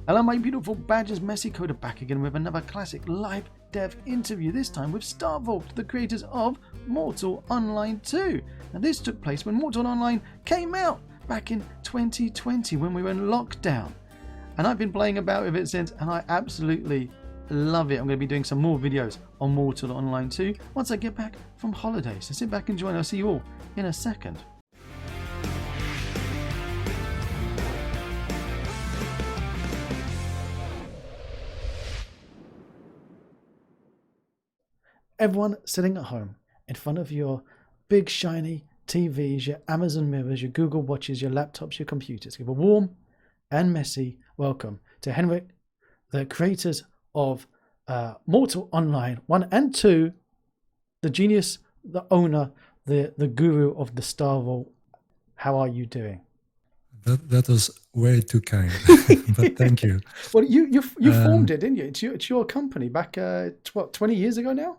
Hello my beautiful badgers, Messi Coda back again with another classic live dev interview, this time with Starvault, the creators of Mortal Online 2. And this took place when Mortal Online came out back in 2020 when we were in lockdown. And I've been playing about with it since, and I absolutely love it. I'm going to be doing some more videos on Mortal Online 2 once I get back from holiday. So sit back and join. I'll see you all in a second. Everyone sitting at home in front of your big shiny TVs, your Amazon mirrors, your Google Watches, your laptops, your computers, give a warm and messy welcome to Henrik, the creators of Mortal Online 1 and 2, the genius, the owner, the guru of the Starvault. How are you doing? That was way too kind, but thank you. Well, you formed it, didn't you? It's your company back 20 years ago now?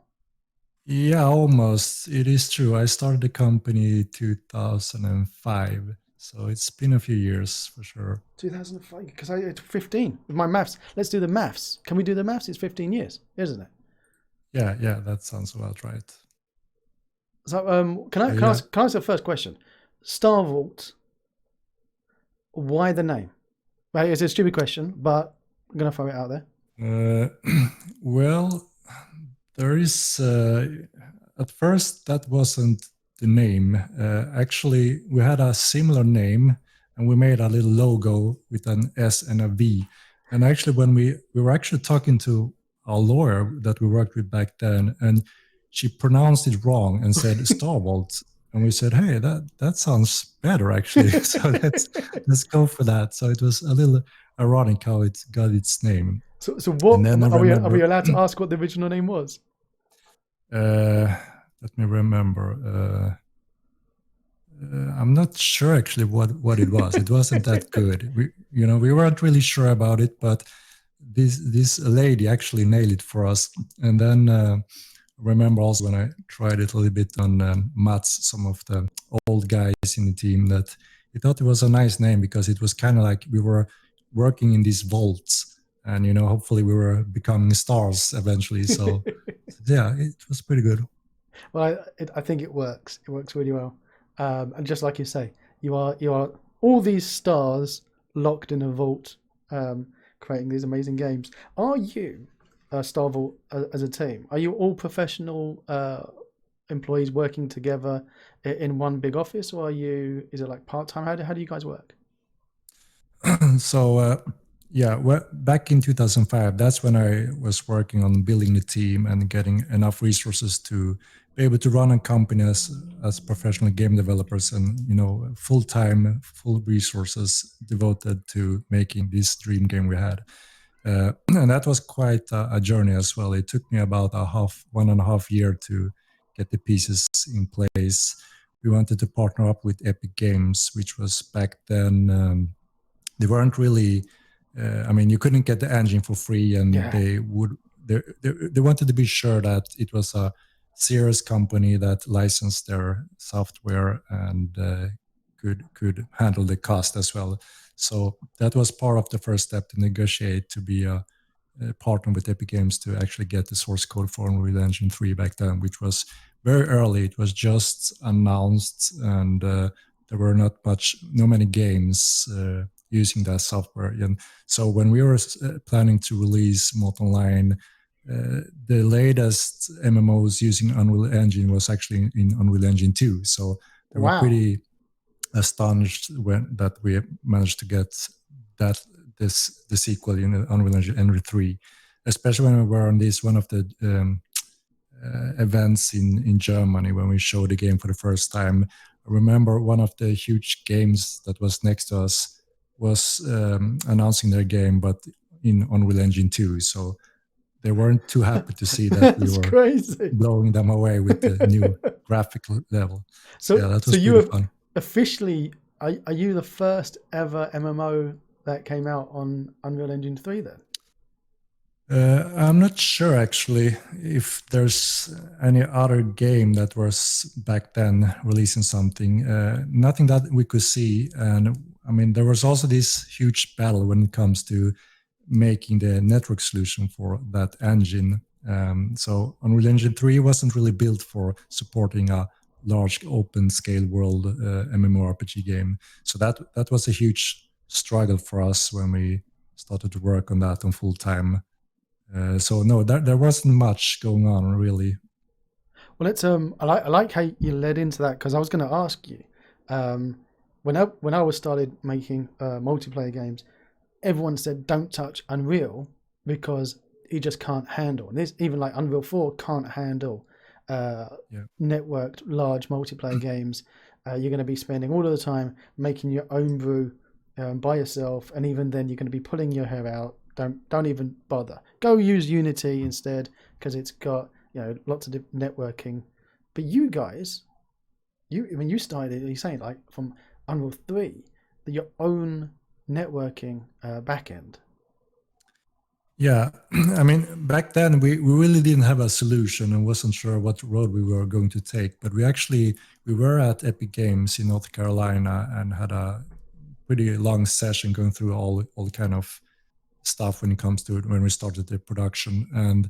Yeah, almost. It is true. I started the company 2005, so it's been a few years for sure. 2005, because it's 15 with my maths. Let's do the maths. Can we do the maths? It's 15 years, isn't it? Yeah, that sounds about right. So, can I ask the first question? Starvault. Why the name? Right, it's a stupid question, but I'm gonna throw it out there. Well, there is. At first, that wasn't the name. Actually, we had a similar name, and we made a little logo with an S and a V. And actually, when we were actually talking to our lawyer that we worked with back then, and she pronounced it wrong and said Starvault. And we said, hey, that sounds better, actually. So let's go for that. So it was a little ironic how it got its name. So what are we allowed to ask what the original name was? Let me remember. I'm not sure actually what it was. It wasn't that good. We weren't really sure about it, but this lady actually nailed it for us. And then remember also when I tried it a little bit on Mats, some of the old guys in the team, that he thought it was a nice name because it was kind of like we were working in these vaults and, hopefully we were becoming stars eventually. So yeah, it was pretty good. Well, I think it works. It works really well. And just like you say, you are all these stars locked in a vault, creating these amazing games. Are you Starvault as a team? Are you all professional employees working together in one big office, or is it like part-time? How do you guys work? So back in 2005, that's when I was working on building the team and getting enough resources to be able to run a company as professional game developers, and full-time, full resources devoted to making this dream game we had. And that was quite a journey as well. It took me about 1.5 years to get the pieces in place. We wanted to partner up with Epic Games, which was back then, they weren't really, you couldn't get the engine for free, and they wanted to be sure that it was a serious company that licensed their software and could handle the cost as well. So that was part of the first step to negotiate to be a partner with Epic Games to actually get the source code for Unreal Engine 3 back then, which was very early. It was just announced, and there were not many games using that software. And so when we were planning to release Mortal Online, the latest MMOs using Unreal Engine was actually in Unreal Engine 2. So they were pretty astonished that we managed to get the sequel in Unreal Engine 3, especially when we were on one of the events in Germany when we showed the game for the first time. I remember one of the huge games that was next to us was announcing their game, but in Unreal Engine 2. So they weren't too happy to see that we were blowing them away with the new graphical level. So that was pretty fun. Officially, are you the first ever MMO that came out on Unreal Engine 3 then? I'm not sure actually if there's any other game that was back then releasing something. Nothing that we could see. And there was also this huge battle when it comes to making the network solution for that engine. So Unreal Engine 3 wasn't really built for supporting a large open scale world MMORPG game. So that was a huge struggle for us when we started to work on that on full time. So no, there wasn't much going on really. Well, it's I like how you led into that, because I was going to ask you, when I was started making multiplayer games, everyone said don't touch Unreal because he just can't handle. And this, even like Unreal 4 can't handle networked large multiplayer games. You're going to be spending all of the time making your own brew by yourself, and even then you're going to be pulling your hair out. Don't even bother. Go use Unity instead, because it's got lots of networking. But you guys, when you started, you're saying like from Unreal 3, your own networking backend. Yeah, I mean, back then we really didn't have a solution and wasn't sure what road we were going to take. But we were at Epic Games in North Carolina and had a pretty long session going through all kind of stuff when it comes to it when we started the production. And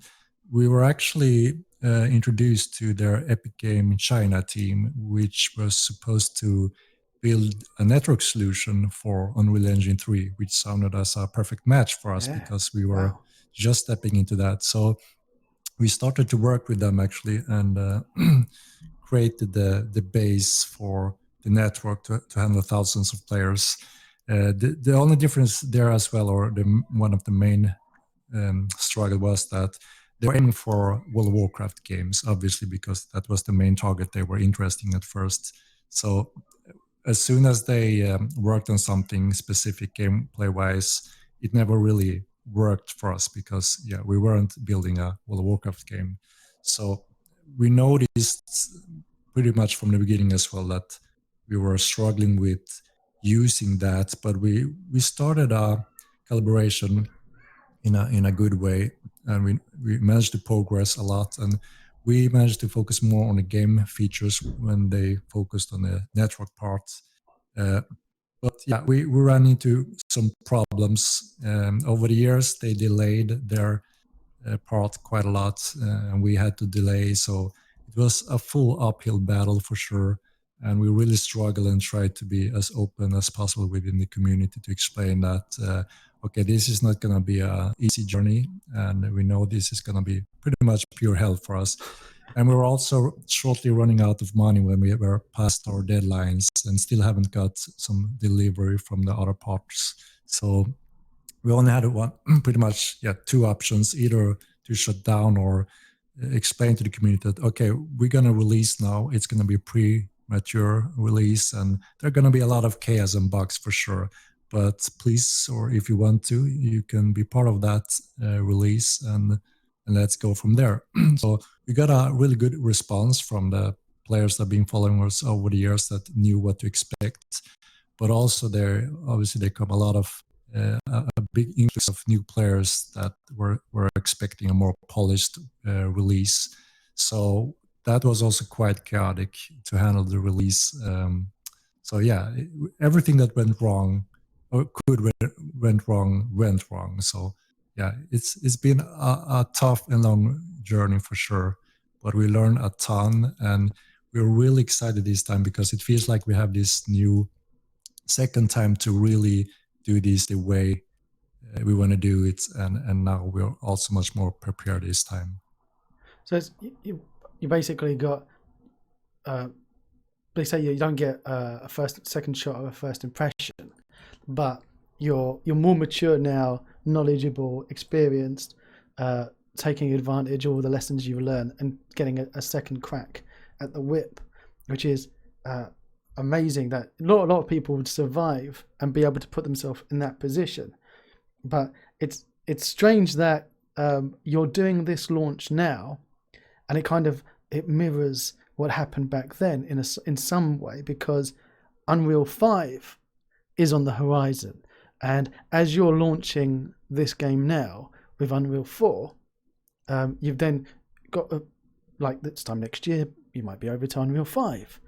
we were actually introduced to their Epic Game China team, which was supposed to build a network solution for Unreal Engine 3, which sounded as a perfect match for us because we were just stepping into that. So we started to work with them actually and created the base for the network to handle thousands of players. The only difference there as well, or one of the main struggle, was that they were aiming for World of Warcraft games, obviously, because that was the main target they were interested in at first. So as soon as they worked on something specific gameplay-wise, it never really worked for us because we weren't building a World of Warcraft game. So we noticed pretty much from the beginning as well that we were struggling with using that, but we started a collaboration in a good way, and we managed to progress a lot, and we managed to focus more on the game features when they focused on the network part. But yeah, we ran into some problems over the years. They delayed their part quite a lot, and we had to delay. So it was a full uphill battle for sure. And we really struggled and tried to be as open as possible within the community to explain that, okay, this is not going to be an easy journey. And we know this is going to be pretty much pure hell for us. And we were also shortly running out of money when we were past our deadlines and still haven't got some delivery from the other parts. So we only had pretty much two options: either to shut down or explain to the community that, okay, we're going to release now. It's going to be a premature release, and there are going to be a lot of chaos and bugs for sure. But please, or if you want to, you can be part of that release, and let's go from there. So we got a really good response from the players that have been following us over the years that knew what to expect. But also there come a lot of a big influx of new players that were expecting a more polished release. So that was also quite chaotic to handle the release. So yeah, everything that went wrong or went wrong. So yeah, it's been a tough and long journey for sure, but we learned a ton, and we're really excited this time because it feels like we have this new second time to really do this the way we want to do it, and now we're also much more prepared this time. So it's, you basically got they say you don't get a second shot of a first impression, but you're more mature now, knowledgeable, experienced, taking advantage of all the lessons you've learned and getting a second crack at the whip, which is amazing. That a lot of people would survive and be able to put themselves in that position, but it's strange that you're doing this launch now, and it mirrors what happened back then in some way, because Unreal 5 is on the horizon, and as you're launching this game now with Unreal 4, you've then got like this time next year you might be over to Unreal 5.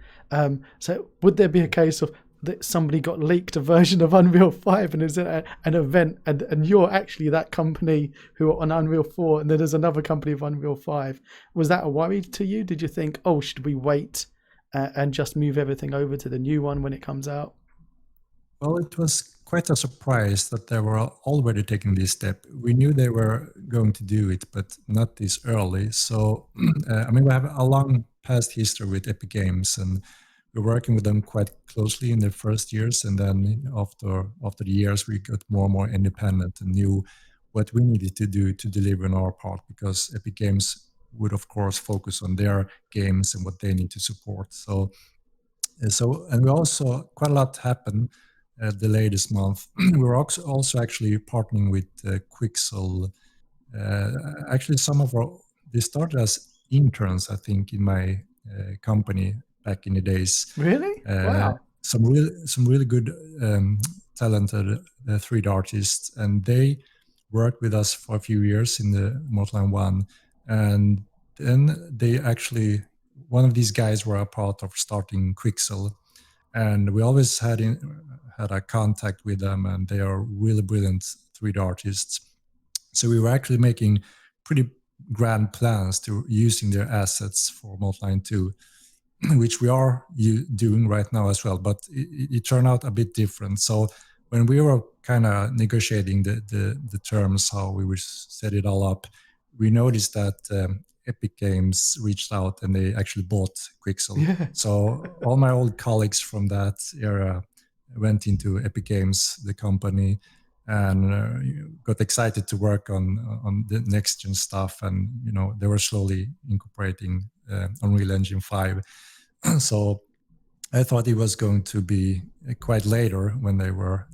So would there be a case of that somebody got leaked a version of Unreal 5 and is an event, and you're actually that company who are on Unreal 4, and then there's another company of Unreal 5. Was that a worry to you? Did you think, oh, should we wait and just move everything over to the new one when it comes out? Well, it was quite a surprise that they were already taking this step. We knew they were going to do it, but not this early. So, I mean, we have a long past history with Epic Games, and we're working with them quite closely in the first years. And then after the years, we got more and more independent and knew what we needed to do to deliver on our part, because Epic Games would, of course, focus on their games and what they need to support. And we also quite a lot happened the latest month. We were also actually partnering with Quixel. Actually, some of our they started as interns, I think, in my company back in the days. Really? Wow. Some really good, talented 3D artists, and they worked with us for a few years in the Mortal 1, and then they actually one of these guys were a part of starting Quixel, and we always had a contact with them, and they are really brilliant 3D artists. So we were actually making pretty grand plans to using their assets for Multiline 2, which we are doing right now as well, but it turned out a bit different. So when we were kind of negotiating the terms, how we would set it all up, we noticed that Epic Games reached out and they actually bought Quixel. Yeah. So all my old colleagues from that era went into Epic Games, the company, and got excited to work on the next gen stuff. And they were slowly incorporating Unreal Engine 5. So I thought it was going to be quite later when they were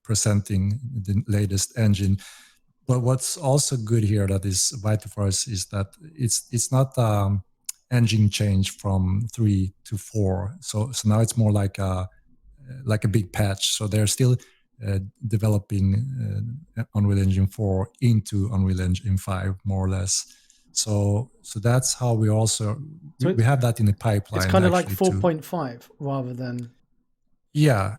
presenting the latest engine. But what's also good here that is vital for us is that it's not engine change from 3 to 4. So now it's more like a big patch. So they're still developing Unreal Engine 4 into Unreal Engine 5, more or less. So that's how we also we have that in the pipeline. It's kind of like 4.5 rather than. Yeah.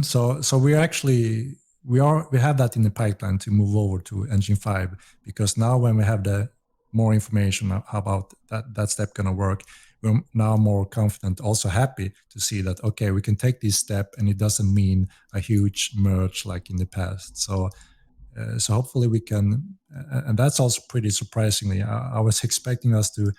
So we actually we have that in the pipeline to move over to Engine 5, because now when we have the more information about that step going to work, we're now more confident, also happy to see that, okay, we can take this step and it doesn't mean a huge merge like in the past. So hopefully we can, and that's also pretty surprisingly. I was expecting us to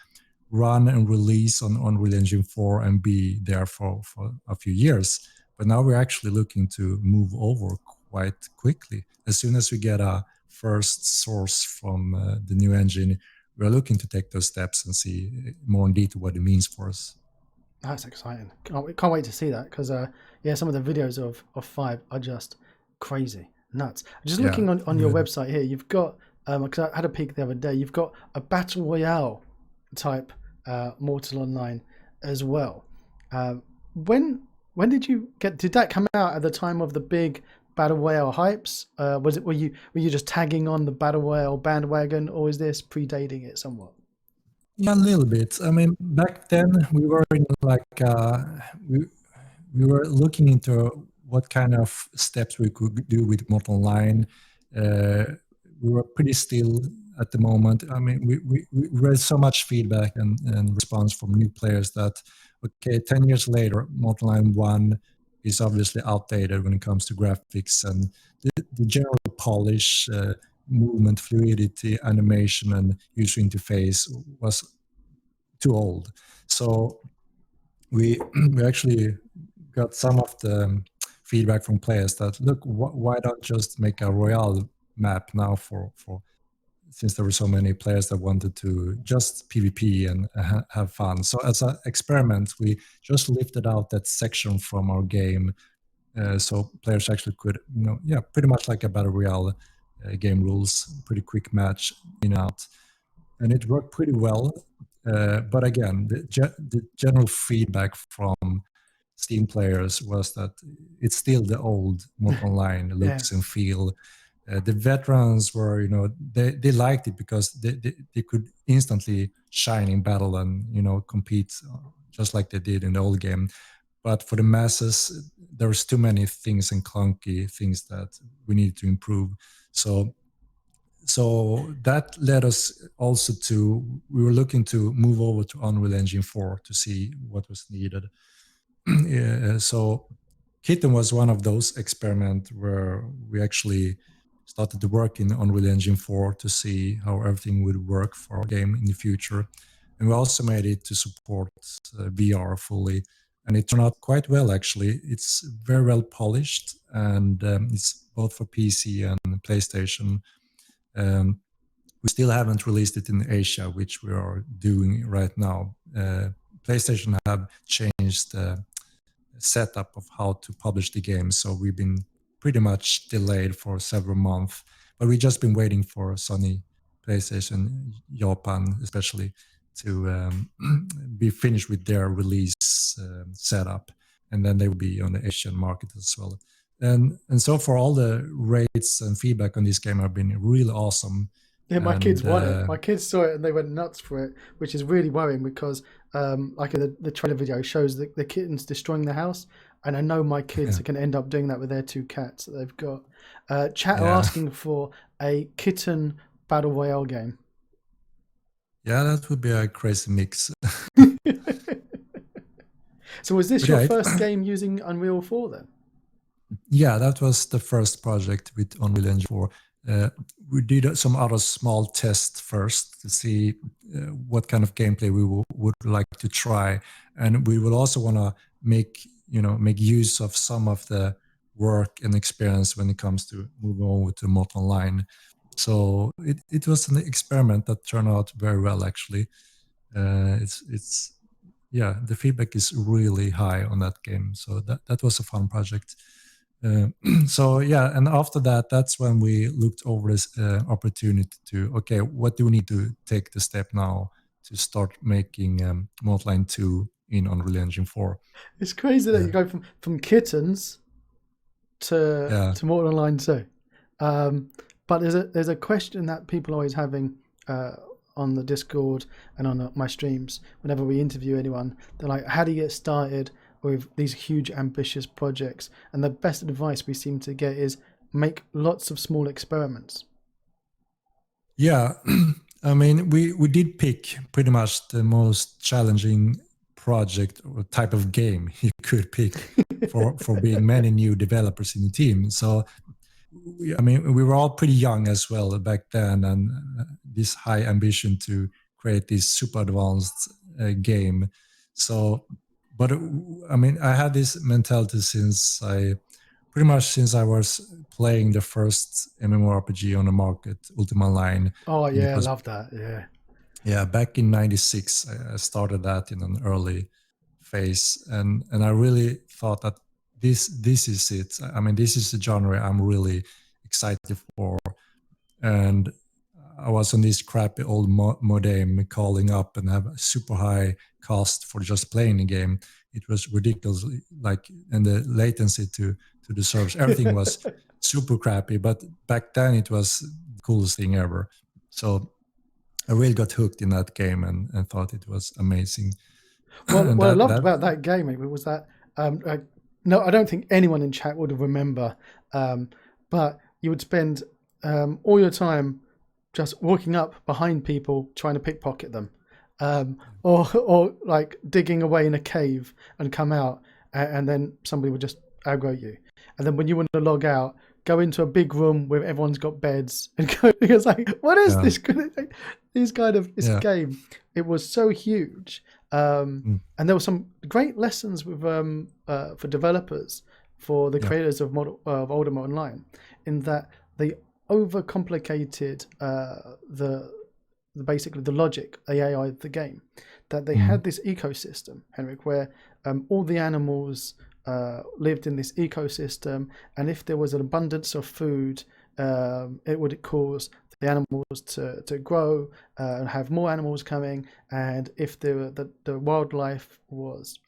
run and release on Unreal Engine 4 and be there for a few years, but now we're actually looking to move over quite quickly. As soon as we get a first source from the new engine, we're looking to take those steps and see more in detail what it means for us. That's exciting. Can't wait to see that, because some of the videos of 5 are just crazy, nuts. Just looking on your website here, you've got, because I had a peek the other day, you've got a battle royale type Mortal Online as well. When did that come out at the time of the big battle royale hypes? Were you just tagging on the battle royale bandwagon, or is this predating it somewhat? Yeah, a little bit. I mean, back then we were in we were looking into what kind of steps we could do with Mortal Online. We were pretty still at the moment. I mean, we read so much feedback and response from new players that, okay, 10 years later, Mortal Online 1 is obviously outdated when it comes to graphics, and the general polish, movement, fluidity, animation, and user interface was too old. So we actually got some of the feedback from players that, look, why don't just make a royale map now for since there were so many players that wanted to just PvP and have fun. So as an experiment, we just lifted out that section from our game, so players actually could, pretty much like a battle royale game rules, pretty quick match in and out, and it worked pretty well. But again, the general feedback from Steam players was that it's still the old Mortal Online looks and feel. The veterans were, they liked it because they could instantly shine in battle and, compete just like they did in the old game. But for the masses, there's too many things and clunky things that we need to improve. So that led us also to, we were looking to move over to Unreal Engine 4 to see what was needed. So Kitten was one of those experiments where we actually started to work in Unreal Engine 4 to see how everything would work for our game in the future. And we also made it to support VR fully. And it turned out quite well, actually. It's very well polished, and it's both for PC and PlayStation. We still haven't released it in Asia, which we are doing right now. PlayStation have changed the setup of how to publish the game, so we've been pretty much delayed for several months. But we've just been waiting for Sony, PlayStation, Japan especially, to be finished with their release setup, and then they will be on the Asian market as well. And so far, all the rates and feedback on this game have been really awesome. Yeah, my kids want it. My kids saw it and they went nuts for it, which is really worrying because, like the trailer video shows the kittens destroying the house, and I know my kids are going to end up doing that with their 2 cats that they've got. Chat are asking for a kitten battle royale game. Yeah, that would be a crazy mix. So was this your first game using Unreal 4 then? Yeah, that was the first project with Unreal Engine 4. We did some other small tests first to see what kind of gameplay we would like to try, and we will also want to make use of some of the work and experience when it comes to moving over to Mortal Online. So it was an experiment that turned out very well, actually. The feedback is really high on that game, so that was a fun project. And after that, that's when we looked over this opportunity to, okay, what do we need to take the step now to start making Mortal Online 2 in Unreal Engine 4. It's crazy that you go from kittens to Mortal Online 2. But there's a question that people are always having on the Discord and on my streams whenever we interview anyone. They're like, how do you get started with these huge ambitious projects? And the best advice we seem to get is make lots of small experiments. Yeah, I mean, we did pick pretty much the most challenging project or type of game you could pick for being many new developers in the team. So we were all pretty young as well back then, and this high ambition to create this super advanced game. So, but I had this mentality since I was playing the first MMORPG on the market, Ultima Online. Oh yeah, I love that. Yeah. Yeah, back in '96, I started that in an early phase, and I really thought that this is it. I mean, this is the genre I'm really excited for. And I was on this crappy old modem calling up and have a super high cost for just playing the game. It was ridiculous, and the latency to the servers, everything was super crappy. But back then it was the coolest thing ever. So I really got hooked in that game and thought it was amazing. Well, what I loved about that game was that no, I don't think anyone in chat would remember, but you would spend all your time just walking up behind people trying to pickpocket them, or like digging away in a cave and come out, and then somebody would just aggro you, and then when you want to log out, go into a big room where everyone's got beds and go. It's like, what is this game? It was so huge, and there were some great lessons with for developers, for the creators of Ultima Online, in that they overcomplicated basically the logic, the AI of the game. That they had this ecosystem, Henrik, where all the animals lived in this ecosystem, and if there was an abundance of food, it would cause the animals to grow and have more animals coming. And if the wildlife was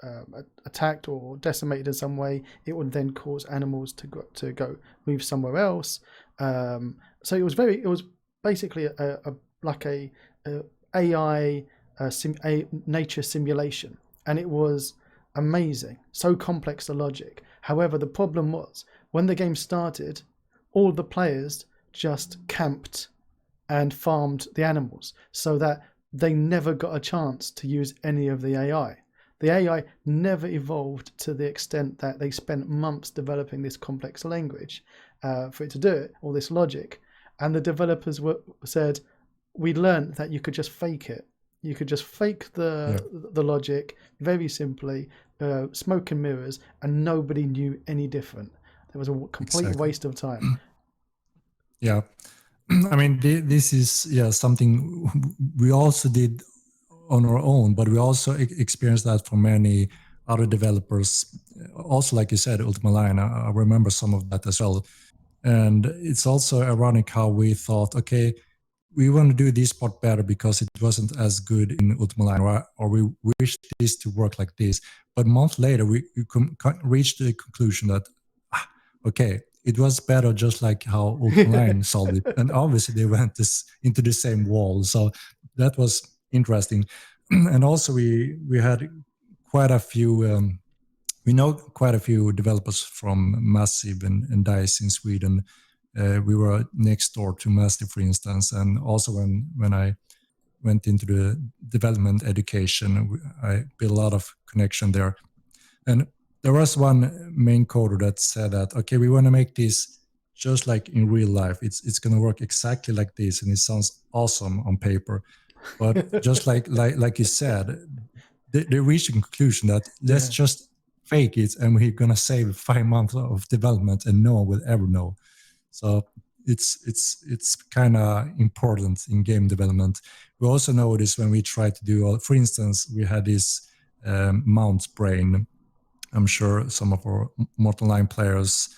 attacked or decimated in some way, it would then cause animals to go move somewhere else. So it was basically a AI nature simulation. and it was amazing. So complex the logic. However, the problem was when the game started, all the players just camped and farmed the animals so that they never got a chance to use any of the AI. The AI never evolved to the extent that they spent months developing this complex language for it to do it, all this logic. And the developers said, we learned that you could just fake it. You could just fake the logic very simply, smoke and mirrors, and nobody knew any different. It was a complete waste of time. Yeah. I mean, this is something we also did on our own, but we also experienced that from many other developers. Also, like you said, Ultima Line, I remember some of that as well. And it's also ironic how we thought, okay, we want to do this part better because it wasn't as good in Ultima Line, or we wish this to work like this. But a month later, we reached the conclusion that, okay, it was better just like how Ultima Line solved it. And obviously they went into the same wall. So that was interesting. And also we had quite a few, we know quite a few developers from Massive and DICE in Sweden. We were next door to Massive, for instance. And also when I went into the development education, I built a lot of connection there. And there was one main coder that said that, okay, we want to make this just like in real life. It's going to work exactly like this, and it sounds awesome on paper. But just like you said, they reached a conclusion that let's just fake it, and we're going to save 5 months of development, and no one will ever know. So it's kind of important in game development. We also noticed when we tried to do, for instance, we had this mount brain. I'm sure some of our Mortal Line players,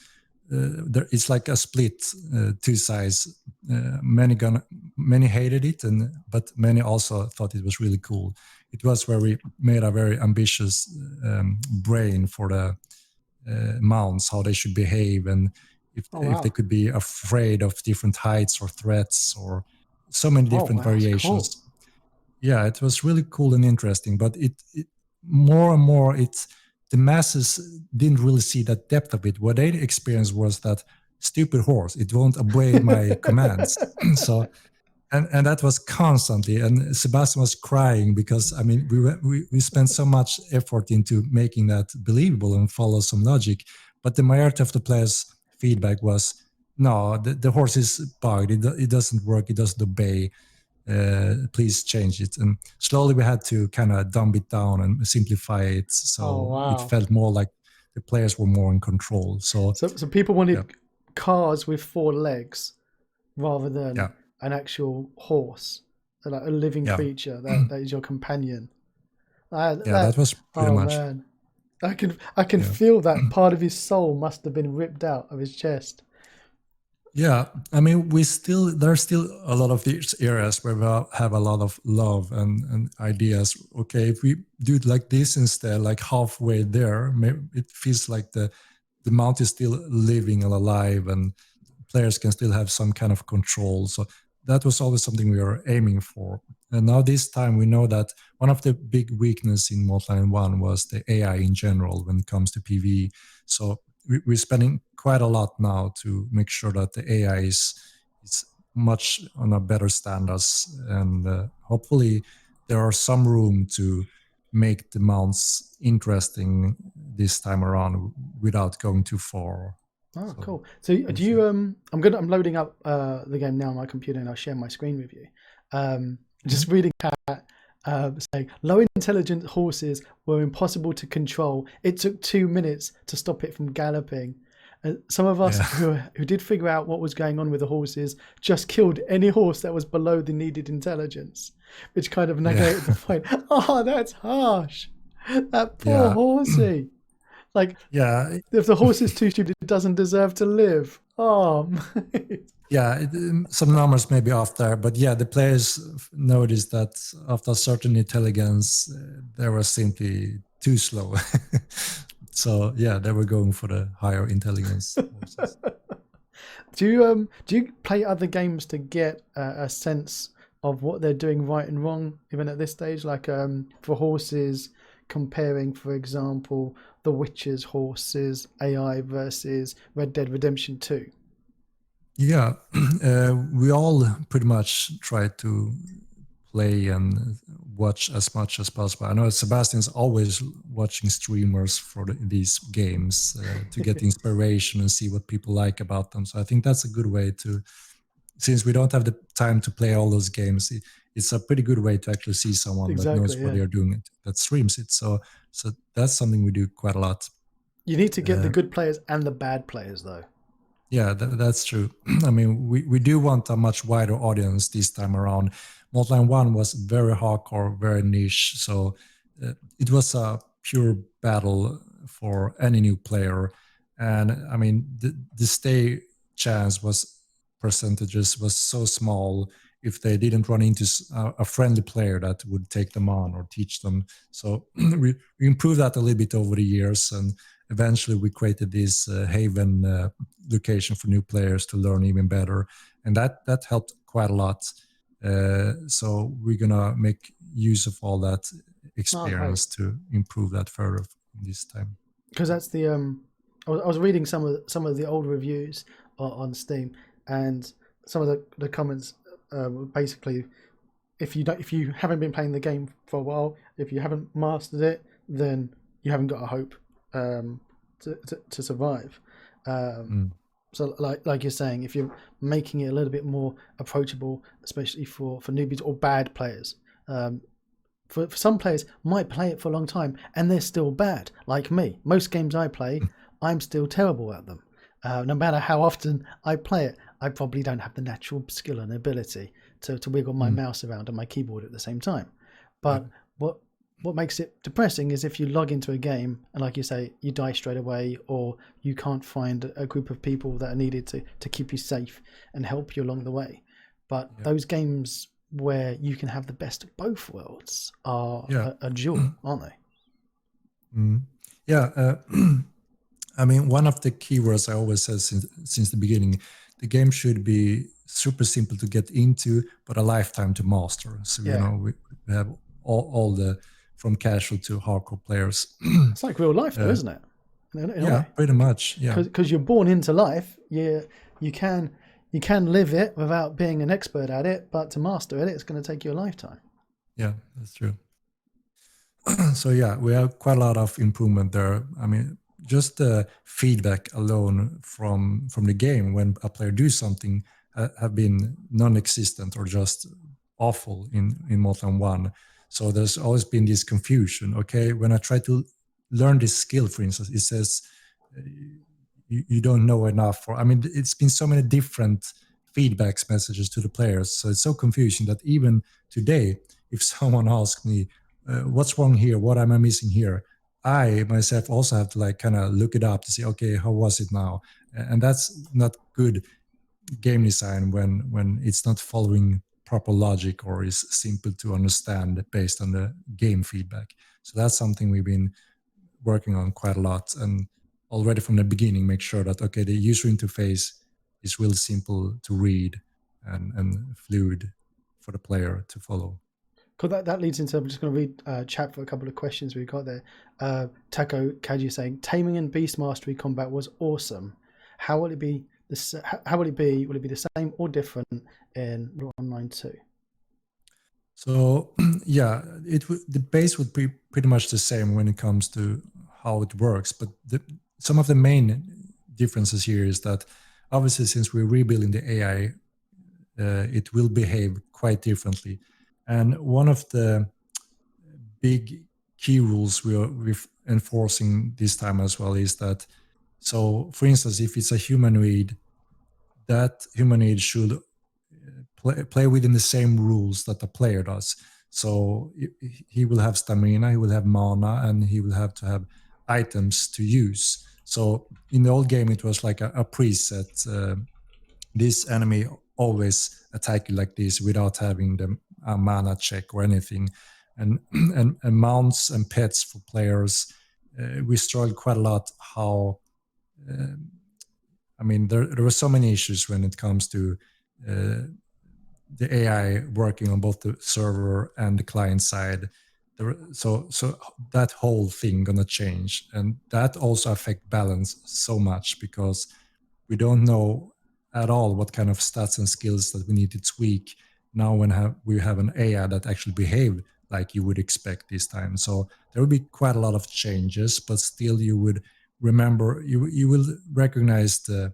it's like a split, two sides. Many hated it, but many also thought it was really cool. It was where we made a very ambitious brain for the mounts, how they should behave, and if they could be afraid of different heights or threats or so many different variations. Cool. Yeah, it was really cool and interesting, but it more and more the masses didn't really see that depth of it. What they experienced was that stupid horse, it won't obey my commands. So, and that was constantly, and Sebastian was crying because, I mean, we spent so much effort into making that believable and follow some logic, but the majority of the players' feedback was, no, the horse is bugged, it doesn't work, it doesn't obey. Please change it. And slowly we had to kind of dumb it down and simplify it, so it felt more like the players were more in control. So people wanted cars with 4 legs rather than an actual horse, like a living creature that is your companion. That was pretty much. Man. I can feel that part of his soul must have been ripped out of his chest. Yeah, I mean, there's still a lot of these areas where we have a lot of love and ideas. Okay, if we do it like this instead, like halfway there, maybe it feels like the mount is still living and alive, and players can still have some kind of control. So that was always something we were aiming for. And now this time we know that one of the big weaknesses in Mortal Line 1 was the AI in general when it comes to PvE. So we're spending quite a lot now to make sure that the AI is much on a better standards, and hopefully there are some room to make the mounts interesting this time around without going too far. Oh, cool. So do you I'm loading up the game now on my computer, and I'll share my screen with you. Just reading that saying low intelligent horses were impossible to control. It took 2 minutes to stop it from galloping. Some of us who did figure out what was going on with the horses just killed any horse that was below the needed intelligence, which kind of negated the point. Oh, that's harsh. That poor horsey. Like, if the horse is too stupid, it doesn't deserve to live. Oh, some numbers may be off there, but the players noticed that after a certain intelligence, they were simply too slow. So they were going for the higher intelligence horses. Do you play other games to get a sense of what they're doing right and wrong, even at this stage? Like for horses, comparing, for example, The Witcher's horses AI versus Red Dead Redemption 2? Yeah, we all pretty much try to play and watch as much as possible. I know Sebastian's always watching streamers for these games to get inspiration and see what people like about them. So I think that's a good way to, since we don't have the time to play all those games, it's a pretty good way to actually see someone that knows what they're doing, that streams it. So that's something we do quite a lot. You need to get the good players and the bad players, though. Yeah, that's true. I mean, we do want a much wider audience this time around. Multiline 1 was very hardcore, very niche. So it was a pure battle for any new player. And I mean, the stay chance percentages was so small if they didn't run into a friendly player that would take them on or teach them. So we improved that a little bit over the years, and eventually we created this haven location for new players to learn even better, and that helped quite a lot. So we're gonna make use of all that experience to improve that further this time. Because that's the I was reading some of the old reviews on Steam, and some of the comments basically, if you haven't been playing the game for a while, if you haven't mastered it, then you haven't got a hope to survive. So like you're saying, if you're making it a little bit more approachable, especially for newbies or bad players, for some players might play it for a long time and they're still bad, like me. Most games I play, I'm still terrible at them. No matter how often I play it, I probably don't have the natural skill and ability to wiggle my mouse around and my keyboard at the same time. But what makes it depressing is if you log into a game and, like you say, you die straight away, or you can't find a group of people that are needed to keep you safe and help you along the way. But those games where you can have the best of both worlds are a jewel, aren't they? Yeah. I mean, one of the keywords I always said since the beginning, the game should be super simple to get into, but a lifetime to master. So, you know, we have all the, from casual to hardcore players. It's like real life, though, isn't it? In a way. Pretty much. Yeah, because you're born into life. You can live it without being an expert at it, but to master it, it's going to take you a lifetime. Yeah, that's true. So yeah, we have quite a lot of improvement there. I mean, just the feedback alone from the game when a player do something have been non-existent or just awful in Multiline 1. So there's always been this confusion. Okay, when I try to learn this skill, for instance, it says you don't know enough. Or I mean, it's been so many different feedbacks messages to the players. So it's so confusing that even today, if someone asks me, what's wrong here? What am I missing here? I myself also have to like kind of look it up to see, okay, how was it now? And that's not good game design when it's not following proper logic or is simple to understand based on the game feedback. So that's something we've been working on quite a lot, and already from the beginning make sure that, okay, the user interface is really simple to read and fluid for the player to follow. Because that leads into, I'm just going to read chat for a couple of questions we got there. Taco Kaji saying, Taming and Beast Mastery combat was awesome. How will it be? Will it be the same or different in Online 2? So yeah, the base would be pretty much the same when it comes to how it works. But some of the main differences here is that obviously since we're rebuilding the AI, it will behave quite differently. And one of the big key rules we're enforcing this time as well is that, so for instance, if it's a humanoid, that humanoid should play within the same rules that the player does. So he will have stamina, he will have mana, and he will have to have items to use. So in the old game, it was like a preset. This enemy always attack you like this without having the mana check or anything. And mounts and pets for players, we struggled quite a lot how... I mean, there were so many issues when it comes to the AI working on both the server and the client side. So that whole thing gonna change, and that also affect balance so much because we don't know at all what kind of stats and skills that we need to tweak now when we have an AI that actually behave like you would expect this time. So there will be quite a lot of changes, but still you would remember, you will recognize the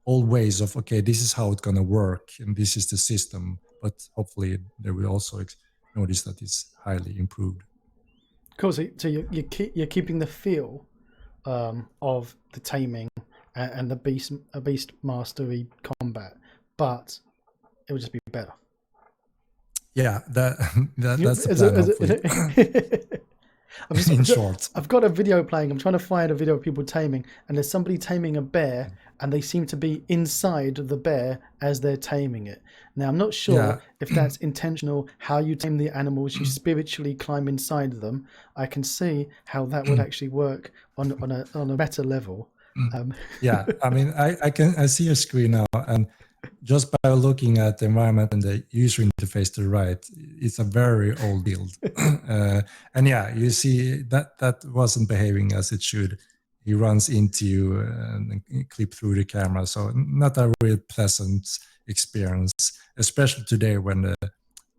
old ways of, okay, this is how it's going to work and this is the system, but hopefully they will also notice that it's highly improved. Cool. So you're keeping the feel of the taming and the beast mastery combat, but it would just be better. Yeah, that's the plan. Hopefully. In short, I've got a video playing. I'm trying to find a video of people taming, and there's somebody taming a bear, and they seem to be inside the bear as they're taming it. Now, I'm not sure if that's intentional, how you tame the animals, you spiritually climb inside them. I can see how that would actually work on a better level. Yeah, I mean, I see your screen now, and just by looking at the environment and the user interface to the right, it's a very old build. And yeah, you see that wasn't behaving as it should. He runs into you and clip through the camera. So not a real pleasant experience, especially today when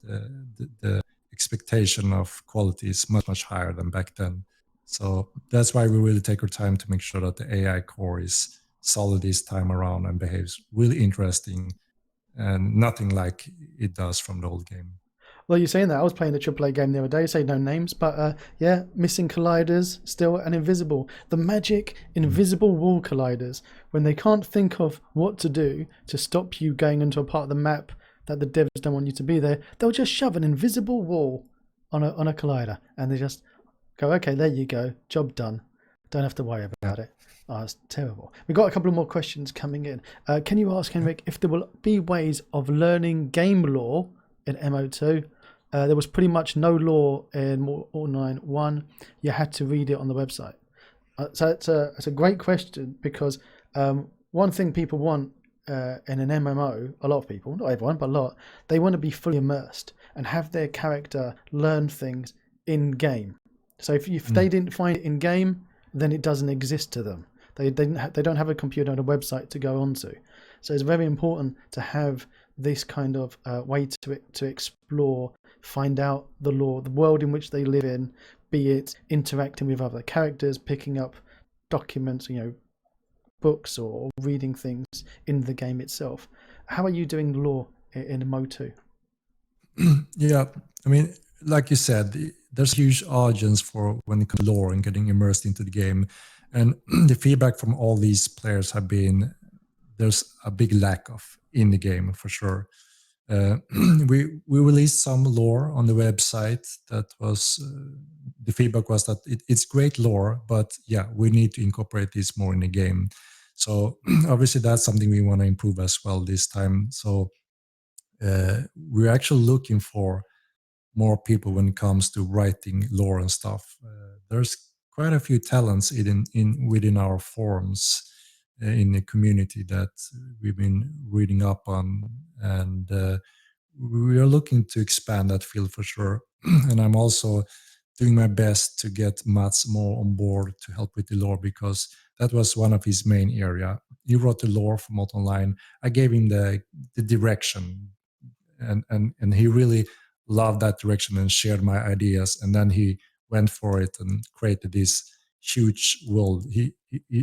the expectation of quality is much higher than back then. So that's why we really take our time to make sure that the AI core is solid this time around and behaves really interesting and nothing like it does from the old game. Well, you're saying that. I was playing a AAA game the other day, say no names, but yeah, missing colliders still and invisible. The magic invisible wall colliders, when they can't think of what to do to stop you going into a part of the map that the devs don't want you to be there, they'll just shove an invisible wall on a collider and they just go, okay, there you go, job done. Don't have to worry about it. Oh, it's terrible. We've got a couple of more questions coming in. Can you ask, Henrik, if there will be ways of learning game lore in MO2? There was pretty much no lore in Online 1. You had to read it on the website. So it's a great question because one thing people want in an MMO, a lot of people, not everyone, but a lot, they want to be fully immersed and have their character learn things in game. So if they didn't find it in game, then it doesn't exist to them. They don't have a computer and a website to go onto. So it's very important to have this kind of way to explore, find out the lore, the world in which they live in, be it interacting with other characters, picking up documents, books or reading things in the game itself. How are you doing lore in MO2? Yeah, I mean, like you said, there's a huge audience for when it comes to lore and getting immersed into the game. And the feedback from all these players have been there's a big lack of in the game for sure. We released some lore on the website that was the feedback was that it's great lore, but yeah, we need to incorporate this more in the game. So obviously that's something we want to improve as well this time. So we're actually looking for more people when it comes to writing lore and stuff. There's quite a few talents within our forums in the community that we've been reading up on, and we are looking to expand that field for sure. And I'm also doing my best to get Mats more on board to help with the lore because that was one of his main area. He wrote the lore for Mod Online. I gave him the direction, and he really loved that direction and shared my ideas. And then he went for it and created this huge world. He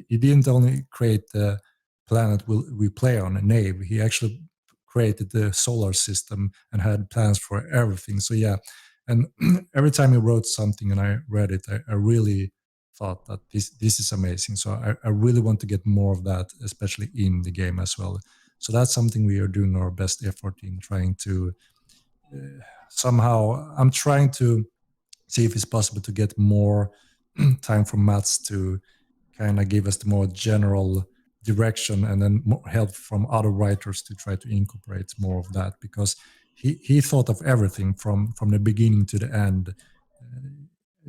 didn't only create the planet we play on, a nave. He actually created the solar system and had plans for everything. So yeah, and every time he wrote something and I read it, I really thought that this is amazing. So I really want to get more of that, especially in the game as well. So that's something we are doing our best effort in trying to somehow. I'm trying to see if it's possible to get more time from Mats to kind of give us the more general direction and then more help from other writers to try to incorporate more of that because he thought of everything from the beginning to the end.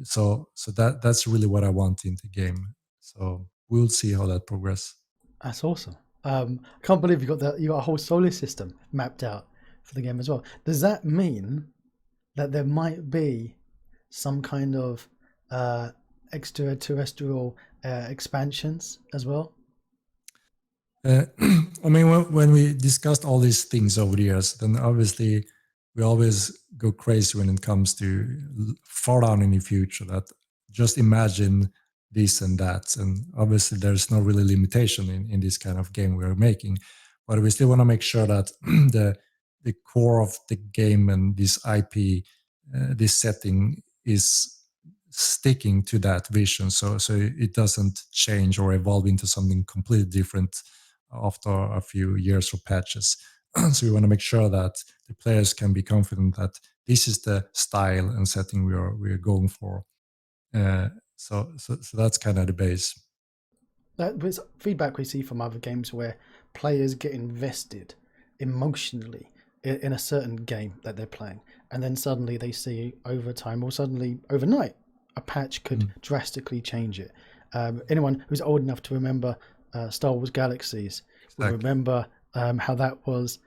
So that's really what I want in the game. So we'll see how that progresses. That's awesome. I can't believe you got a whole solar system mapped out for the game as well. Does that mean that there might be some kind of extraterrestrial expansions as well? I mean, when we discussed all these things over the years, then obviously we always go crazy when it comes to far down in the future. That just imagine this and that, and obviously there's no really limitation in this kind of game we're making, but we still want to make sure that the core of the game and this IP, this setting is sticking to that vision, so it doesn't change or evolve into something completely different after a few years or patches. So we want to make sure that the players can be confident that this is the style and setting we are going for. So that's kind of the base. That was feedback we see from other games where players get invested emotionally in a certain game that they're playing, and then suddenly they see over time or suddenly overnight a patch could drastically change it. Anyone who's old enough to remember Star Wars Galaxies will remember how that was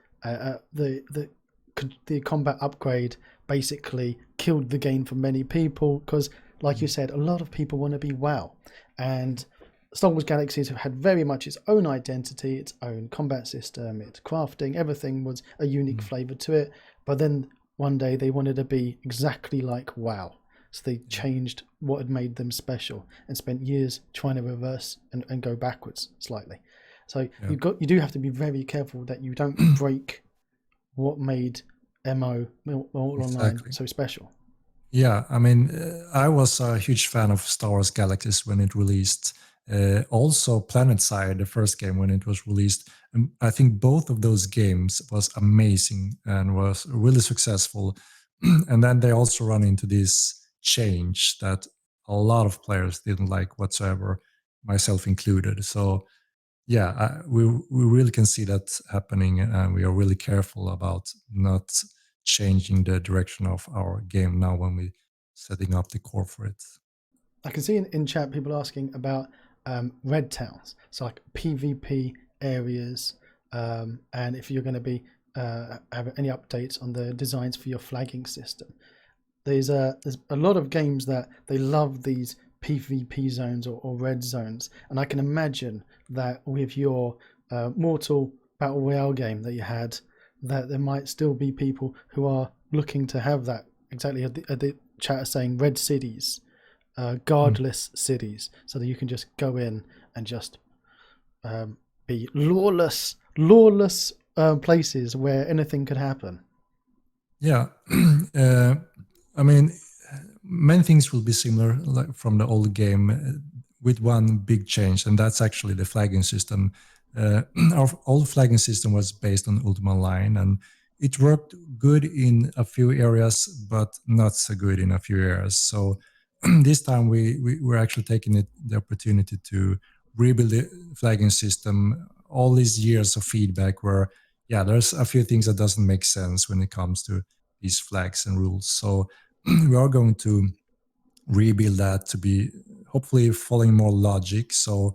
the combat upgrade basically killed the game for many people because, like you said, a lot of people want to be WoW, and Star Wars Galaxies have had very much its own identity, its own combat system, its crafting, everything was a unique flavour to it. But then one day they wanted to be exactly like WoW. So they changed what had made them special and spent years trying to reverse and go backwards slightly. So you do have to be very careful that you don't break what made MO Online so special. Yeah, I mean, I was a huge fan of Star Wars Galaxies when it released. Also, PlanetSide, the first game when it was released. I think both of those games was amazing and was really successful. And then they also run into this change that a lot of players didn't like whatsoever, myself included. So yeah, we really can see that happening, and we are really careful about not changing the direction of our game now when we setting up the core for it. I can see in chat people asking about red towns, so like PvP areas, and if you're going to be have any updates on the designs for your flagging system. There's a lot of games that they love these PvP zones or red zones, and I can imagine that with your Mortal Battle Royale game that you had, that there might still be people who are looking to have that exactly at the chat saying red cities, guardless cities, so that you can just go in and just be lawless places where anything could happen. Yeah, I mean, many things will be similar like from the old game, with one big change, and that's actually the flagging system. Our old flagging system was based on Ultima Online, and it worked good in a few areas, but not so good in a few areas. So this time we're actually taking the opportunity to rebuild the flagging system. All these years of feedback where, yeah, there's a few things that doesn't make sense when it comes to these flags and rules. So we are going to rebuild that to be hopefully following more logic. So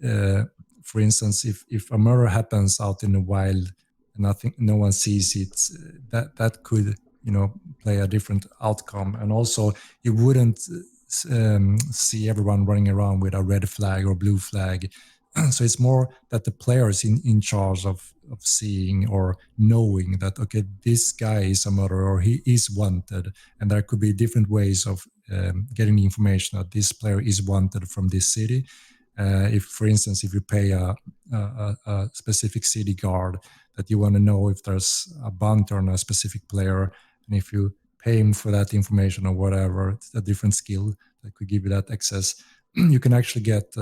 for instance, if a murder happens out in the wild and no one sees it, that could play a different outcome. And also you wouldn't see everyone running around with a red flag or blue flag. So it's more that the player is in charge of seeing or knowing that, okay, this guy is a murderer or he is wanted, and there could be different ways of getting the information that this player is wanted from this city. If, for instance, if you pay a specific city guard, that you want to know if there's a bounty on a specific player, and if you pay him for that information or whatever, it's a different skill that could give you that access, you can actually get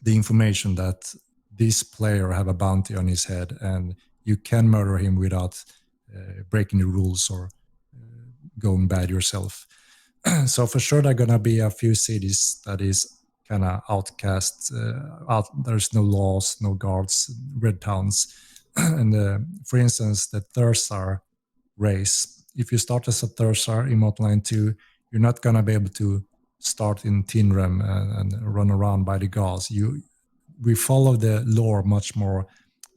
the information that this player have a bounty on his head, and you can murder him without breaking the rules or going bad yourself. So for sure, there are gonna be a few cities that is kind of outcast. There's no laws, no guards, red towns, and for instance, the Thursar race. If you start as a Thursar in Modeline 2, you're not gonna be able to start in Tinrem and run around by the gods. We follow the lore much more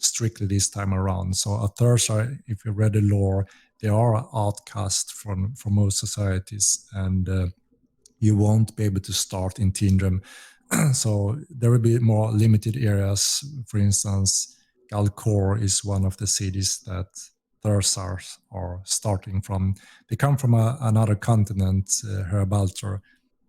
strictly this time around. So a Thursday, if you read the lore, they are outcast from most societies, and you won't be able to start in Tindrem. So there will be more limited areas. For instance, Galkor is one of the cities that Thursars are starting from. They come from another continent, Herbaltor,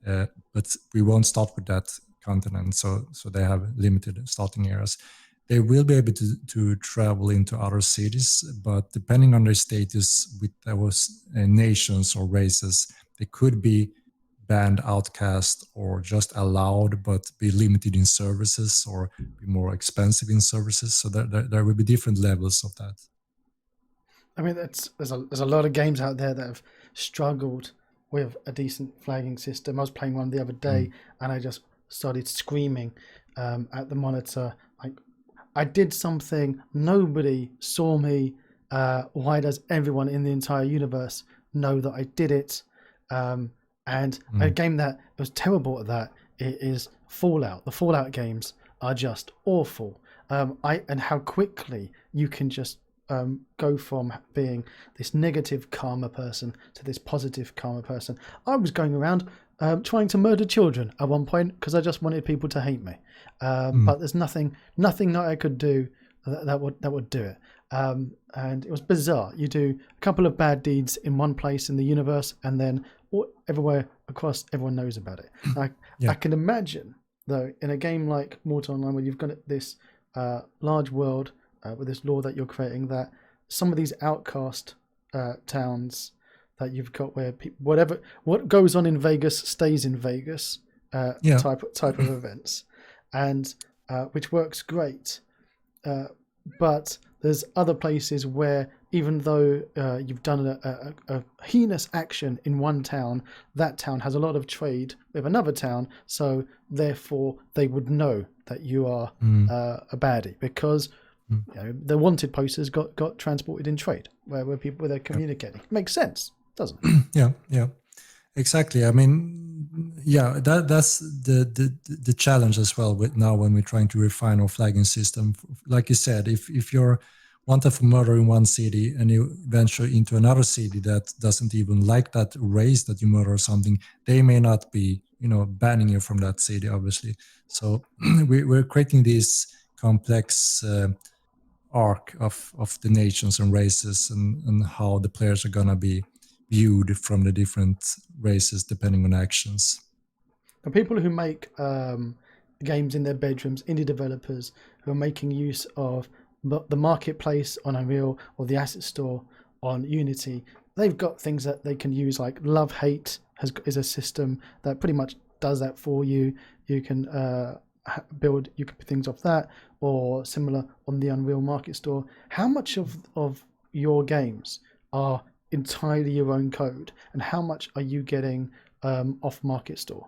but we won't start with that continent. So they have limited starting areas. They will be able to travel into other cities, but depending on their status with those nations or races, they could be banned, outcast, or just allowed but be limited in services or be more expensive in services. So there will be different levels of that. I mean, there's a lot of games out there that have struggled with a decent flagging system. I was playing one the other day, and I just started screaming at the monitor, like, I did something, nobody saw me. Why does everyone in the entire universe know that I did it? And a game that was terrible at that is Fallout. The Fallout games are just awful. And how quickly you can just go from being this negative karma person to this positive karma person. I was going around trying to murder children at one point because I just wanted people to hate me. But there's nothing that I could do that would do it. And it was bizarre. You do a couple of bad deeds in one place in the universe, and then everywhere across, everyone knows about it. I can imagine, though, in a game like Mortal Online, where you've got this large world with this lore that you're creating, that some of these outcast towns that you've got, where what goes on in Vegas stays in Vegas, type of events, and which works great. But there's other places where, even though you've done a heinous action in one town, that town has a lot of trade with another town, so therefore they would know that you are a baddie because the wanted posters got transported in trade where they're communicating. It makes sense, doesn't it? Yeah, exactly. I mean, that's the challenge as well with now when we're trying to refine our flagging system. Like you said, if you're wanted for murder in one city and you venture into another city that doesn't even like that race that you murder or something, they may not be, banning you from that city, obviously. So we're creating this complex arc of the nations and races and how the players are going to be viewed from the different races depending on actions. The people who make games in their bedrooms, indie developers who are making use of the marketplace on Unreal or the asset store on Unity, they've got things that they can use, like Love Hate is a system that pretty much does that for you. You can build things off that, or similar on the Unreal Market Store. How much of your games are entirely your own code, and how much are you getting off Market Store?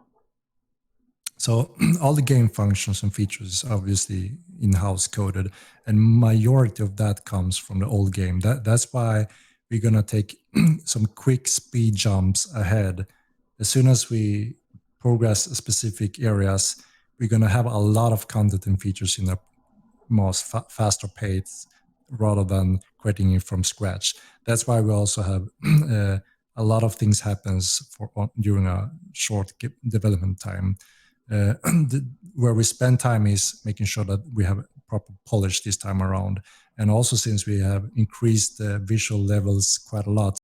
So all the game functions and features is obviously in-house coded, and majority of that comes from the old game. That's why we're gonna take some quick speed jumps ahead. As soon as we progress specific areas, we're gonna have a lot of content and features in a most faster pace rather than creating it from scratch. That's why we also have a lot of things happens during a short development time. Where we spend time is making sure that we have proper polish this time around. And also, since we have increased the visual levels quite a lot,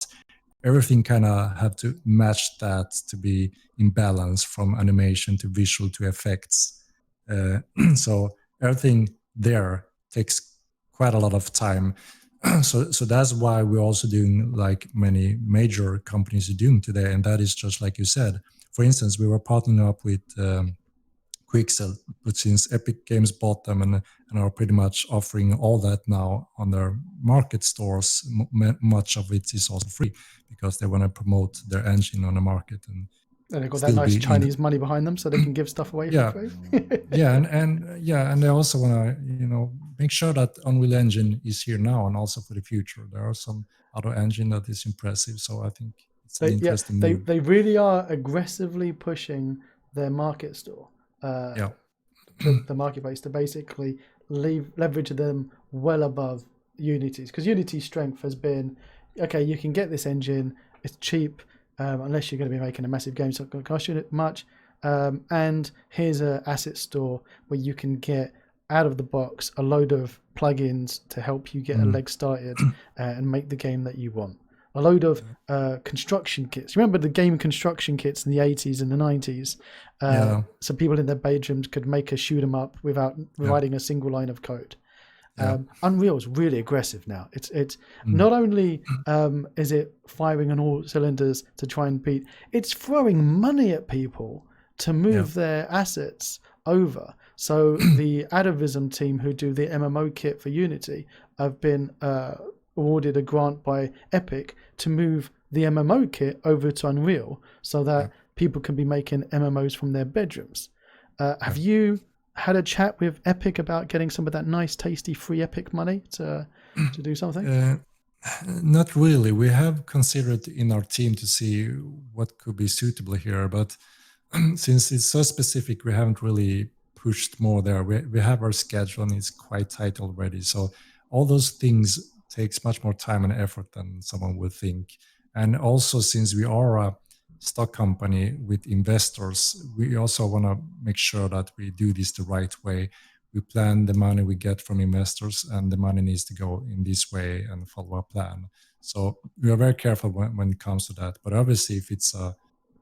everything kind of have to match that to be in balance, from animation to visual to effects. So everything there takes quite a lot of time. So that's why we're also doing like many major companies are doing today, and that is just like you said. For instance, we were partnering up with Quixel, but since Epic Games bought them and are pretty much offering all that now on their market stores, much of it is also free because they want to promote their engine on the market. And they've got that nice Chinese money behind them, so they can give stuff away for free. and they also want to make sure that Unreal Engine is here now and also for the future. There are some other engine that is impressive, so I think it's an interesting move. They really are aggressively pushing their market store, the marketplace, to basically leverage them well above Unity's, because Unity's strength has been, okay, you can get this engine, it's cheap, unless you're going to be making a massive game, so it's not going to cost you much. And here's an asset store where you can get out of the box a load of plugins to help you get a leg started and make the game that you want. A load of construction kits. Remember the game construction kits in the 80s and the 90s? So people in their bedrooms could make a shoot 'em up without writing a single line of code. Unreal's really aggressive now. It's not only is it firing on all cylinders to try and beat, it's throwing money at people to move their assets over. So the Atavism team who do the MMO kit for Unity have been awarded a grant by Epic to move the MMO kit over to Unreal so that people can be making MMOs from their bedrooms. Have you had a chat with Epic about getting some of that nice, tasty, free Epic money to do something? Not really. We have considered in our team to see what could be suitable here, but since it's so specific, we haven't really pushed more there. We have our schedule and it's quite tight already. So all those things takes much more time and effort than someone would think. And also, since we are a stock company with investors, we also want to make sure that we do this the right way. We plan the money we get from investors, and the money needs to go in this way and follow our plan. So we are very careful when it comes to that. But obviously, if it's a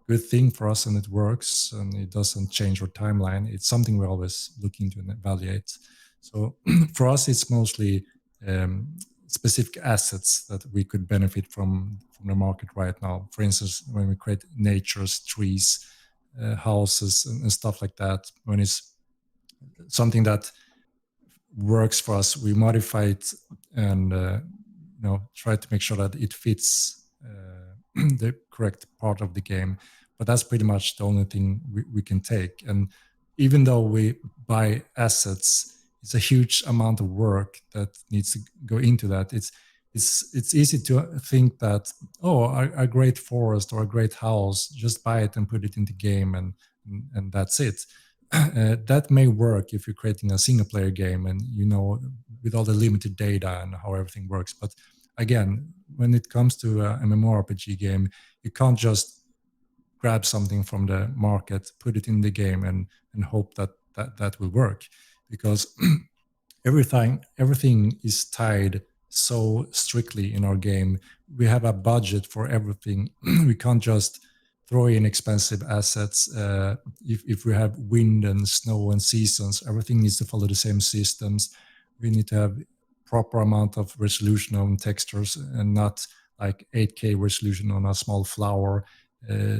good thing for us and it works and it doesn't change our timeline, it's something we're always looking to evaluate. So for us, it's mostly specific assets that we could benefit from the market right now. For instance, when we create natures, trees, houses, and stuff like that, when it's something that works for us, we modify it and try to make sure that it fits the correct part of the game. But that's pretty much the only thing we can take. And even though we buy assets, it's a huge amount of work that needs to go into that. It's easy to think that, a great forest or a great house, just buy it and put it into game and that's it. That may work if you're creating a single player game and with all the limited data and how everything works. But again, when it comes to a MMORPG game, you can't just grab something from the market, put it in the game and hope that will work, because everything is tied so strictly in our game. We have a budget for everything. We can't just throw in expensive assets. If we have wind and snow and seasons, everything needs to follow the same systems. We need to have proper amount of resolution on textures and not like 8K resolution on a small flower.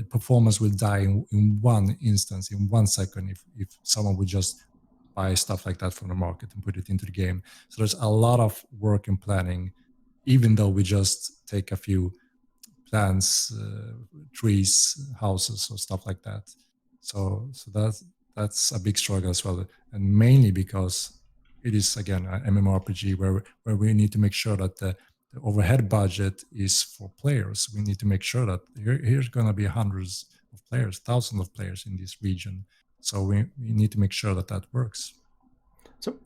Performance will die in one instance, in 1 second, if someone would just buy stuff like that from the market and put it into the game. So there's a lot of work and planning, even though we just take a few plants, trees, houses, or stuff like that. So that's a big struggle as well, and mainly because it is, again, an MMORPG where we need to make sure that the overhead budget is for players. We need to make sure that here's going to be hundreds of players, thousands of players in this region. So we need to make sure that works. So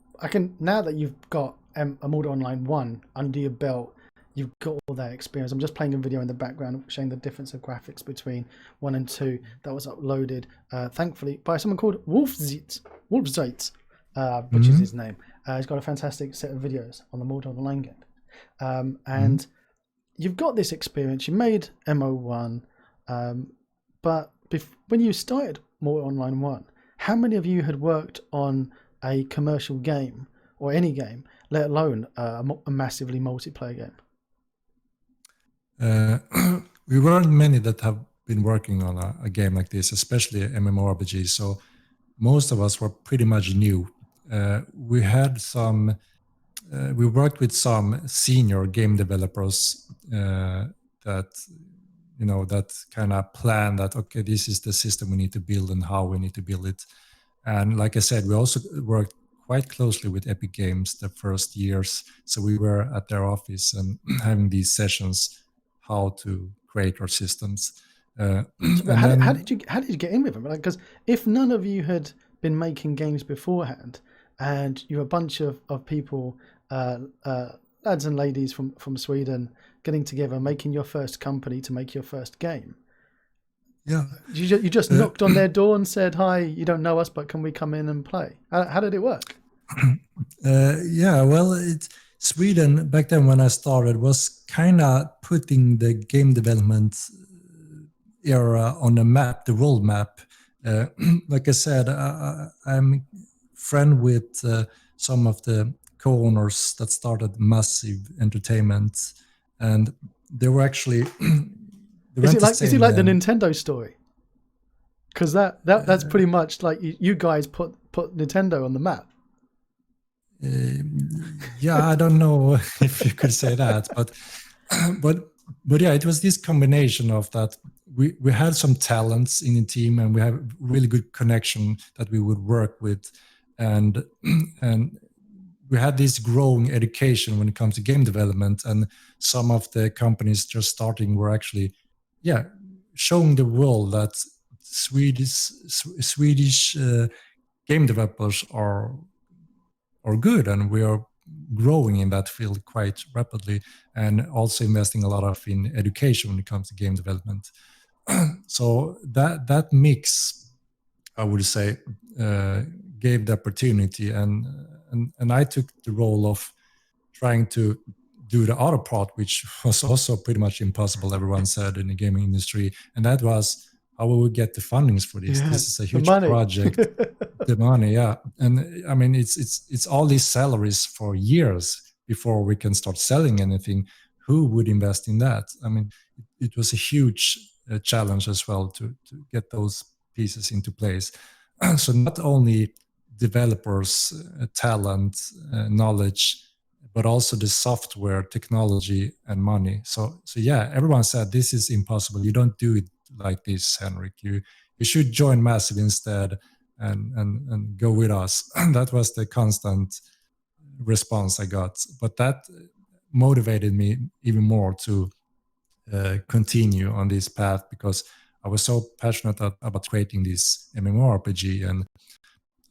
now that you've got Immortal Online 1 under your belt, you've got all that experience. I'm just playing a video in the background showing the difference of graphics between 1 and 2 that was uploaded, thankfully, by someone called Wolfzeit, which is his name. He's got a fantastic set of videos on the Immortal Online game. And you've got this experience. You made MO1, but when you started Immortal Online 1, how many of you had worked on a commercial game or any game, let alone a massively multiplayer game? We weren't many that have been working on a game like this, especially MMORPG. So most of us were pretty much new. We had some. We worked with some senior game developers that kind of plan that, okay, this is the system we need to build and how we need to build it. And like I said, we also worked quite closely with Epic Games the first years. So we were at their office and having these sessions, how to create our systems. How did you get in with them? Because if none of you had been making games beforehand, and you're a bunch of people, uh, uh, lads and ladies from Sweden, getting together, making your first company to make your first game. Yeah. You just knocked on their door and said, "Hi, you don't know us, but can we come in and play?" How did it work? Yeah, well, Sweden back then when I started was kind of putting the game development era on the map, the world map. Like I said, I'm friend with some of the co-owners that started Massive Entertainment, and they were actually they Is went it the like same. the Nintendo story? Because that's pretty much like you guys put Nintendo on the map. Yeah, I don't know if you could say that, but but yeah, it was this combination of that we had some talents in the team and we have really good connection that we would work with, and and we had this growing education when it comes to game development, and some of the companies just starting were actually yeah showing the world that Swedish game developers are good, and we are growing in that field quite rapidly, and also investing a lot of in education when it comes to game development. So that mix, I would say, gave the opportunity, and I took the role of trying to do the other part, which was also pretty much impossible, everyone said in the gaming industry, and that was how will we get the fundings for this? Yeah, This is a the huge money. project. The money, yeah, and I mean it's all these salaries for years before we can start selling anything. Who would invest in that? I mean, it was a huge challenge as well to get those pieces into place. So not only developers, talent, knowledge, but also the software, technology, and money. So yeah, everyone said this is impossible. You don't do it like this, Henrik. You should join Massive instead and go with us. That was the constant response I got. But that motivated me even more to continue on this path because I was so passionate about creating this MMORPG, and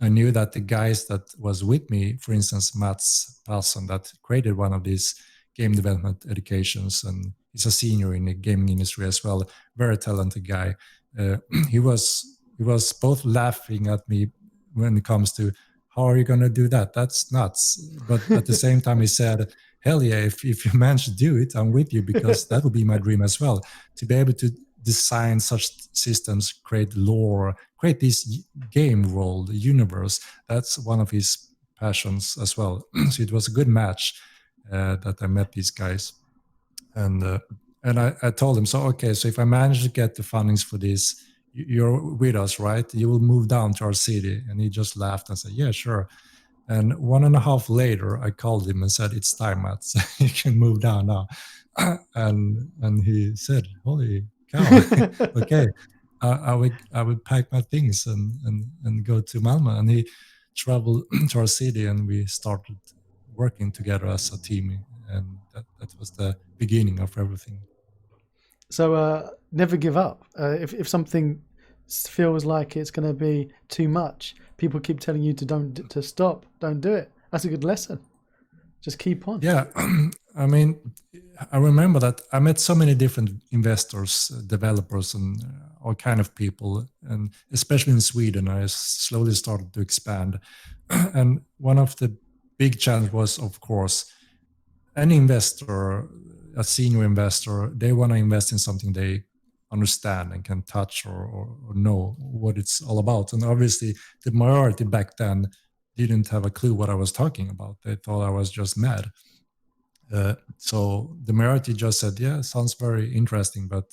I knew that the guys that was with me, for instance, Mats Persson, that created one of these game development educations, and he's a senior in the gaming industry as well, very talented guy. Uh, he was both laughing at me when it comes to how are you going to do that? That's nuts. But at the same time, he said, "Hell yeah! If you manage to do it, I'm with you because that would be my dream as well to be able to design such systems, create lore, create this game world, universe." That's one of his passions as well. So it was a good match that I met these guys, and I told him, so okay, so if I manage to get the fundings for this, you're with us, right? You will move down to our city. And he just laughed and said, yeah, sure. And 1.5 later, I called him and said, it's time, Mats. You can move down now. And he said, holy cow, okay. I would pack my things and go to Malmö. And he traveled to our city, and we started working together as a team. And that was the beginning of everything. So never give up. If something feels like it's going to be too much, people keep telling you to stop. Don't do it. That's a good lesson. Just keep on. Yeah, I mean, I remember that I met so many different investors, developers, and all kind of people, and especially in Sweden, I slowly started to expand. And one of the big challenge was, of course, an investor, a senior investor, they want to invest in something they understand and can touch or know what it's all about. And obviously, the majority back then didn't have a clue what I was talking about. They thought I was just mad. So the majority just said, yeah, sounds very interesting, but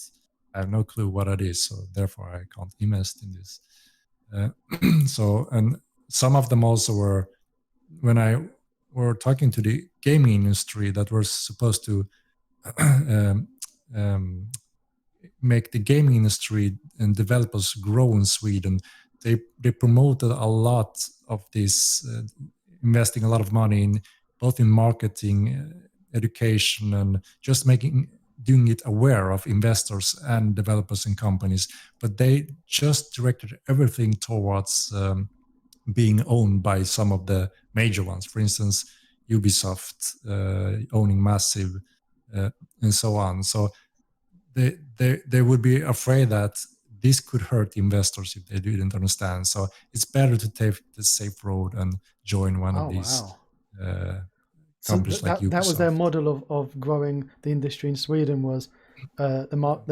I have no clue what it is. So therefore, I can't invest in this. So, and some of them also were, when I were talking to the gaming industry that were supposed to um, um, make the gaming industry and developers grow in Sweden, they promoted a lot of this, investing a lot of money in both in marketing, education, and just doing it aware of investors and developers and companies. But they just directed everything towards being owned by some of the major ones. For instance, Ubisoft owning Massive and so on. So they would be afraid that this could hurt investors if they didn't understand. So it's better to take the safe road and join one of these So companies like Ubisoft. that was their model of growing the industry in Sweden. Was their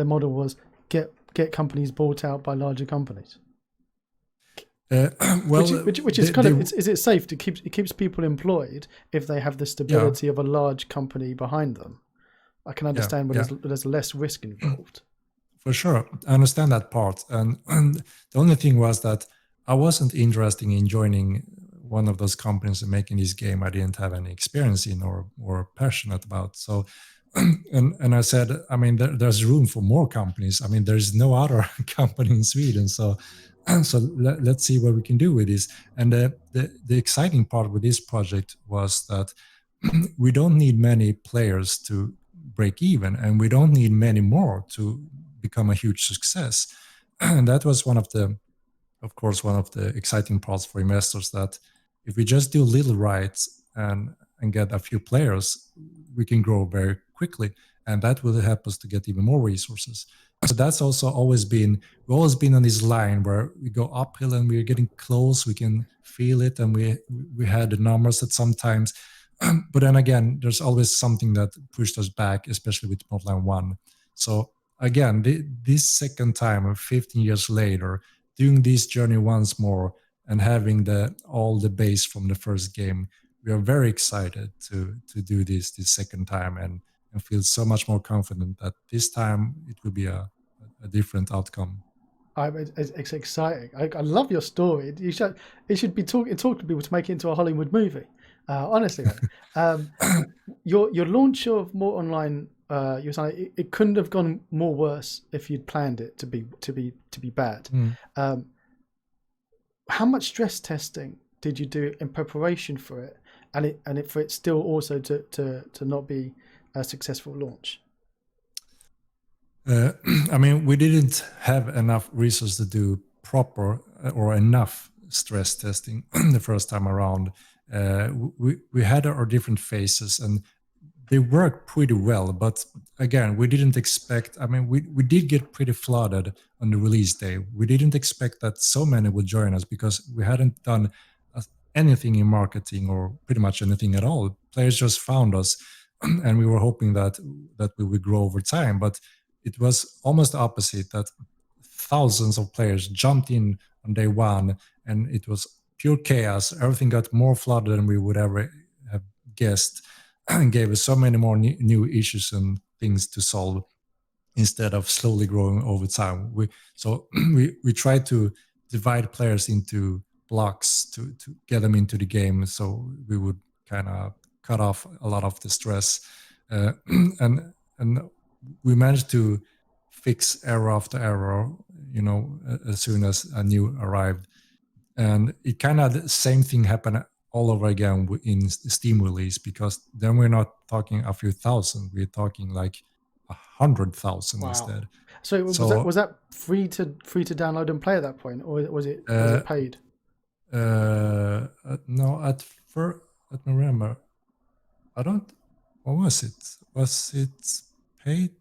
model was get companies bought out by larger companies. Well, which is is it safe to keeps people employed if they have the stability of a large company behind them? I can understand when there's less risk involved. For sure, I understand that part, and the only thing was that I wasn't interested in joining one of those companies and making this game I didn't have any experience in or passionate about. So, and I said, I mean, there's room for more companies. I mean, there's no other company in Sweden, so let's see what we can do with this. And the exciting part with this project was that we don't need many players to break even, and we don't need many more to become a huge success. And that was one of the exciting parts for investors, that if we just do little right and get a few players, we can grow very quickly, and that will help us to get even more resources. So that's also we've always been on this line where we go uphill and we're getting close, we can feel it, and we had the numbers at sometimes. But then again, there's always something that pushed us back, especially with Modline 1. So again, this second time, 15 years later, doing this journey once more and having all the base from the first game, we are very excited to do this second time and feel so much more confident that this time it will be a different outcome. It's exciting. I love your story. It should be talked to people to make it into a Hollywood movie. Honestly, your launch of More Online, you're saying it couldn't have gone more worse if you'd planned it to be bad. How much stress testing did you do in preparation for it, and for it still also to not be a successful launch? I mean, we didn't have enough resources to do proper or enough stress testing the first time around. We had our different phases and they worked pretty well, but again, we didn't expect, I mean, we did get pretty flooded on the release day. We didn't expect that so many would join us because we hadn't done anything in marketing or pretty much anything at all. Players just found us and we were hoping that we would grow over time, but it was almost the opposite, that thousands of players jumped in on day one and it was pure chaos. Everything got more flooded than we would ever have guessed and gave us so many more new issues and things to solve instead of slowly growing over time. We tried to divide players into blocks to get them into the game, so we would kind of cut off a lot of the stress. And we managed to fix error after error, as soon as a new arrived. And it kind of the same thing happened all over again in Steam release, because then we're not talking a few thousand, we're talking like 100,000 instead. So was that free to download and play at that point, or was it paid? No, at first, let me remember. What was it? Was it paid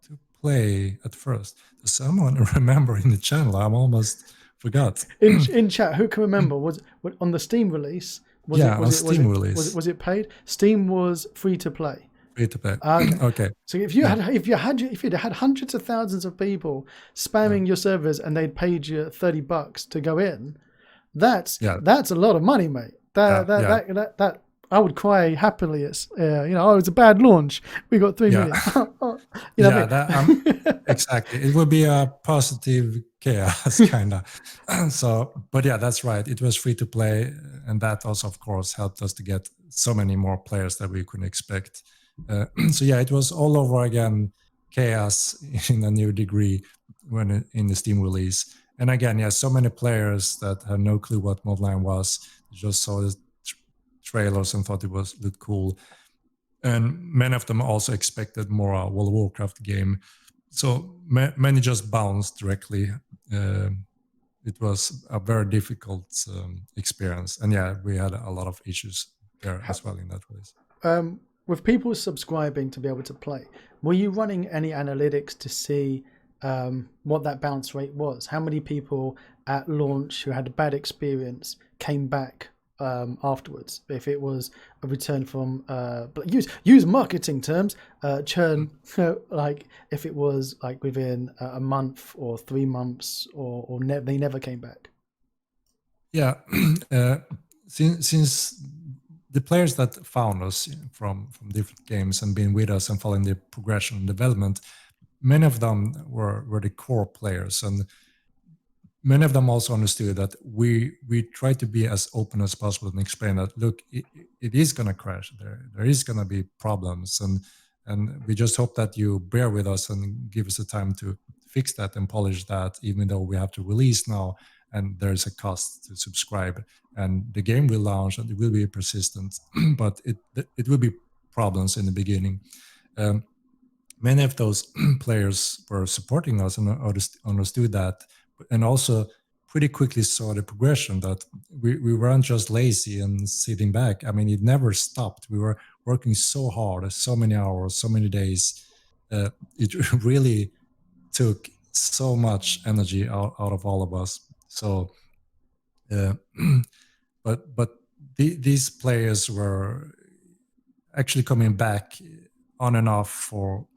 to play at first? Does someone remember in the channel? I'm almost forgot. In chat, who can remember? Was it on the Steam release? Was it paid? Steam was free to play. Free to play. Okay. So if you'd had hundreds of thousands of people spamming your servers and they'd paid you $30 to go in, that's a lot of money, mate. That I would cry happily. It's it's a bad launch. We got 3 million. Exactly. It would be a positive chaos kind of. So, but yeah, that's right. It was free to play, and that also, of course, helped us to get so many more players that we couldn't expect. So yeah, it was all over again, chaos in a new degree when in the Steam release. And again, so many players that had no clue what Modline was, just saw the trailers and thought it looked cool. And many of them also expected more a World of Warcraft game. So many just bounced directly it was a very difficult experience. And yeah, we had a lot of issues there as well in that ways. With people subscribing to be able to play, were you running any analytics to see what that bounce rate was? How many people at launch who had a bad experience came back afterwards? If it was a return from use marketing terms, churn, like if it was like within a month or 3 months, or they never came back. Yeah, since the players that found us from different games and been with us and following the progression and development, many of them were the core players, and many of them also understood that we try to be as open as possible and explain that, look, it is going to crash, there is going to be problems, and we just hope that you bear with us and give us the time to fix that and polish that, even though we have to release now and there's a cost to subscribe, and the game will launch and it will be persistent, but it will be problems in the beginning. Many of those players were supporting us and understood that, and also pretty quickly saw the progression that we weren't just lazy and sitting back. I mean, it never stopped. We were working so hard, so many hours, so many days. It really took so much energy out of all of us. So, but these players were actually coming back on and off. For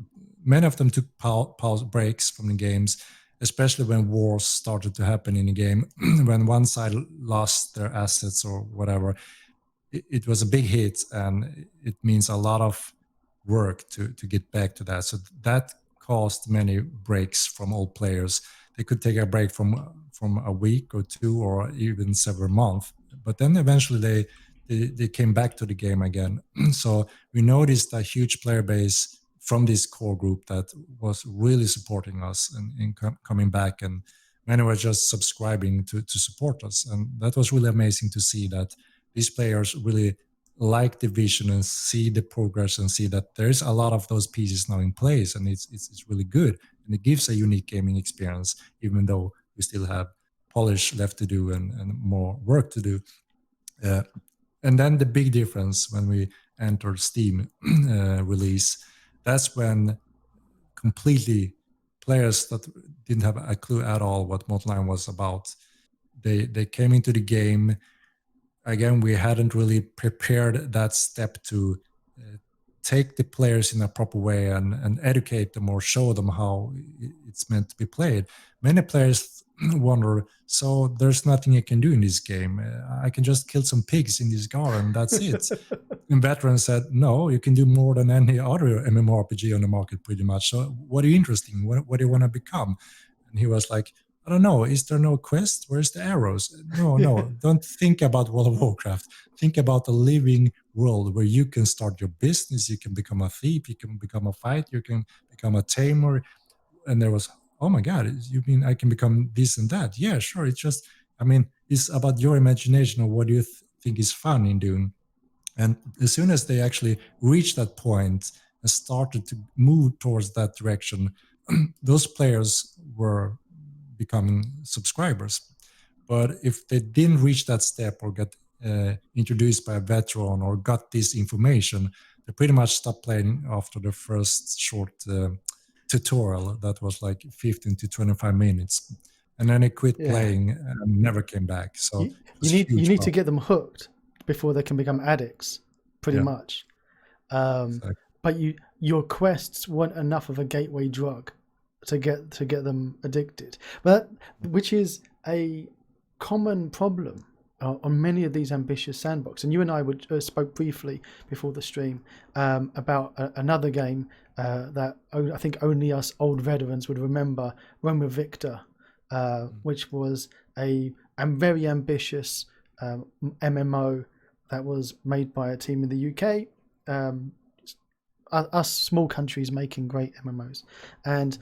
many of them took pause breaks from the games, especially when wars started to happen in the game. When one side lost their assets or whatever, it was a big hit, and it means a lot of work to get back to that. So that caused many breaks from old players. They could take a break from a week or two or even several months, but then eventually they came back to the game again. So we noticed a huge player base from this core group that was really supporting us and coming back, and many were just subscribing to support us. And that was really amazing to see that these players really like the vision and see the progress and see that there's a lot of those pieces now in place, and it's really good, and it gives a unique gaming experience, even though we still have polish left to do and more work to do. And then the big difference when we entered Steam release, that's when completely players that didn't have a clue at all what Multiline was about, they came into the game. Again, we hadn't really prepared that step to take the players in a proper way and educate them or show them how it's meant to be played. Many players wonder, so there's nothing I can do in this game. I can just kill some pigs in this garden, that's it. And veterans said, no, you can do more than any other MMORPG on the market pretty much. So what are you interested in? What do you want to become? And he was like, I don't know. Is there no quest? Where's the arrows? No. Don't think about World of Warcraft. Think about a living world where you can start your business. You can become a thief. You can become a fighter. You can become a tamer. And there was, oh my God, you mean I can become this and that? Yeah, sure. It's just, I mean, it's about your imagination of what you think is fun in doing. And as soon as they actually reached that point and started to move towards that direction, those players were becoming subscribers. But if they didn't reach that step or get introduced by a veteran or got this information, they pretty much stopped playing after the first short tutorial that was like 15 to 25 minutes. And then they quit playing and never came back. So you need to get them hooked before they can become addicts, pretty much. Exactly. But your quests weren't enough of a gateway drug to get them addicted, but which is a common problem on many of these ambitious sandbox. And you and I spoke briefly before the stream about another game that I think only us old veterans would remember, Rome of Victor, which was a very ambitious MMO that was made by a team in the UK. Us small countries making great MMOs, and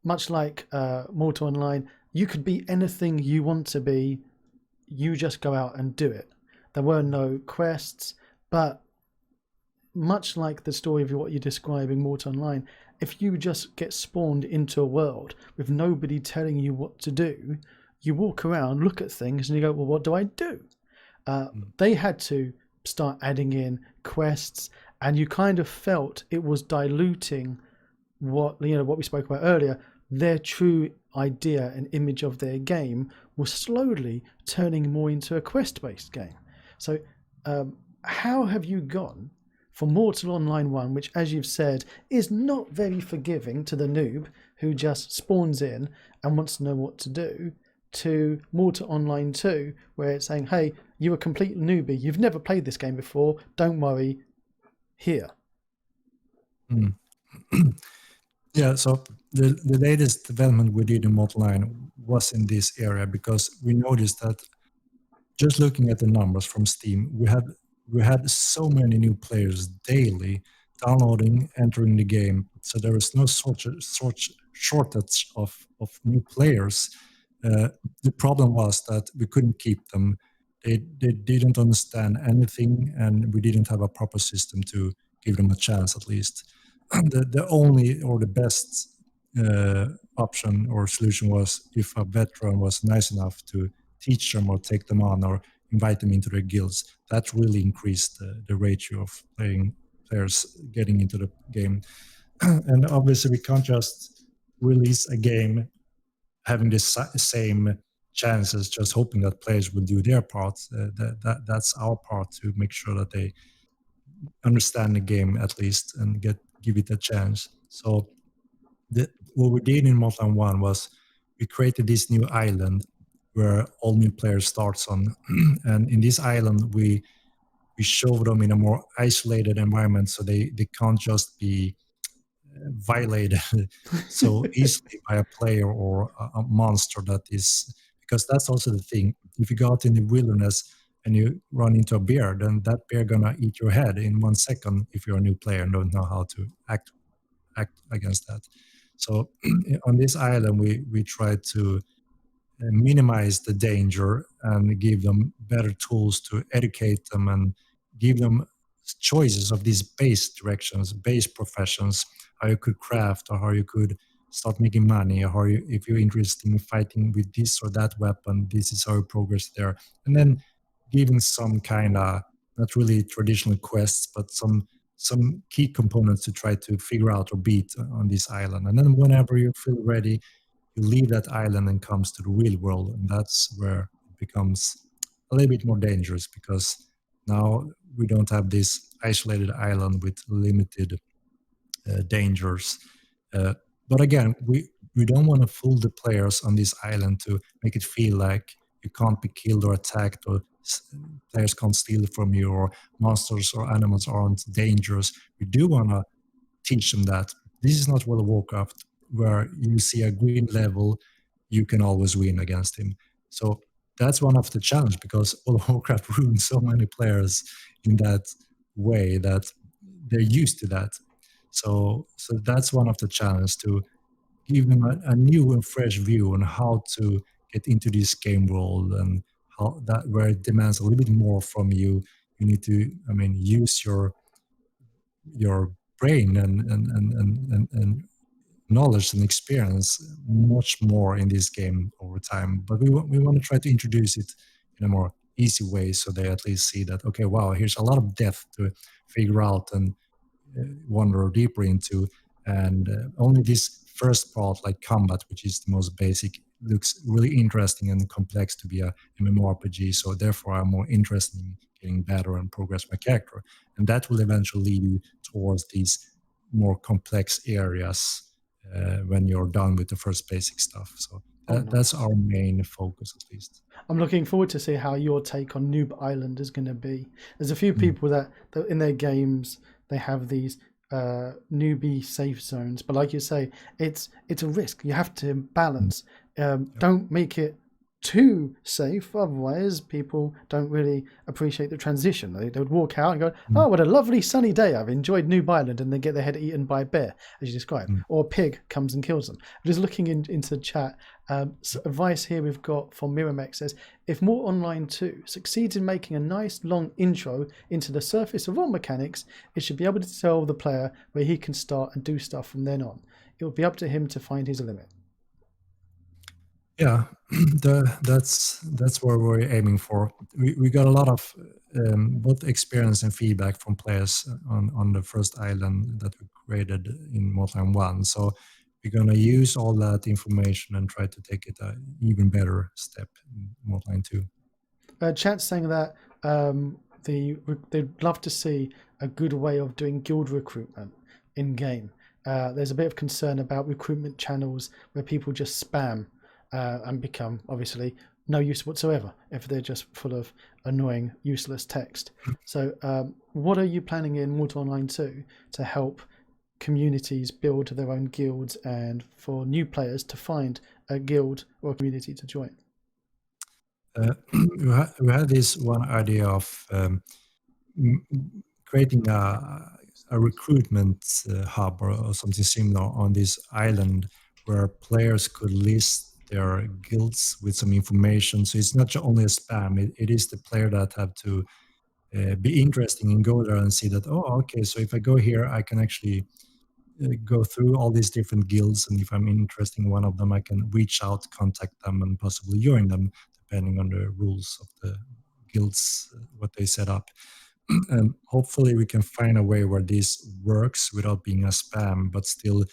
much like Mortal Online, you could be anything you want to be. You just go out and do it. There were no quests, but much like the story of what you're describing, Mortal Online, if you just get spawned into a world with nobody telling you what to do, you walk around, look at things, and you go, well, what do I do? They had to start adding in quests, and you kind of felt it was diluting what we spoke about earlier. Their true idea and image of their game was slowly turning more into a quest-based game. So how have you gone from Mortal Online 1, which, as you've said, is not very forgiving to the noob who just spawns in and wants to know what to do, to Mortal Online 2, where it's saying, hey, you're a complete newbie, you've never played this game before, don't worry, here. Yeah, so the latest development we did in Mortal Online was in this area, because we noticed that just looking at the numbers from Steam, we had so many new players daily downloading, entering the game. So there was no shortage of new players. The problem was that we couldn't keep them. They didn't understand anything, and we didn't have a proper system to give them a chance, at least. The only or the best option or solution was if a veteran was nice enough to teach them or take them on or invite them into their guilds. That really increased the ratio of players getting into the game. And obviously we can't just release a game having the same chances, just hoping that players will do their part. That's our part, to make sure that they understand the game at least and give it a chance. So what we did in Mortal 1 was we created this new island where all new players starts on. And in this island, we show them in a more isolated environment, so they can't just be violated so easily by a player or a monster that is, because that's also the thing. If you go out in the wilderness and you run into a bear, then that bear gonna eat your head in 1 second if you're a new player and don't know how to act against that. So on this island, we try to minimize the danger and give them better tools to educate them and give them choices of these base directions, base professions, how you could craft or how you could start making money, or how you, if you're interested in fighting with this or that weapon, this is how you progress there. And then giving some kind of, not really traditional quests, but some key components to try to figure out or beat on this island. And then whenever you feel ready, you leave that island and comes to the real world, and that's where it becomes a little bit more dangerous, because now we don't have this isolated island with limited dangers. But again, we don't want to fool the players on this island to make it feel like you can't be killed or attacked, or players can't steal from you, or monsters or animals aren't dangerous. We do want to teach them that this is not World of Warcraft, where you see a green level, you can always win against him. So that's one of the challenge, because World of Warcraft ruins so many players in that way that they're used to that. So that's one of the challenge, to give them a new and fresh view on how to get into this game world, and how that, where it demands a little bit more from you. You need to, use your brain and knowledge and experience much more in this game over time. But we want to try to introduce it in a more easy way, so they at least see that, okay, wow, here's a lot of depth to figure out and wander deeper into. And only this first part, like combat, which is the most basic, looks really interesting and complex to be a MMORPG. So therefore, I'm more interested in getting better and progress my character. And that will eventually lead you towards these more complex areas when you're done with the first basic stuff. So that's our main focus, at least. I'm looking forward to see how your take on Noob Island is going to be. There's a few people that in their games, they have these newbie safe zones, but like you say, it's a risk. You have to balance. Don't make it too safe, otherwise people don't really appreciate the transition. They would walk out and go, oh, what a lovely sunny day, I've enjoyed Noob Island, and they get their head eaten by a bear, as you described, or a pig comes and kills them. Just looking into the chat, advice here we've got from Miramex says, if More Online 2 succeeds in making a nice long intro into the surface of all mechanics, it should be able to tell the player where he can start and do stuff from then on. It will be up to him to find his limit. Yeah, that's what we're aiming for. We got a lot of both experience and feedback from players on the first island that we created in Modline 1. So we're gonna use all that information and try to take it a even better step in Modline 2. Chat's saying that they'd love to see a good way of doing guild recruitment in game. There's a bit of concern about recruitment channels where people just spam and become obviously no use whatsoever if they're just full of annoying, useless text. So, what are you planning in Mortal Online 2 to help communities build their own guilds and for new players to find a guild or a community to join? We had this one idea of creating a recruitment hub or something similar on this island where players could list their guilds with some information. So it's not only a spam; it is the player that have to be interesting and go there and see that. Oh, okay. So if I go here, I can actually go through all these different guilds, and if I'm interested in one of them, I can reach out, contact them, and possibly join them, depending on the rules of the guilds, what they set up. And hopefully, we can find a way where this works without being a spam, but still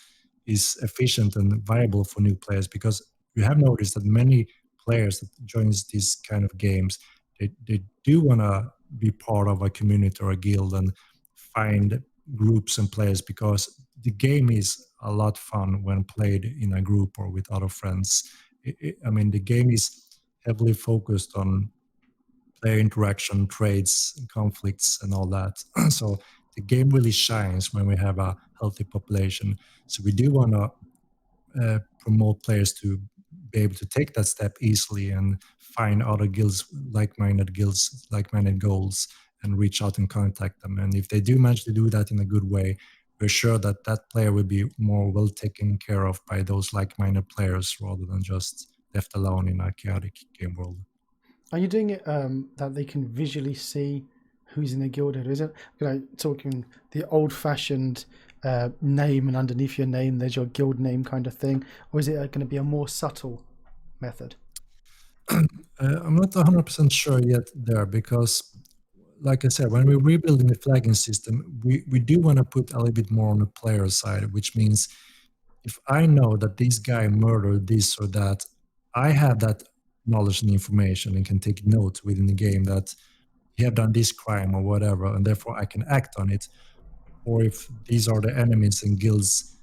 is efficient and viable for new players. Because we have noticed that many players that joins these kind of games, they do want to be part of a community or a guild and find groups and players, because the game is a lot fun when played in a group or with other friends. I mean, the game is heavily focused on player interaction, trades, conflicts, and all that. So the game really shines when we have a healthy population. So we do want to promote players to be able to take that step easily and find other guilds, like-minded goals, and reach out and contact them. And if they do manage to do that in a good way, we're sure that that player will be more well taken care of by those like-minded players rather than just left alone in a chaotic game world. Are you doing it that they can visually see who's in the guild? Or is it talking the old-fashioned name and underneath your name there's your guild name kind of thing, or is it going to be a more subtle method? I'm not 100% sure yet there, because, like I said, when we're rebuilding the flagging system, we do want to put a little bit more on the player side, which means if I know that this guy murdered this or that, I have that knowledge and information and can take notes within the game that he have done this crime or whatever, and therefore I can act on it. Or if these are the enemies and guilds.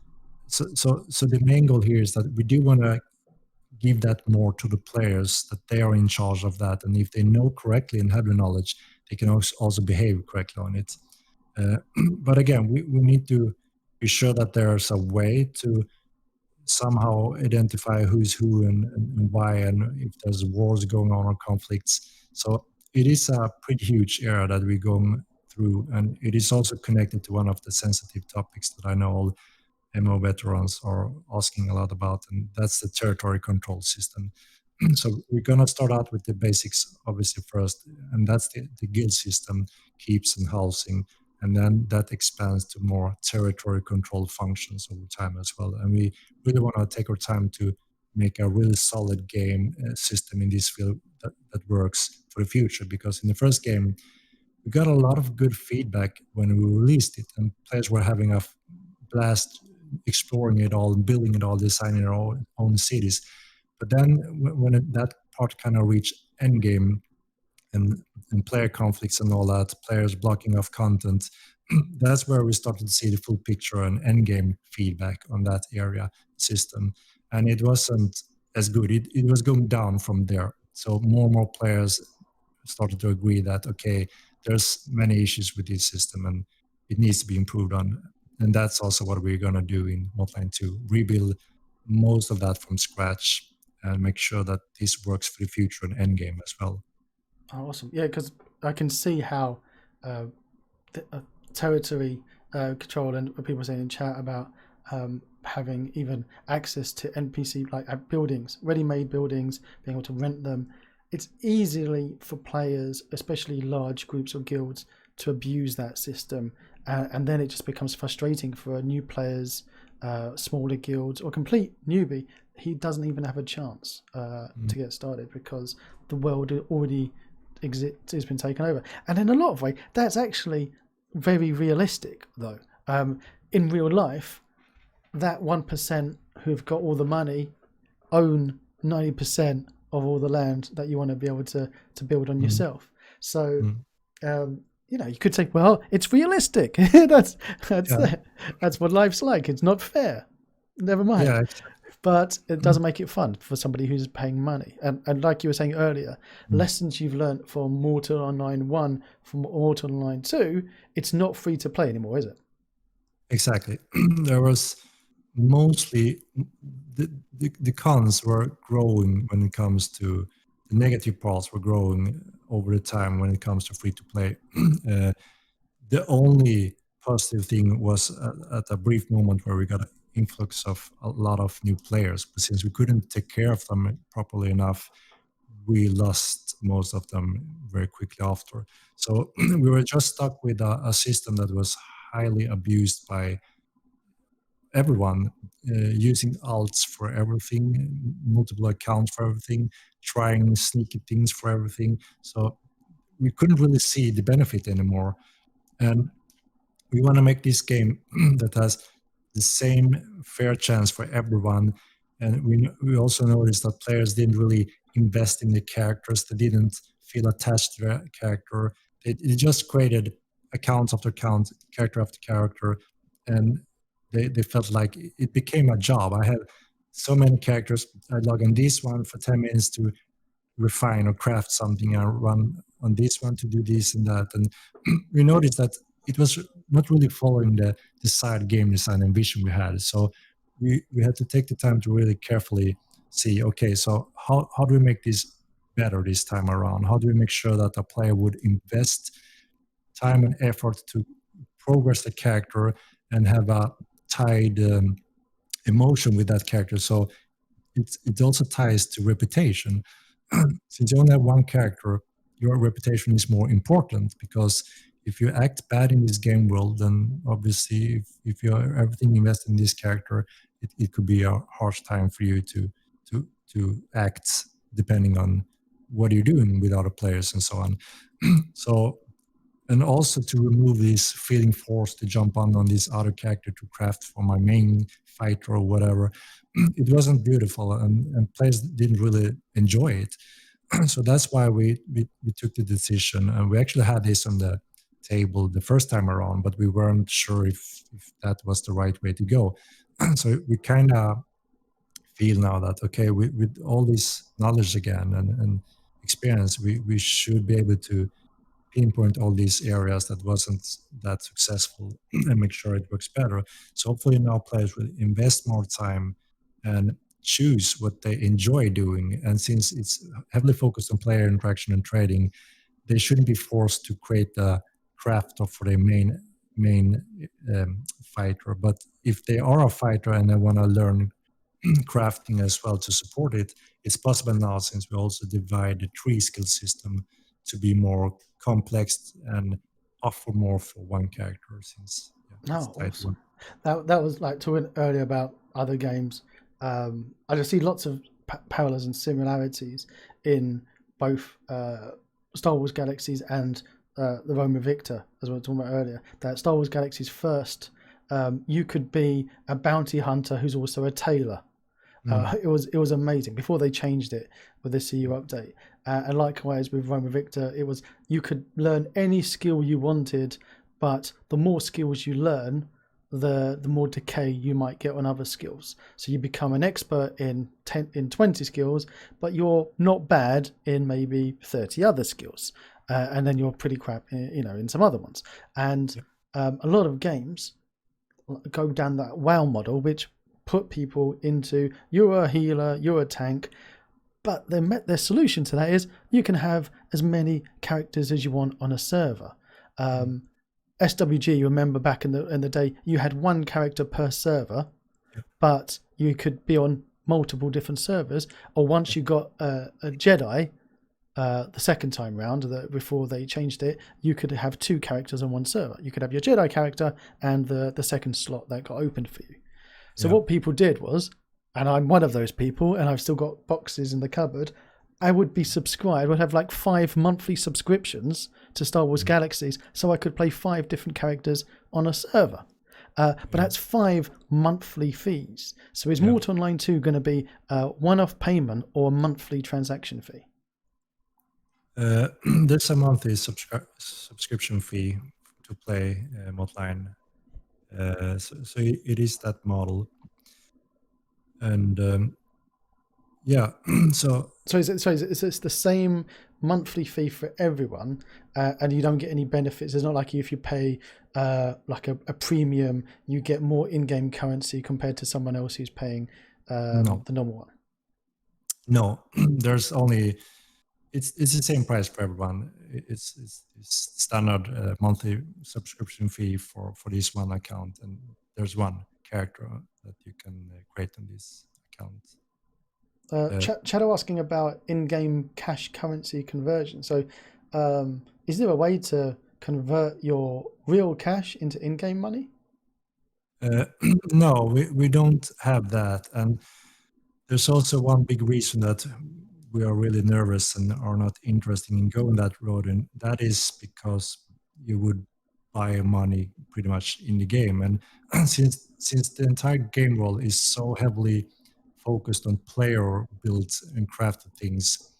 So the main goal here is that we do want to give that more to the players, that they are in charge of that, and if they know correctly and have the knowledge, they can also behave correctly on it. But again, we need to be sure that there's a way to somehow identify who's who and why, and if there's wars going on or conflicts. So it is a pretty huge area that we're going through, and it is also connected to one of the sensitive topics that I know all MO veterans are asking a lot about, and that's the territory control system. So we're going to start out with the basics, obviously, first, and that's the guild system, keeps and housing, and then that expands to more territory control functions over time as well. And we really want to take our time to make a really solid game system in this field that works for the future, because in the first game, we got a lot of good feedback when we released it, and players were having a blast exploring it all, building it all, designing their own cities. But then when that part kind of reached endgame and, and player conflicts and all that, players blocking off content, that's where we started to see the full picture and endgame feedback on that area system. And it wasn't as good. It was going down from there. So more and more players started to agree that, okay, there's many issues with this system and it needs to be improved on. And that's also what we're going to do in Modline 2, rebuild most of that from scratch and make sure that this works for the future and endgame as well. Oh, awesome. Yeah, because I can see how uh, territory control, and what people are saying in chat about having even access to NPC like buildings, ready-made buildings, being able to rent them. It's easily for players, especially large groups or guilds, to abuse that system, and then it just becomes frustrating for new players smaller guilds or complete newbie, he doesn't even have a chance to get started because the world already has been taken over. And in a lot of ways, that's actually very realistic, though. In real life, that 1% who've got all the money own 90% of all the land that you want to be able to build on yourself. So, you could say, well, it's realistic. that's what life's like. It's not fair. Never mind. Yeah, but it doesn't make it fun for somebody who's paying money. And like you were saying earlier, lessons you've learned from Mortal Online 1, from Mortal Online 2, it's not free to play anymore, is it? Exactly. There was mostly the cons were growing when it comes to the negative parts were growing over the time when it comes to free to play. The only positive thing was at a brief moment where we got an influx of a lot of new players, but since we couldn't take care of them properly enough, we lost most of them very quickly after. So we were just stuck with a system that was highly abused by everyone, using alts for everything, multiple accounts for everything, trying sneaky things for everything. So we couldn't really see the benefit anymore. And we want to make this game that has the same fair chance for everyone. And we also noticed that players didn't really invest in the characters. They didn't feel attached to their character. It just created account after account, character after character, and they felt like it became a job. I had so many characters. I log on this one for 10 minutes to refine or craft something. I run on this one to do this and that. And we noticed that it was not really following the desired game design and vision we had. So we had to take the time to really carefully see, okay, so how do we make this better this time around? How do we make sure that a player would invest time and effort to progress the character and have a tied emotion with that character? So it also ties to reputation. Since you only have one character, your reputation is more important, because if you act bad in this game world, then obviously if you are everything invested in this character, it could be a harsh time for you to act depending on what you're doing with other players and so on. So, and also to remove this feeling forced to jump on this other character to craft for my main fighter or whatever. It wasn't beautiful, and players didn't really enjoy it. So that's why we took the decision, and we actually had this on the table the first time around, but we weren't sure if that was the right way to go. So we kind of feel now that, okay, with all this knowledge again and experience, we should be able to pinpoint all these areas that wasn't that successful and make sure it works better. So hopefully now players will invest more time and choose what they enjoy doing. And since it's heavily focused on player interaction and trading, they shouldn't be forced to create a craft for their main fighter. But if they are a fighter and they want to learn crafting as well to support it, it's possible now, since we also divide the tree skill system to be more complex and offer more for one character. Since awesome. That was like talking earlier about other games. I just see lots of parallels and similarities in both Star Wars Galaxies and the Rome Victor, as we were talking about earlier. That Star Wars Galaxies first, you could be a bounty hunter who's also a tailor. It was amazing before they changed it with the CU update. And likewise with Rome Victor, it was you could learn any skill you wanted, but the more skills you learn, the more decay you might get on other skills. So you become an expert in 20 skills, but you're not bad in maybe 30 other skills, and then you're pretty crap in some other ones. And a lot of games go down that WoW model, which put people into, you're a healer, you're a tank, but their solution to that is you can have as many characters as you want on a server. SWG, you remember back in the day, you had one character per server, but you could be on multiple different servers. Or once you got a Jedi, the second time round, before they changed it, you could have two characters on one server. You could have your Jedi character and the second slot that got opened for you. So what people did was, and I'm one of those people, and I've still got boxes in the cupboard, I would be subscribed. I would have like 5 monthly subscriptions to Star Wars Galaxies, so I could play 5 different characters on a server. But that's 5 monthly fees. So is Mortal Online 2 going to be a one-off payment or a monthly transaction fee? There's a monthly subscription fee to play Modline. So it is that model. And so is it the same monthly fee for everyone, and you don't get any benefits? It's not like if you pay like a premium, you get more in-game currency compared to someone else who's paying no, the normal one. no. There's only it's the same price for everyone. It's standard monthly subscription fee for this one account, and there's one character that you can create on this account. Shadow asking about in-game cash currency conversion. So, is there a way to convert your real cash into in-game money? No, we don't have that, and there's also one big reason that we are really nervous and are not interested in going that road, and that is because you would buy money pretty much in the game, and since the entire game world is so heavily focused on player built and crafted things,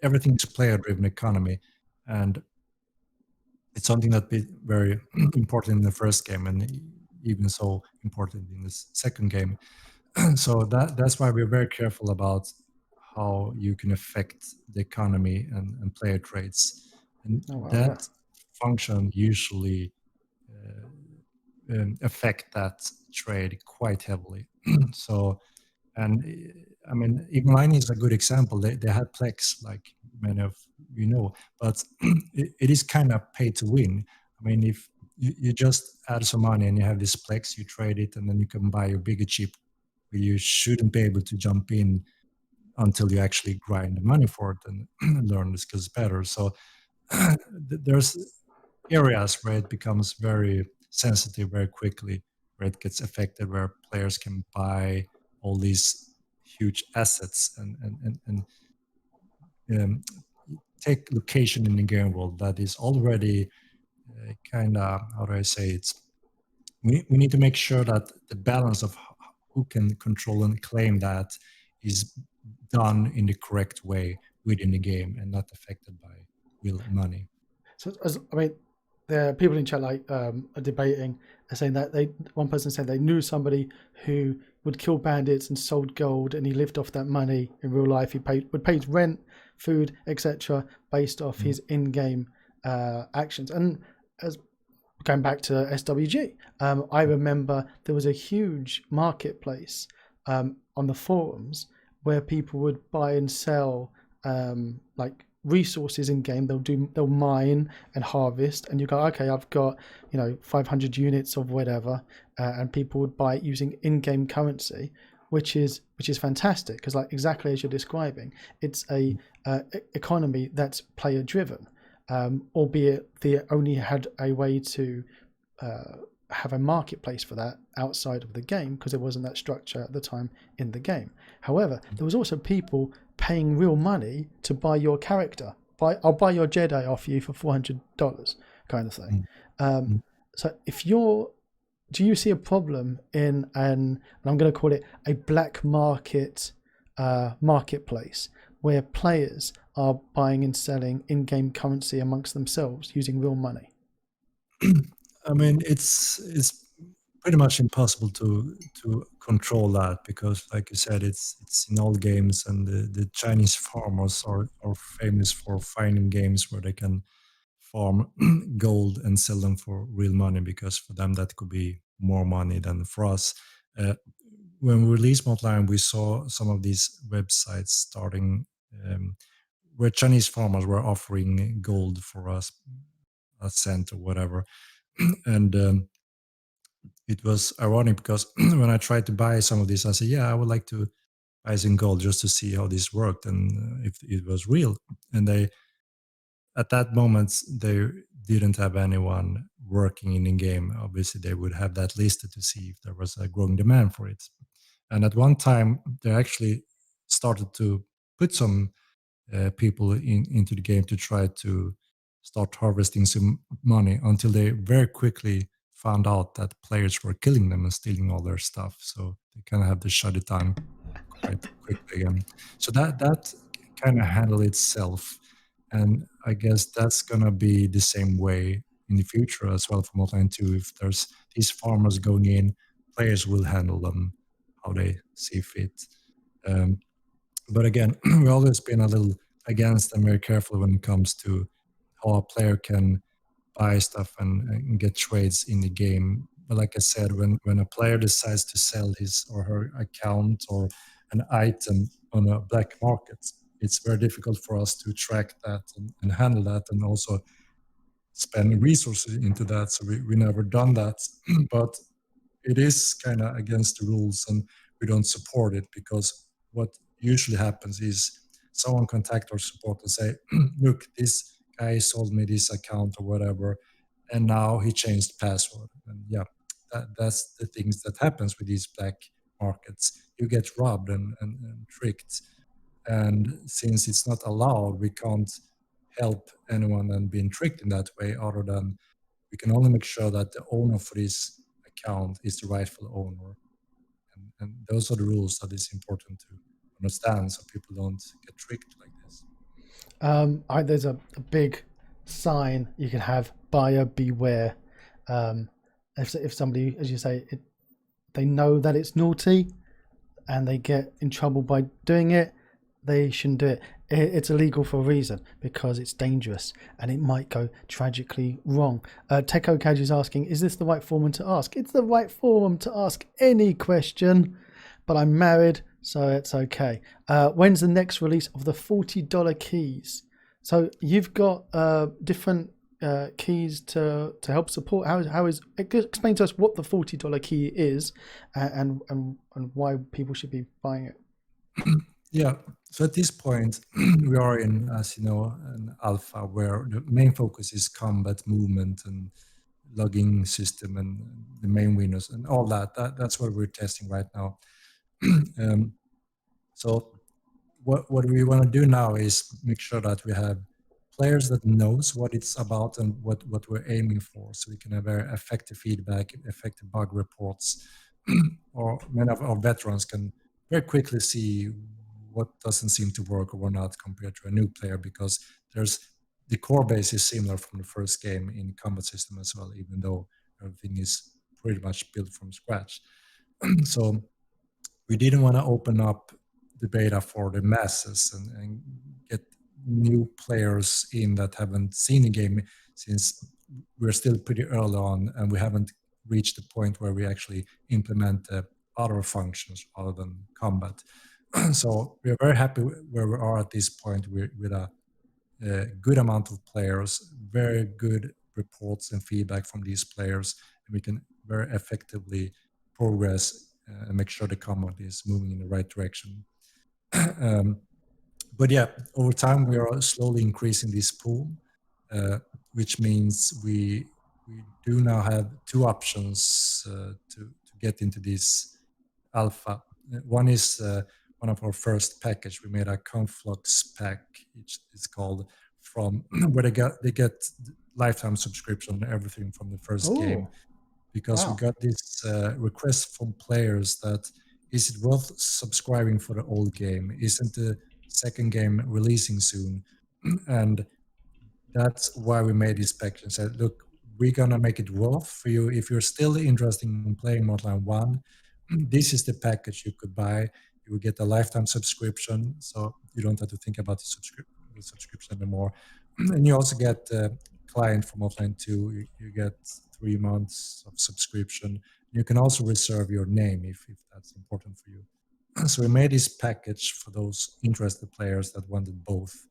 everything is player driven economy, and it's something that be very important in the first game and even so important in the second game. So that's why we're very careful about how you can affect the economy and player trades, and that function usually affect that trade quite heavily. So, and I mean, even mine is a good example. They have Plex, like many of you know, but it is kind of pay to win. I mean, if you just add some money and you have this Plex, you trade it, and then you can buy a bigger chip. You shouldn't be able to jump in until you actually grind the money for it and learn the skills better. So there's areas where it becomes very sensitive very quickly, where it gets affected, where players can buy all these huge assets and take location in the game world that is already kind of, how do I say it? We need to make sure that the balance of who can control and claim that is done in the correct way within the game and not affected by real money. So, I mean, there are people in chat like are debating, saying that one person said they knew somebody who would kill bandits and sold gold, and he lived off that money in real life. He would pay rent, food, etc., based off his in-game actions. And as going back to SWG, I remember there was a huge marketplace on the forums where people would buy and sell like resources in game. They'll mine and harvest, and you go, okay, I've got 500 units of whatever, and people would buy it using in-game currency, which is fantastic, because like exactly as you're describing, it's a economy that's player driven. Albeit they only had a way to have a marketplace for that outside of the game, because there wasn't that structure at the time in the game. However, there was also people paying real money to buy your character. I'll buy your Jedi off you for $400 kind of thing. So do you see a problem in and I'm going to call it a black market marketplace, where players are buying and selling in-game currency amongst themselves using real money? I mean, it's pretty much impossible to control that, because, like you said, it's in all games, and the Chinese farmers are famous for finding games where they can farm gold and sell them for real money, because for them that could be more money than for us. When we released Modline, we saw some of these websites starting where Chinese farmers were offering gold for us, a cent or whatever. And it was ironic, because when I tried to buy some of these, I said, yeah, I would like to buy some gold just to see how this worked and if it was real. And they, at that moment, they didn't have anyone working in game, obviously they would have that listed to see if there was a growing demand for it. And at one time, they actually started to put some people into the game to try to start harvesting some money until they very quickly found out that players were killing them and stealing all their stuff. So they kind of have to shut it down quite quickly again. So that kind of handled itself. And I guess that's gonna be the same way in the future as well for Modline 2. If there's these farmers going in, players will handle them how they see fit. Um, but again, we've always been a little against and very careful when it comes to how a player can buy stuff and get trades in the game. But like I said, when a player decides to sell his or her account or an item on a black market, it's very difficult for us to track that and handle that and also spend resources into that. So we never done that. But it is kind of against the rules and we don't support it because what usually happens is someone contact our support and say, look, this guy sold me this account or whatever, and now he changed password. And yeah, that's the things that happens with these black markets. You get robbed and tricked. And since it's not allowed, we can't help anyone and being tricked in that way other than we can only make sure that the owner for this account is the rightful owner. And those are the rules that is important to understand so people don't get tricked like this. There's a big sign you can have: buyer beware. If somebody, as you say, they know that it's naughty and they get in trouble by doing it, they shouldn't do it. It's illegal for a reason, because it's dangerous and it might go tragically wrong. Teko Kaj is asking, is this the right forum to ask? It's the right forum to ask any question, but I'm married, so it's okay. When's the next release of the $40 keys? So you've got different keys to help support. How is explain to us what the $40 key is and why people should be buying it. Yeah, so at this point, we are in, as you know, an alpha where the main focus is combat movement and logging system and the main winners and all that. That's what we're testing right now. So what we want to do now is make sure that we have players that knows what it's about and what we're aiming for, so we can have very effective feedback, effective bug reports, or many of our veterans can very quickly see what doesn't seem to work or what not compared to a new player, because there's the core base is similar from the first game in combat system as well, even though everything is pretty much built from scratch. So we didn't want to open up the beta for the masses and get new players in that haven't seen the game, since we're still pretty early on and we haven't reached the point where we actually implement other functions other than combat. So we are very happy where we are at this point with a good amount of players, very good reports and feedback from these players, and we can very effectively progress and make sure the combat is moving in the right direction. But yeah, over time we are slowly increasing this pool, which means we do now have two options to get into this alpha. One is one of our first package. We made a Conflux pack, which is called, from where they get lifetime subscription, everything from the first game, because we got this request from players that is it worth subscribing for the old game? Isn't the second game releasing soon? And that's why we made this package and said, look, we're gonna make it worth for you. If you're still interested in playing Modline 1, this is the package you could buy. You will get a lifetime subscription, so you don't have to think about the subscription anymore. And you also get client from Offline 2. You get 3 months of subscription. You can also reserve your name if that's important for you. So we made this package for those interested players that wanted both.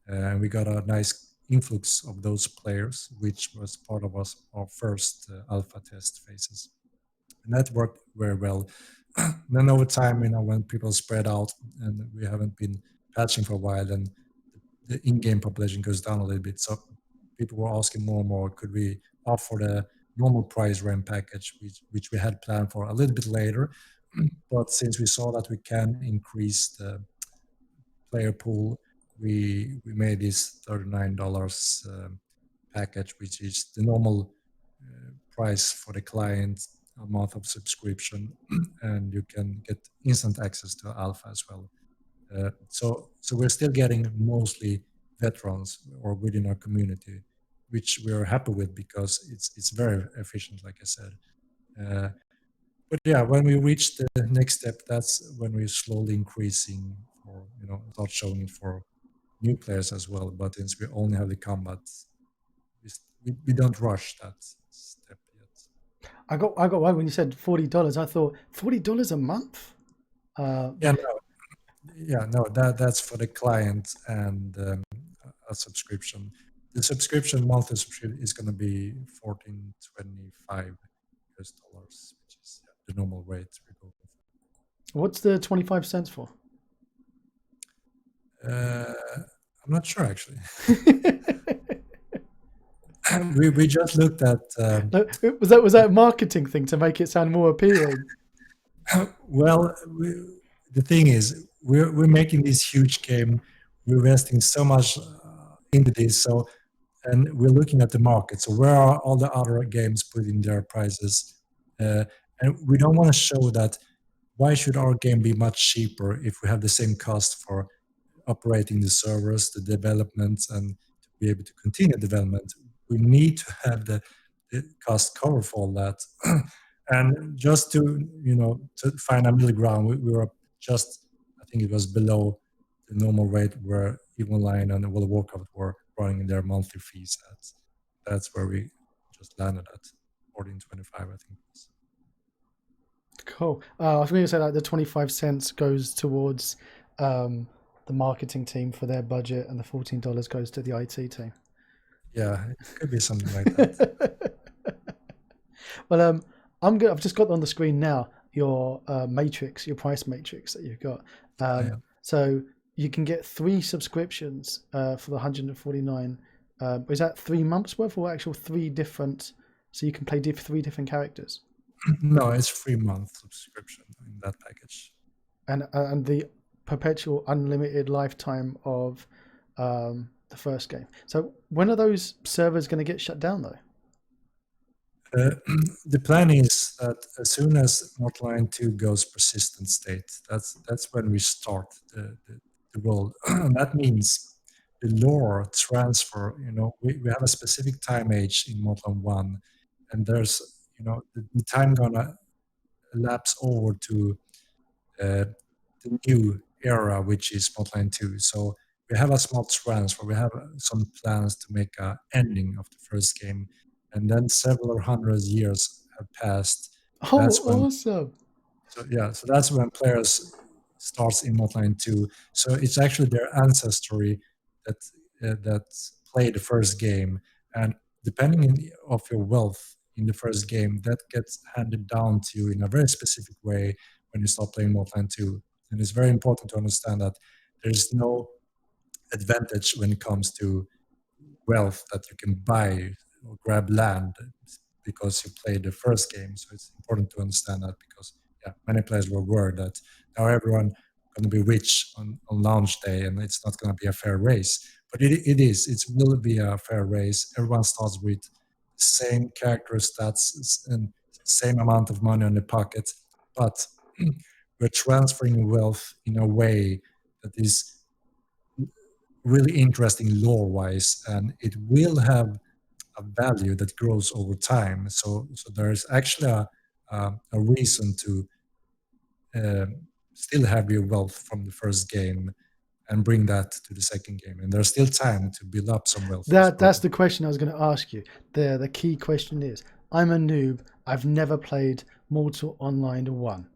And we got a nice influx of those players, which was part of our first alpha test phases. And that worked very well. Then over time, when people spread out and we haven't been patching for a while, then the in-game population goes down a little bit. So people were asking more and more, could we offer the normal price RAM package, which we had planned for a little bit later. But since we saw that we can increase the player pool, we made this $39 package, which is the normal price for the client, a month of subscription, and you can get instant access to alpha as well. So we're still getting mostly veterans or within our community, which we're happy with because it's very efficient, like I said. But yeah, when we reach the next step, that's when we're slowly increasing for, start showing it for new players as well. But since we only have the combat, we don't rush that step yet. I got worried when you said $40. I thought $40 a month. That's for the client and a subscription. The monthly subscription is going to be $14.25, which is the normal rate we go for. What's the 25 cents for? I'm not sure actually. we just looked at. Was that a marketing thing to make it sound more appealing? Well, the thing is, we're making this huge game. We're investing so much into this, and we're looking at the market. So where are all the other games putting their prices? And we don't want to show that. Why should our game be much cheaper if we have the same cost for operating the servers, the development, and to be able to continue development? We need to have the cost cover for all that. And just to find a middle ground, we were just, I think it was below the normal rate where Even Online and World of Warcraft were running their monthly fees at. That's where we just landed at, 14.25, I think it was. Cool. I was going to say that the 25 cents goes towards the marketing team for their budget, and the $14 goes to the IT team. Yeah, it could be something like that. Well, I've just got on the screen now your matrix, your price matrix that you've got. So you can get 3 subscriptions for the 149. Is that 3 months worth or actual 3 different? So you can play 3 different characters. No, it's 3-month subscription in that package. And the perpetual unlimited lifetime of the first game. So when are those servers going to get shut down though? The plan is that as soon as Hotline 2 goes persistent state, that's when we start the world. That means the lore transfer. We have a specific time age in Hotline 1, and there's the time gonna lapse over to the new era, which is Hotline 2. So we have a small transfer. We have some plans to make an ending of the first game. And then several hundred years have passed. Oh, that's awesome! So that's when players starts in Hotline 2. So it's actually their ancestry that played the first game, and depending of your wealth in the first game, that gets handed down to you in a very specific way when you start playing Hotline 2. And it's very important to understand that there's no advantage when it comes to wealth that you can buy or grab land because you played the first game. So it's important to understand that because many players were worried that now everyone going to be rich on launch day and it's not going to be a fair race. But it is. It will be a fair race. Everyone starts with the same character stats and same amount of money in the pocket, but we're transferring wealth in a way that is really interesting lore-wise, and it will have a value that grows over time. So there's actually a reason to still have your wealth from the first game and bring that to the second game. And there's still time to build up some wealth. That's the question I was going to ask you. The key question is, I'm a noob. I've never played Mortal Online 1.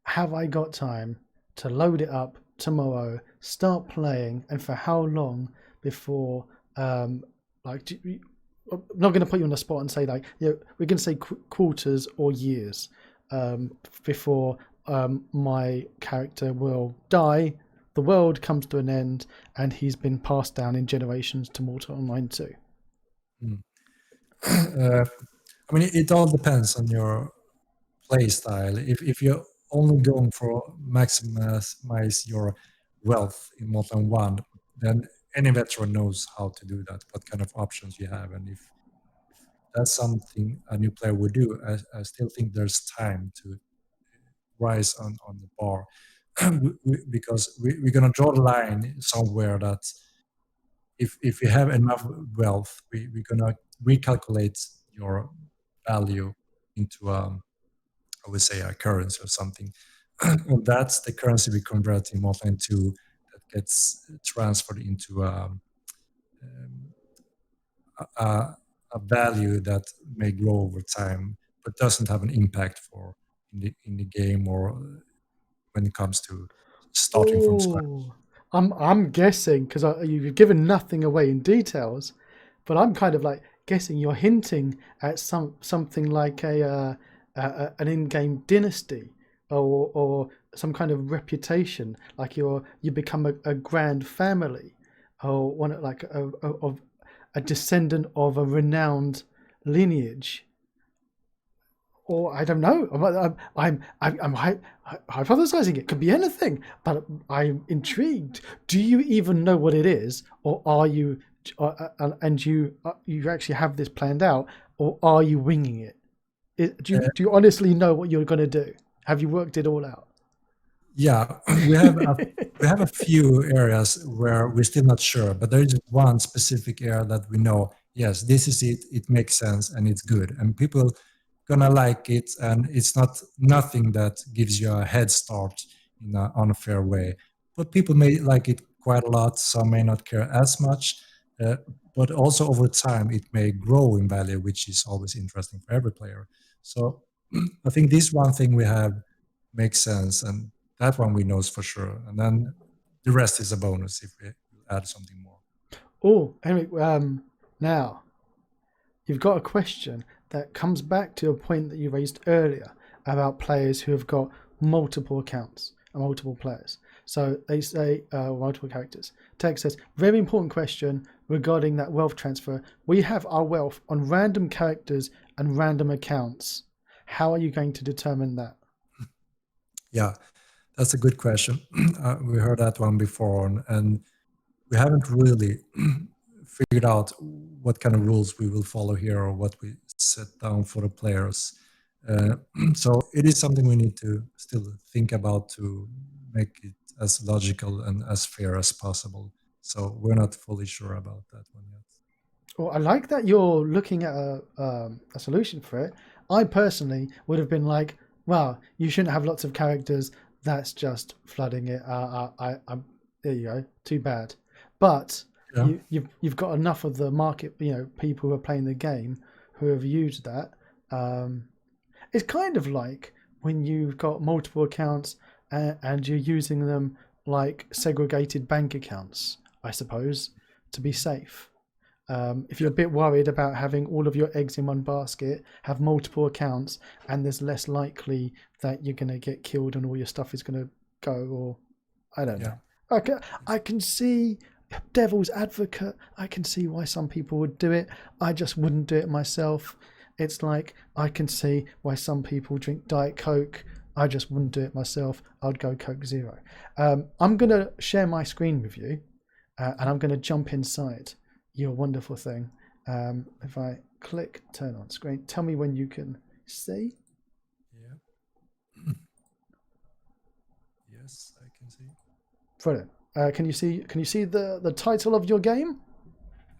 Have I got time to load it up tomorrow, start playing, and for how long before I'm not going to put you on the spot and say we're going to say quarters or years before my character will die, the world comes to an end, and he's been passed down in generations to Mortal Online 2. Mm. Uh, I mean, it all depends on your play style. If you're only going for maximize your wealth in Modern One, then any veteran knows how to do that, what kind of options you have. And if that's something a new player would do, I still think there's time to rise on the bar. Because we're going to draw the line somewhere that if you have enough wealth, we're going to recalculate your value into I would say a currency or something. And that's the currency we convert in Model 2 that gets transferred into um, a value that may grow over time, but doesn't have an impact for in the game or when it comes to starting from scratch. Oh, I'm guessing because you've given nothing away in details, but I'm kind of like guessing you're hinting at something like an in-game dynasty or some kind of reputation, like you become a grand family or one like of a descendant of a renowned lineage. Or I don't know. I'm hypothesizing. It could be anything, but I'm intrigued. Do you even know what it is, or are you, and you actually have this planned out, or are you winging it? Do you honestly know what you're going to do? Have you worked it all out? Yeah, we have a few areas where we're still not sure, but there is one specific area that we know. Yes, this is it. It makes sense and it's good, and people gonna like it. And it's not nothing that gives you a head start in an unfair way. But people may like it quite a lot. Some may not care as much. Uh, but also over time, it may grow in value, which is always interesting for every player. So I think this one thing we have makes sense, and that one we know for sure. And then the rest is a bonus if we add something more. Oh, anyway, now you've got a question that comes back to a point that you raised earlier about players who have got multiple accounts and multiple players. So they say multiple characters. Text says, very important question regarding that wealth transfer. We have our wealth on random characters and random accounts. How are you going to determine that? Yeah, that's a good question. We heard that one before, and we haven't really figured out what kind of rules we will follow here or what we set down for the players. Uh, so it is something we need to still think about to make it as logical and as fair as possible. So we're not fully sure about that one yet. Well, I like that you're looking at a solution for it. I personally would have been like, well, you shouldn't have lots of characters. That's just flooding it. There you go. Too bad. But Yeah. you've got enough of the market, people who are playing the game who have used that. It's kind of like when you've got multiple accounts and you're using them like segregated bank accounts, I suppose, to be safe. If you're a bit worried about having all of your eggs in one basket, have multiple accounts, and there's less likely that you're going to get killed and all your stuff is going to go, or I don't know. I can see devil's advocate. I can see why some people would do it. I just wouldn't do it myself. It's like I can see why some people drink Diet Coke. I just wouldn't do it myself. I'd go Coke Zero. I'm going to share my screen with you, and I'm going to jump inside your wonderful thing. If I click turn on screen, tell me when you can see. Yeah. Yes, I can see. Brilliant. Can you see the title of your game?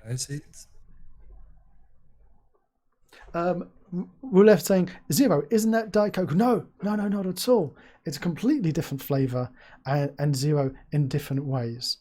I see it. Roulette saying, Zero, isn't that Diet Coke? No, not at all. It's a completely different flavour and Zero in different ways.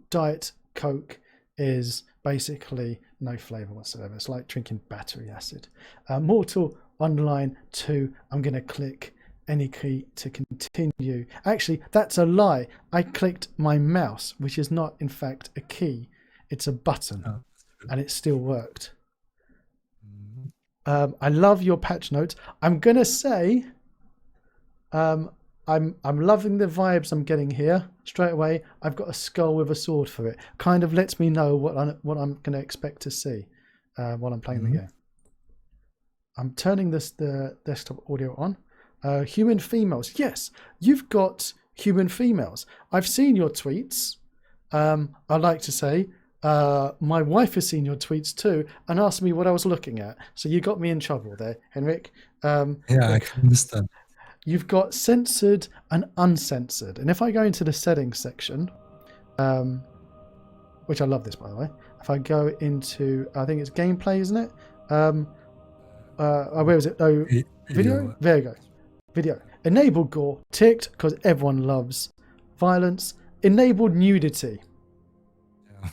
Diet Coke is basically no flavour whatsoever. It's like drinking battery acid. Mortal Online 2, I'm going to click any key to continue. Actually, that's a lie. I clicked my mouse, which is not in fact a key. It's a button, and it still worked. I love your patch notes. I'm gonna say, I'm loving the vibes I'm getting here. Straight away, I've got a skull with a sword for it. Kind of lets me know what I'm gonna expect to see. while I'm playing the game. I'm turning the desktop audio on. Human females. Yes, you've got human females. I've seen your tweets. I'd like to say my wife has seen your tweets too and asked me what I was looking at. So you got me in trouble there, Henrik. Yeah, I can understand. You've got censored and uncensored. And if I go into the settings section, which I love this, by the way. If I go into, I think it's gameplay, isn't it? Where is it? Oh, video? There you go. Video. Enabled gore, ticked, because everyone loves violence. Enabled nudity. Yeah.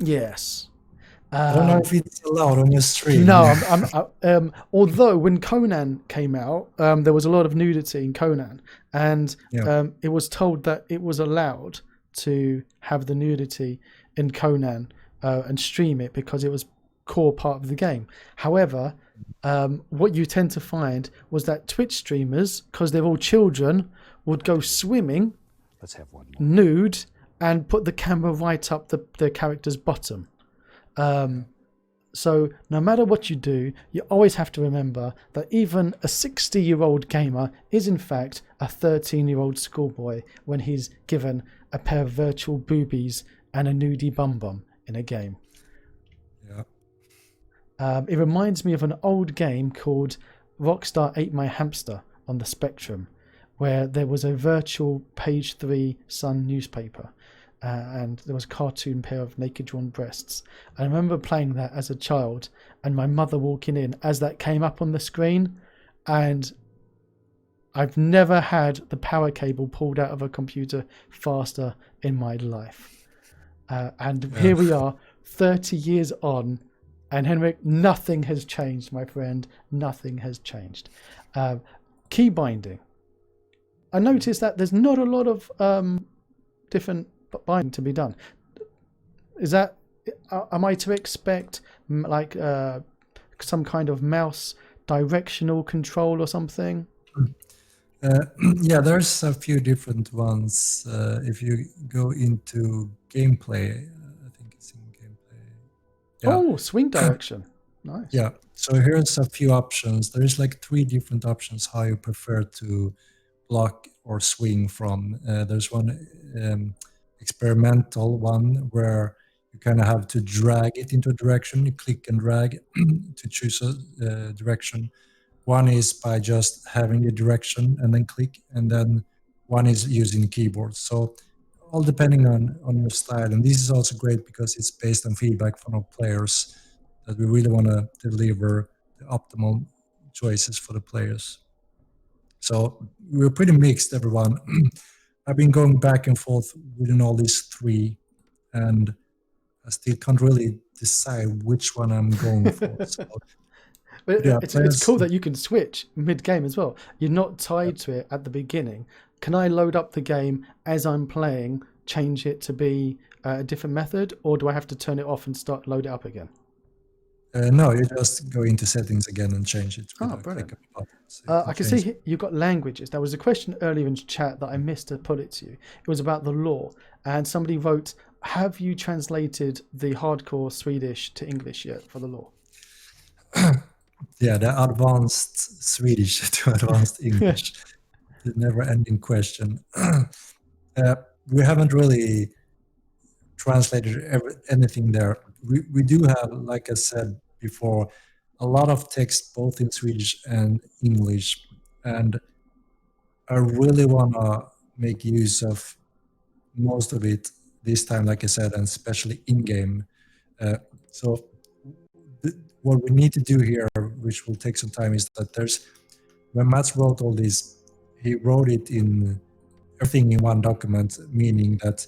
Yes. I don't know if it's allowed on your stream. No, although when Conan came out, there was a lot of nudity in Conan, and it was told that it was allowed to have the nudity in Conan and stream it because it was core part of the game. However, what you tend to find was that Twitch streamers, because they're all children, would go swimming, nude, and put the camera right up the character's bottom. So no matter what you do, you always have to remember that even a 60-year-old gamer is in fact a 13-year-old schoolboy when he's given a pair of virtual boobies and a nudie bum in a game. Yeah. It reminds me of an old game called Rockstar Ate My Hamster on the Spectrum, where there was a virtual page 3 Sun newspaper. And there was a cartoon pair of naked drawn breasts. I remember playing that as a child and my mother walking in as that came up on the screen, and I've never had the power cable pulled out of a computer faster in my life. Here we are 30 years on, and Henrik, nothing has changed, my friend. Nothing has changed. Key binding. I noticed that there's not a lot of different binding to be done. Is that, am I to expect like some kind of mouse directional control or something? Yeah, there's a few different ones. If you go into gameplay, I think it's in gameplay. Yeah. Oh, swing direction. Nice. Yeah, so here's a few options. There's like 3 different options how you prefer to block or swing from. There's one experimental one where you kind of have to drag it into a direction. You click and drag to choose a direction. One is by just having the direction and then click, and then one is using the keyboard. So all depending on your style. And this is also great because it's based on feedback from our players that we really want to deliver the optimal choices for the players. So we're pretty mixed, everyone. I've been going back and forth within all these 3, and I still can't really decide which one I'm going for. So, but yeah, it's cool that you can switch mid-game as well. You're not tied to it at the beginning. Can I load up the game as I'm playing, change it to be a different method, or do I have to turn it off and load it up again? No, you just go into settings again and change it. Oh, brilliant. I can see you've got languages. There was a question earlier in chat that I missed to put it to you. It was about the law. And somebody wrote, have you translated the hardcore Swedish to English yet for the law? Yeah, the advanced Swedish to advanced English. The never-ending question. We haven't really translated anything there. We do have, like I said before, a lot of text both in Swedish and English, and I really want to make use of most of it this time, like I said, and especially in-game. So what we need to do here, which will take some time, is that when Mats wrote all this, he wrote it in everything in one document, meaning that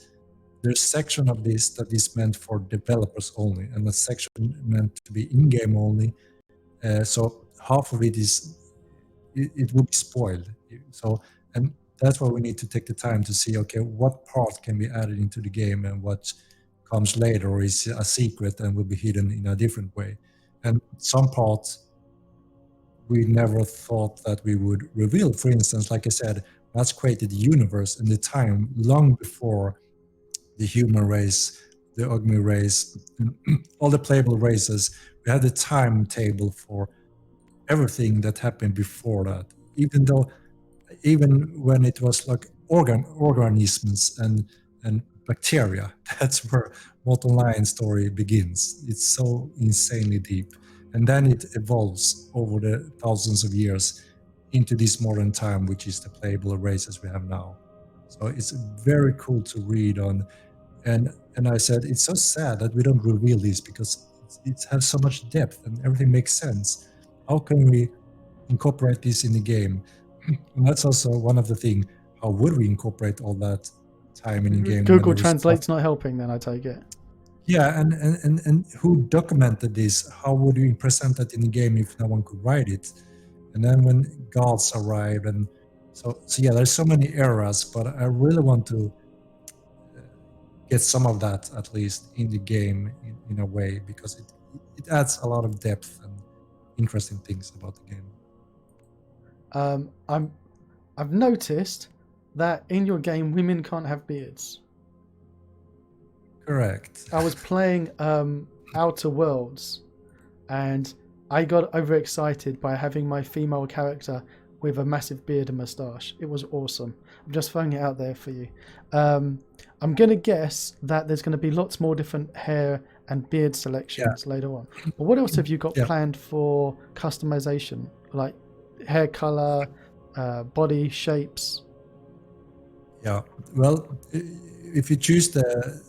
there's a section of this that is meant for developers only, and a section meant to be in-game only. So half of it will be spoiled. So, and that's why we need to take the time to see, okay, what part can be added into the game and what comes later, or is a secret and will be hidden in a different way. And some parts we never thought that we would reveal. For instance, like I said, Mats created the universe and the time long before the human race the Ogmi race, all the playable races, we had a timetable for everything that happened before that. Even when it was like organisms and bacteria, that's where Mortal Lion story begins. It's so insanely deep, and then it evolves over the thousands of years into this modern time, which is the playable races we have now. So it's very cool to read on. And I said it's so sad that we don't reveal this because it has so much depth and everything makes sense. How can we incorporate this in the game? And that's also one of the things. How would we incorporate all that time in the game when Google there is stuff? Translate's not helping, then I take it. Yeah, and who documented this? How would we present that in the game if no one could write it? And then when gods arrived, and so yeah, there's so many eras, but I really want to get some of that at least in the game in a way, because it adds a lot of depth and interesting things about the game. I've noticed that in your game, women can't have beards. Correct. I was playing Outer Worlds, and I got overexcited by having my female character with a massive beard and moustache. It was awesome. I'm just throwing it out there for you. I'm going to guess that there's going to be lots more different hair and beard selections later on. But what else have you got planned for customization, like hair color, body shapes? Yeah, well, if you choose the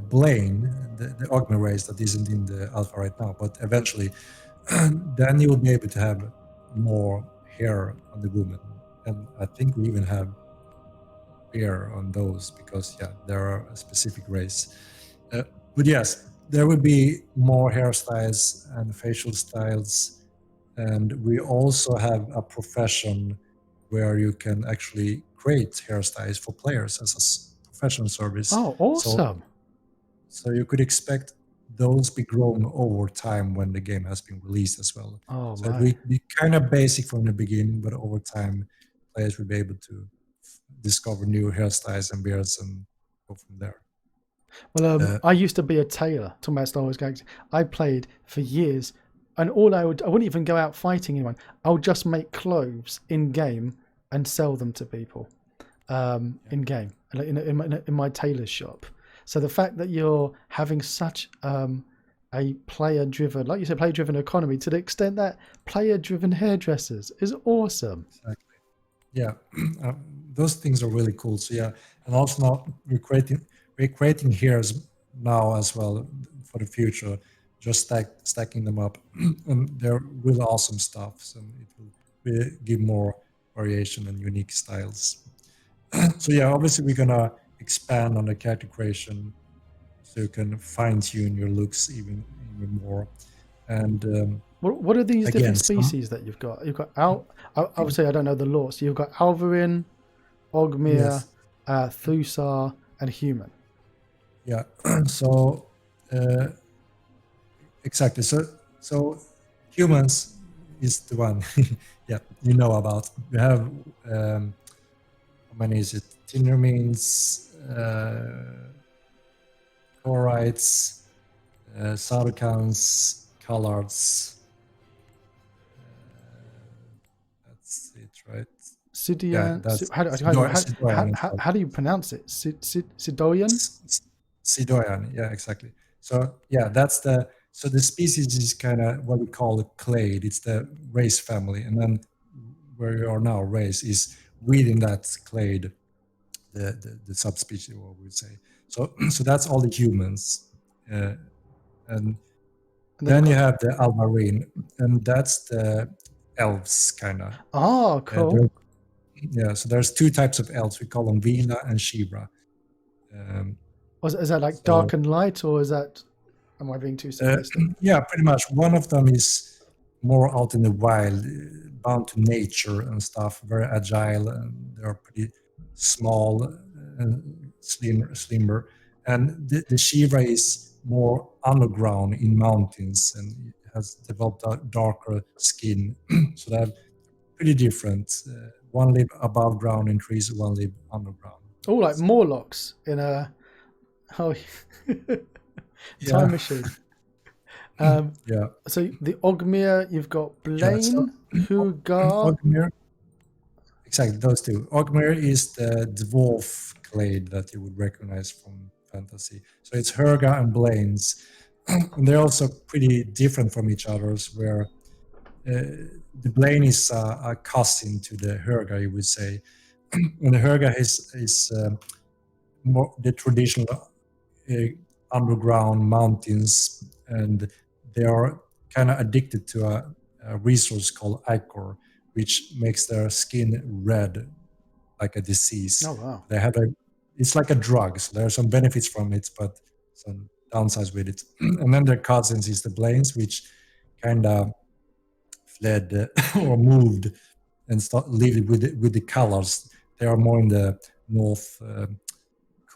Blaine, the Ogma race that isn't in the alpha right now, but eventually, then you will be able to have more hair on the woman, and I think we even have hair on those because there are a specific race. But yes, there will be more hairstyles and facial styles, and we also have a profession where you can actually create hairstyles for players as a professional service. Oh, awesome. So you could expect those be grown over time when the game has been released as well. Oh, so it will be kind of basic from the beginning, but over time, players will be able to discover new hairstyles and beards and go from there. Well, I used to be a tailor, talking about Star Wars characters. I played for years, and I wouldn't even go out fighting anyone. I would just make clothes in game and sell them to people in game, in my tailor's shop. So the fact that you're having such a player-driven, like you said, player-driven economy, to the extent that player-driven hairdressers is awesome. Exactly. Yeah, those things are really cool. So yeah, and also now we're creating hairs now as well for the future, just stacking them up, and they're really awesome stuff. So it will give more variation and unique styles. So yeah, obviously we're gonna expand on the character creation, so you can fine tune your looks even more. And what are these different species that you've got? You've got obviously I don't know the lore. So you've got Alvarin, Ogmir, Thusar, and human. Yeah. So exactly. So humans is the one. Yeah, you know about. We have how many is it? Tinnermines, Chorites, Sarukans, Collards. That's it, right? Sidian. Yeah, how do you pronounce it? Sidoyan? Sidoyan, yeah, exactly. So yeah, so the species is kind of what we call a clade. It's the race family, and then where you are now, race is within that clade, the subspecies, what we would say. So that's all the humans, and then you have the Almarine, and that's the elves, kind of. Oh, cool. So there's two types of elves. We call them Vila and Shivra. Is that like dark and light, or is that? Am I being too simplistic? Yeah, pretty much. One of them is more out in the wild, bound to nature and stuff. Very agile, and they're pretty small and slimmer. And the Shivra is more underground in mountains and has developed a darker skin. So they're pretty different. One live above ground in trees, one live underground. Oh, like Morlocks in a Oh, Yeah, time machine. yeah, So the Ogmere, you've got yeah. So Blaine, Hugar. Ogmir, exactly those two. Ogmir is the dwarf clade that you would recognize from fantasy. So it's Herga and Blaine's, and they're also pretty different from each other's. Where the Blaine is a cousin to the Herga, you would say, and the Herga is more the traditional uh, underground mountains, and they are kind of addicted to a resource called ichor, which makes their skin red, like a Oh disease. wow. They have a, it's like a drug, so there are some benefits from it, but some downsides with it. And then their cousins is the Blaines, which kind of fled or moved and lived with the colors. They are more in the north.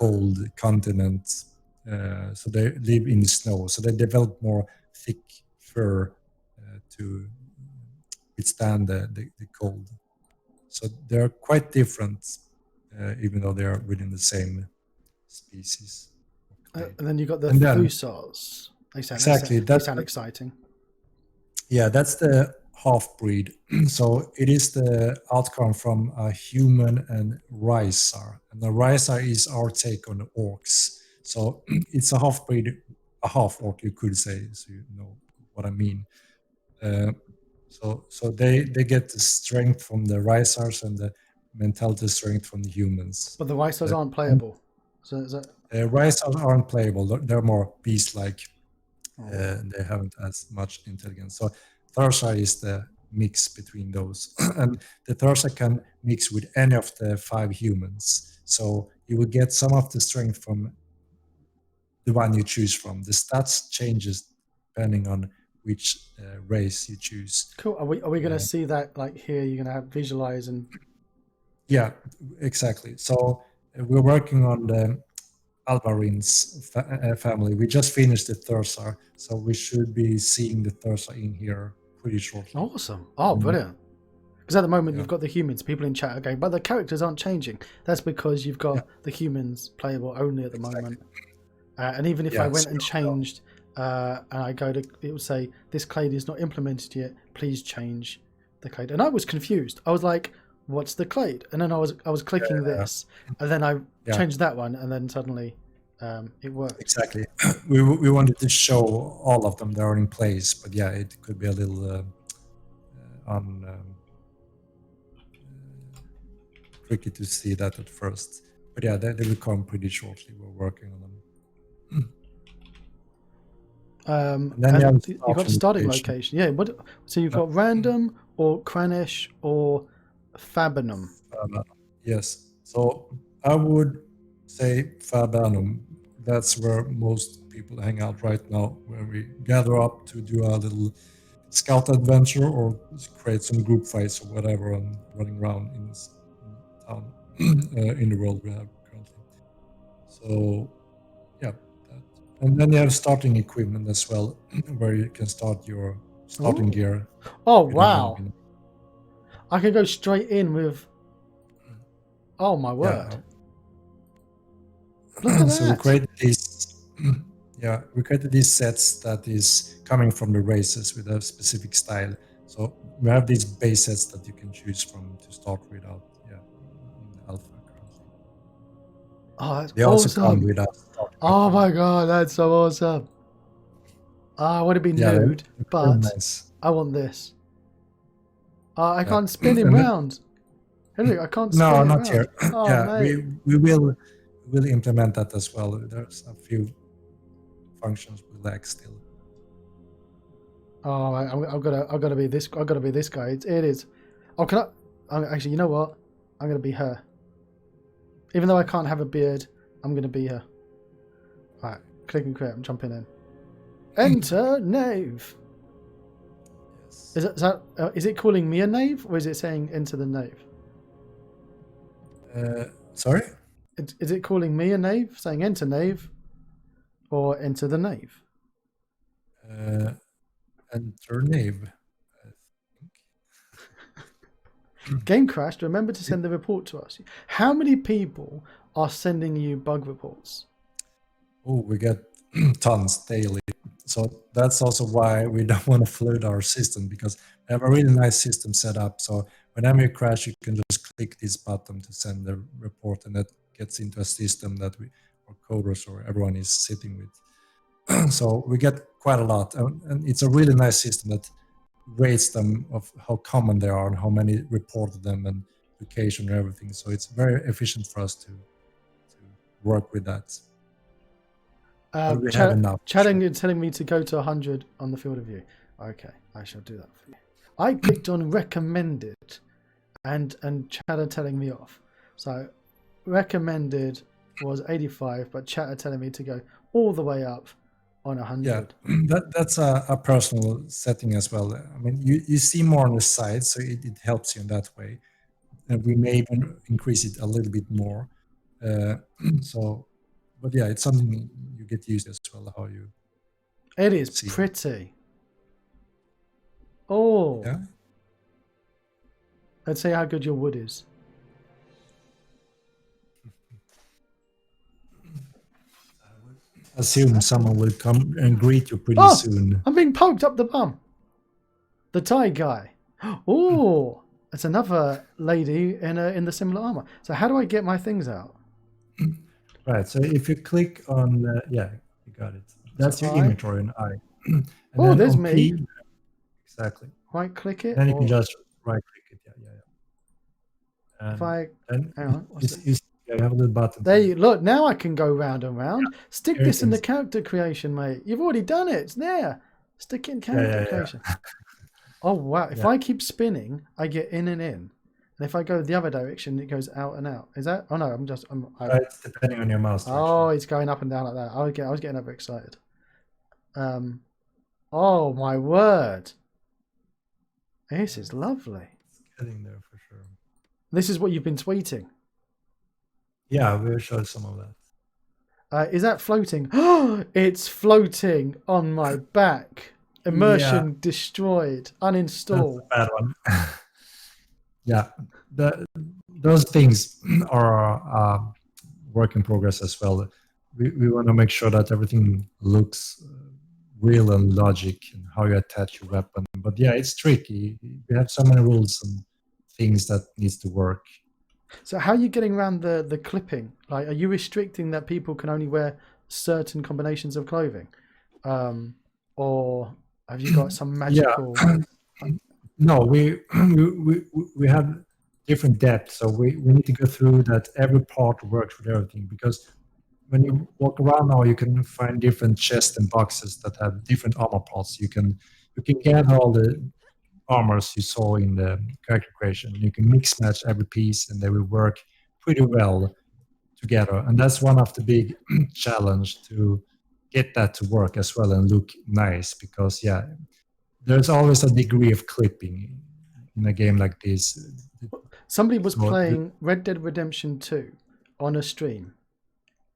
Cold continent, so they live in the snow. So they develop more thick fur to withstand the cold. So they're quite different, even though they are within the same species of clade. And then you got the And then Fusars. exactly They that, sound exciting. yeah, that's the half breed. So it is the outcome from a human and Rysar. And the Rysar is our take on the orcs. So it's a half breed, a half orc, you could say, so you know what I mean. Uh, so they get the strength from the Rysars and the mentality strength from the humans. But the Rysars aren't And playable. So is that? Rysars aren't playable. They're more beast-like. Oh. They haven't as much intelligence. So Thursa is the mix between those, and the Thursa can mix with any of the 5 humans. So you will get some of the strength from the one you choose from. The stats changes depending on which race you choose. Cool. Are we going to Uh, see that like here? You're going to have visualize and yeah, exactly. So we're working on the Alvarin's family. We just finished the Thursa, so we should be seeing the Thursa in here pretty shortly. awesome. Oh, brilliant. Because at the moment Yeah, you've got the humans. People in chat are going, but the characters aren't changing. That's because you've yeah, got the humans playable only at the exactly. moment. And even if I Yeah, went so, and changed, and I go to, it will say this clade is not implemented yet. Please change the clade. And I was confused. I was like, "What's the clade?" And then I was clicking yeah, this, and then I yeah, changed that one, and then suddenly it worked. exactly. We wanted to show all of them that are in place, but yeah, it could be a little un, tricky to see that at first. But yeah, they will come pretty shortly. We're working on them. And then you have You've got starting location. location. Yeah. What? So you've got random or Cranish or Fabinum. Yes. So I would say Fabanum. That's where most people hang out right now, where we gather up to do a little scout adventure or create some group fights or whatever and running around in town in the world we have currently. So yeah, that. And then you have starting equipment as well, where you can start your starting Ooh. gear Oh within one wow! minute. I can go straight in with. Oh my Yeah. word! Look at So we that. created these, yeah, we created these sets that is coming from the races with a specific style. So we have these base sets that you can choose from to start without, yeah, in the alpha currently. Oh, that's They also come awesome! with a starting Oh weapon. my god, that's so awesome! I want to be Yeah, they nude, look very but nice. I want this. I Yeah, can't spin him and then, round. Henrik, I can't spin no, it not round. here. Oh Yeah, mate. we will implement that as well. There's a few functions we lack still. Oh, I've got to be this. I've got to be this guy. It is. Oh, can I? Actually, you know what? I'm gonna be her. Even though I can't have a beard, I'm gonna be her. Right, click and create. I'm jumping in. Enter knave. Yes. Is it calling me a knave, or is it saying enter the knave? Sorry? Is it calling me a knave, saying enter knave, or enter the knave? Enter name. Game crashed. Remember to send the report to us. How many people are sending you bug reports? Oh, we get tons daily. So that's also why we don't want to flood our system, because we have a really nice system set up. So whenever you crash, you can just click this button to send the report, and that gets into a system that we, or coders or everyone is sitting with. So we get quite a lot, and it's a really nice system that rates them of how common they are and how many reported them and location and everything. So it's very efficient for us to work with that. But we have enough. Chatting is telling me to go to 100 on the field of view. Okay, I shall do that for you. I clicked on recommended, and Chatter telling me off. So recommended was 85, but Chatter telling me to go all the way up on 100. Yeah, that's a personal setting as well. I mean, you see more on the side, so it helps you in that way. And we may even increase it a little bit more. So, but yeah, it's something you get used to as well, how you It is see. pretty. Oh. Yeah. Let's see how good your wood is. Assume someone will come and greet you pretty soon. I'm being poked up the bum. The Thai guy. Oh, it's another lady in the similar armor. So how do I get my things out? Right. So if you click on the, yeah, you got it. That's So your inventory and I. And oh, there's on me. P, exactly. Right click it. Then you can just right click it. Yeah. And if I then hang on, you have a little button. There you look. Now I can go round and round. Yeah. Stick this in the character creation, mate. You've already done it. It's there. Stick it in character creation. Oh wow! If I keep spinning, I get in and in, and if I go the other direction, it goes out and out. Is that? Oh no, It's depending on your mouse direction. Oh, it's going up and down like that. I was getting overexcited. Oh my word! This is lovely. It's getting there for sure. This is what you've been tweeting. Yeah, we'll show some of that. Is that floating? Oh, it's floating on my back. Immersion destroyed. Uninstall. That's a bad one. Yeah, those things are work in progress as well. We want to make sure that everything looks real and logic and how you attach your weapon. But yeah, it's tricky. We have so many rules and things that needs to work. So how are you getting around the clipping? Like, are you restricting that people can only wear certain combinations of clothing? Or have you got some magical... No, we have different depths. So we need to go through that every part works with everything, because when you walk around now, you can find different chests and boxes that have different armor parts. You can gather all the armors you saw in the character creation. You can mix match every piece, and they will work pretty well together. And that's one of the big challenge, to get that to work as well and look nice, because there's always a degree of clipping in a game like this. Somebody was playing Red Dead Redemption 2 on a stream,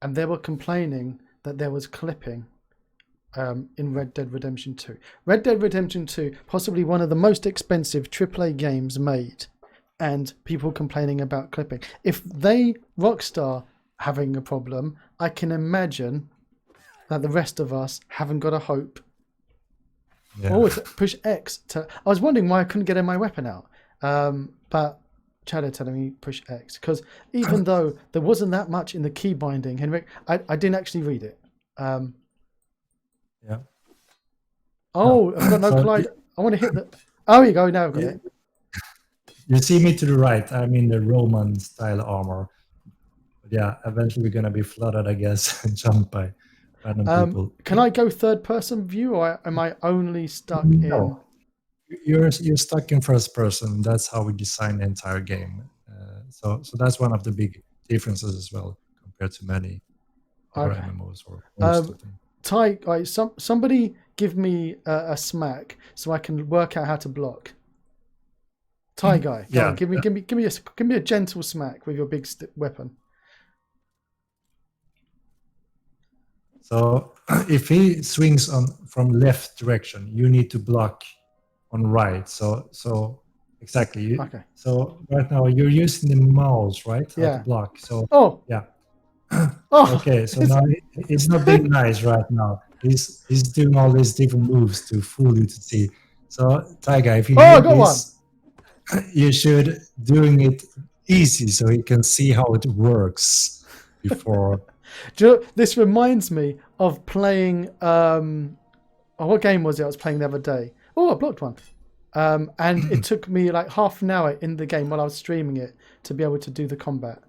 and they were complaining that there was clipping in Red Dead Redemption 2. Red Dead Redemption 2, possibly one of the most expensive AAA games made, and people complaining about clipping. If Rockstar having a problem, I can imagine that the rest of us haven't got a hope. Yeah. Oh, it's push X to... I was wondering why I couldn't get my weapon out. But Chatter telling me push X, because even though there wasn't that much in the key binding, Henrik, I didn't actually read it. Yeah. Oh, I've got no collide. I want to hit the... Oh, you go. Now I've got it. You see me to the right. I'm in the Roman style armor. But yeah, eventually we're going to be flooded, I guess, and jumped by random people. Can I go third person view, or am I only stuck in... You're stuck in first person. That's how we design the entire game. So that's one of the big differences as well compared to many other MMOs or most of them. Ty, somebody give me a smack so I can work out how to block. Ty guy, give me a gentle smack with your big weapon. So if he swings from left direction, you need to block on right. So exactly. So right now you're using the mouse, right? Yeah. To block. So Oh, Okay, so now he's not being nice right now. He's doing all these different moves to fool you to see. So Tiger, if you I hear got one. this, you should doing it easy so he can see how it works before. Do you know, this reminds me of playing. What game was it I was playing the other day? Oh, I blocked one. And it took me like half an hour in the game while I was streaming it to be able to do the combat.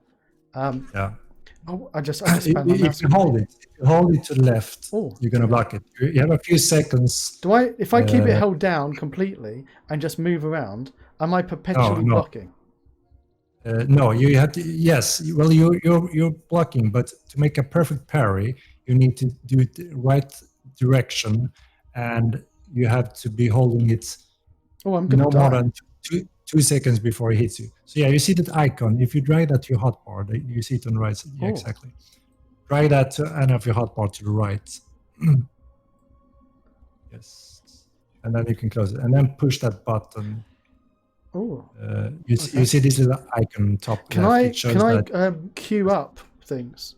Yeah. I just spanned my If mouse. you hold it, if you hold it to the left, Oh, you're gonna block it. You have a few seconds. do I? If I keep it held down completely and just move around, am I perpetually No. blocking? No, you have to. Yes, well, you're blocking, but to make a perfect parry, you need to do it the right direction, and you have to be holding it Oh, I'm gonna no die. more than 2 seconds before it hits you. So yeah, you see that icon. If you drag that to your hotbar, you see it on the right side. Yeah, exactly. Drag that to end of your hotbar to the right. Yes, and then you can close it, and then push that button. Oh, you see this little icon on top can left. I It shows queue up things?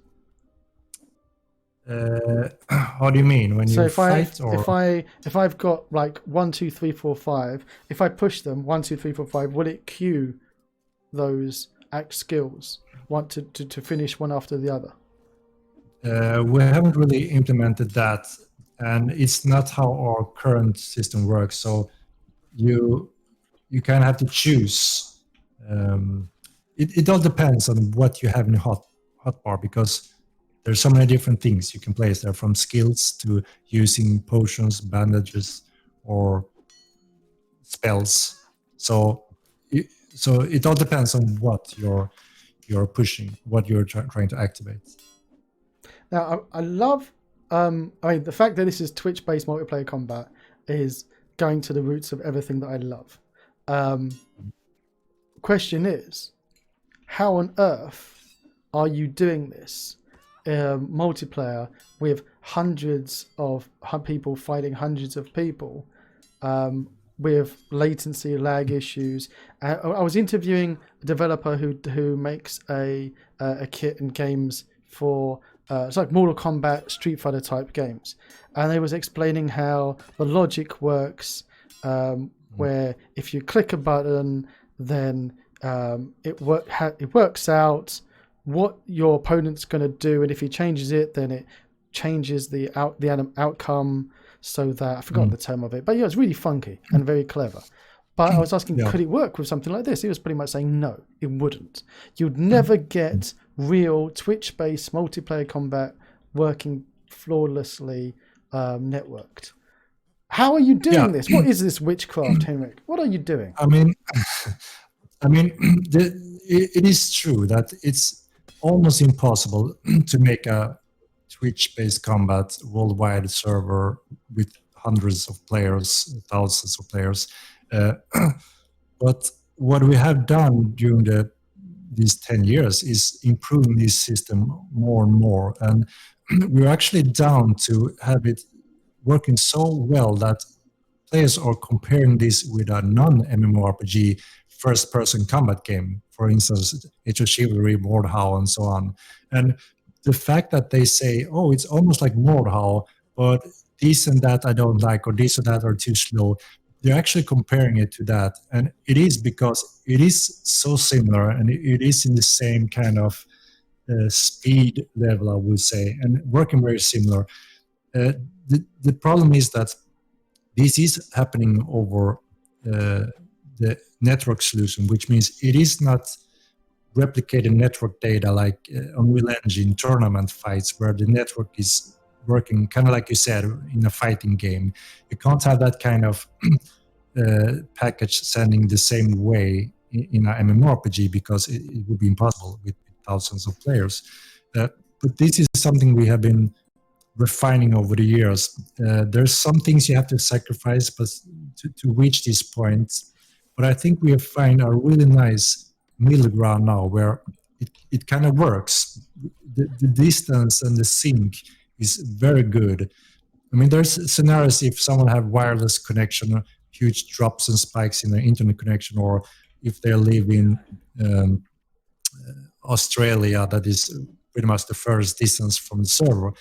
How do you mean when So you if I fight? Or if I've got like 1, 2, 3, 4, 5, if I push them 1, 2, 3, 4, 5, will it queue those act skills want to finish one after the other? we haven't really implemented that, and it's not how our current system works. So you kind of have to choose. It all depends on what you have in your hotbar, because there's so many different things you can place there, from skills to using potions, bandages, or spells. So it all depends on what you're pushing, what you're trying to activate. Now I love I mean the fact that this is Twitch-based multiplayer combat is going to the roots of everything that I love. Question is, how on earth are you doing this multiplayer with hundreds of people fighting hundreds of people with latency, lag issues? I was interviewing a developer who makes a kit and games for it's like Mortal Kombat, Street Fighter type games, and they was explaining how the logic works, where if you click a button, then it works out what your opponent's going to do, and if he changes it, then it changes the outcome. So that I forgot the term of it, but yeah, it's really funky and very clever. But I was asking, could it work with something like this? He was pretty much saying no, it wouldn't. You'd never get real Twitch-based multiplayer combat working flawlessly networked. How are you doing this? What is this witchcraft, Henrik? What are you doing? I mean, it is true that it's almost impossible to make a Twitch-based combat worldwide server with hundreds of players, thousands of players. But what we have done during these 10 years is improving this system more and more. And we're actually down to have it working so well that players are comparing this with a non-MMORPG first-person combat game, for instance, Age of Chivalry, Mordhau, and so on. And the fact that they say, oh, it's almost like Mordhau, but this and that I don't like, or this or that are too slow, they're actually comparing it to that. And it is because it is so similar, and it is in the same kind of speed level, I would say, and working very similar. The problem is that this is happening over the network solution, which means it is not replicated network data like Unreal Engine tournament fights, where the network is working kind of like you said in a fighting game. You can't have that kind of package sending the same way in an MMORPG, because it would be impossible with thousands of players. But this is something we have been refining over the years. There's some things you have to sacrifice but to reach this point. But I think we have found a really nice middle ground now where it kind of works. The distance and the sync is very good. I mean, there's scenarios if someone have wireless connection, huge drops and spikes in their internet connection, or if they live in Australia, that is pretty much the first distance from the server,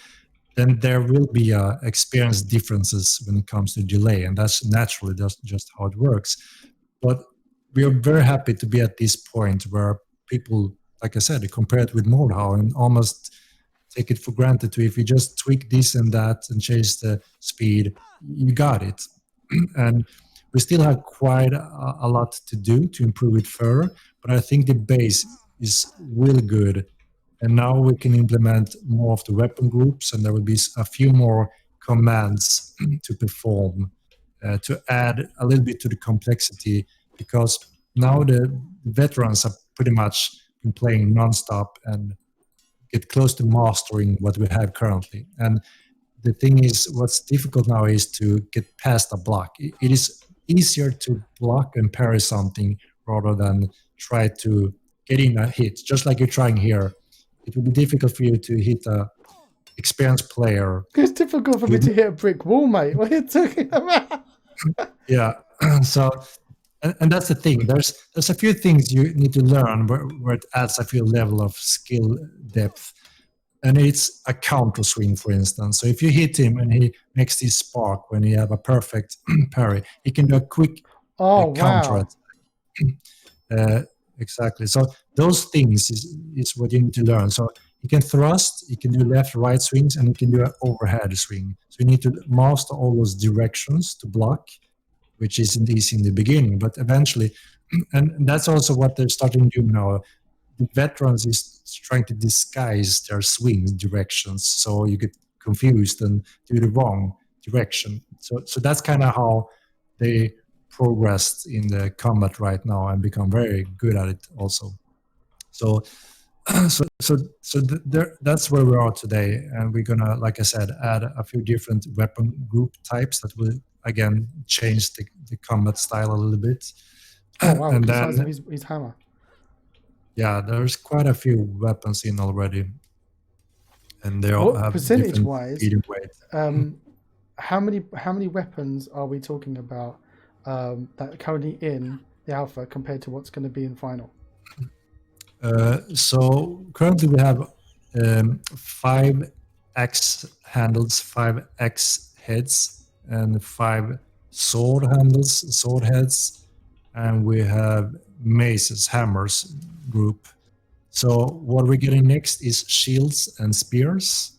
then there will be experience differences when it comes to delay, and that's naturally just how it works. But we are very happy to be at this point where people, like I said, compare it with Mordhau and almost take it for granted to if you just tweak this and that and change the speed, you got it. And we still have quite a lot to do to improve it further, but I think the base is really good. And now we can implement more of the weapon groups, and there will be a few more commands to perform to add a little bit to the complexity, because now the veterans have pretty much been playing nonstop and get close to mastering what we have currently. And the thing is, what's difficult now is to get past a block. It is easier to block and parry something rather than try to get in a hit, just like you're trying here. It will be difficult for you to hit a experienced player. It's difficult for me to hit a brick wall, mate. What are you talking about? Yeah. So, and that's the thing. There's a few things you need to learn where it adds a few level of skill depth. And it's a counter swing, for instance. So if you hit him and he makes this spark when you have a perfect parry, he can do a quick counter attack. Exactly. So those things is what you need to learn. So you can thrust, you can do left, right swings, and you can do an overhead swing. So you need to master all those directions to block, which isn't easy in the beginning, but eventually, and that's also what they're starting to do now. The veterans is trying to disguise their swing directions, so you get confused and do the wrong direction. So that's kind of how they progressed in the combat right now and become very good at it also. So that's where we are today, and we're gonna, like I said, add a few different weapon group types that will again change the combat style a little bit. Oh wow! And The then, size of his hammer. Yeah, there's quite a few weapons in already, and they all have percentage-wise, different weight. How many weapons are we talking about that are currently in the alpha compared to what's going to be in final? So currently we have 5 axe handles, 5 axe heads, and 5 sword handles, sword heads, and we have maces, hammers group. So what we're getting next is shields and spears,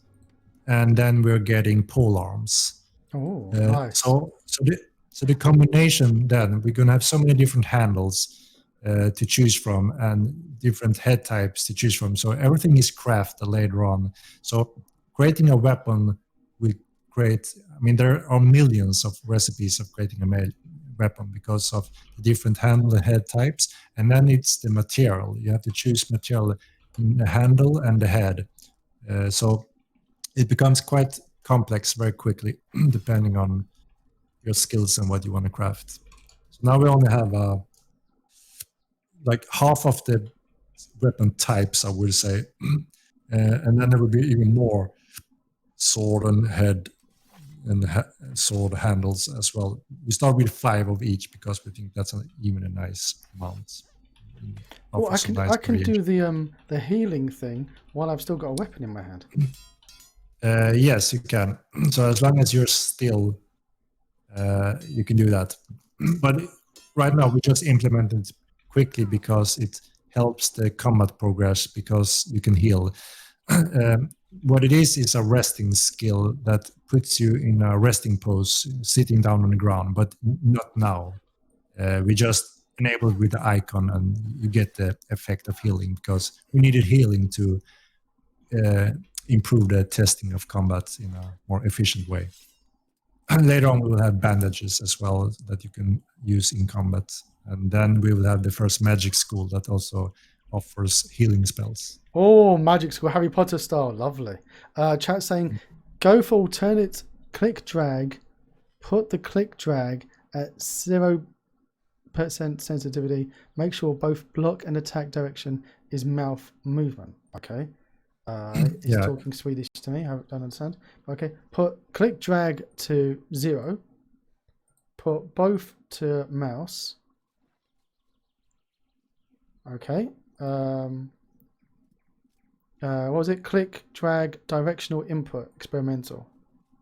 and then we're getting pole arms. Oh, nice. So the combination, then we're going to have so many different handles to choose from and different head types to choose from. So everything is crafted later on. So creating a weapon will create, I mean, there are millions of recipes of creating a weapon because of the different handle and head types. And then it's the material. You have to choose material in the handle and the head. So it becomes quite complex very quickly, depending on your skills and what you want to craft. So now we only have like half of the weapon types, I would say. And then there will be even more sword and head and sword handles as well. We start with 5 of each because we think that's even a nice amount. Well, I can do the healing thing while I've still got a weapon in my hand. Yes, you can. So as long as you're still, you can do that. But right now we just implement it quickly because it helps the combat progress because you can heal. What it is a resting skill that puts you in a resting pose, sitting down on the ground, but not now. We just enable it with the icon and you get the effect of healing because we needed healing to improve the testing of combat in a more efficient way. And later on, we will have bandages as well that you can use in combat. And then we will have the first magic school that also offers healing spells. Oh, magic school, Harry Potter style, lovely. Chat saying, go for alternate click drag, put the click drag at 0% sensitivity, make sure both block and attack direction is mouth movement. Okay. He's talking Swedish to me. I don't understand. Okay. Put click drag to 0. Put both to mouse. Okay. What was it? Click, drag, directional input, experimental.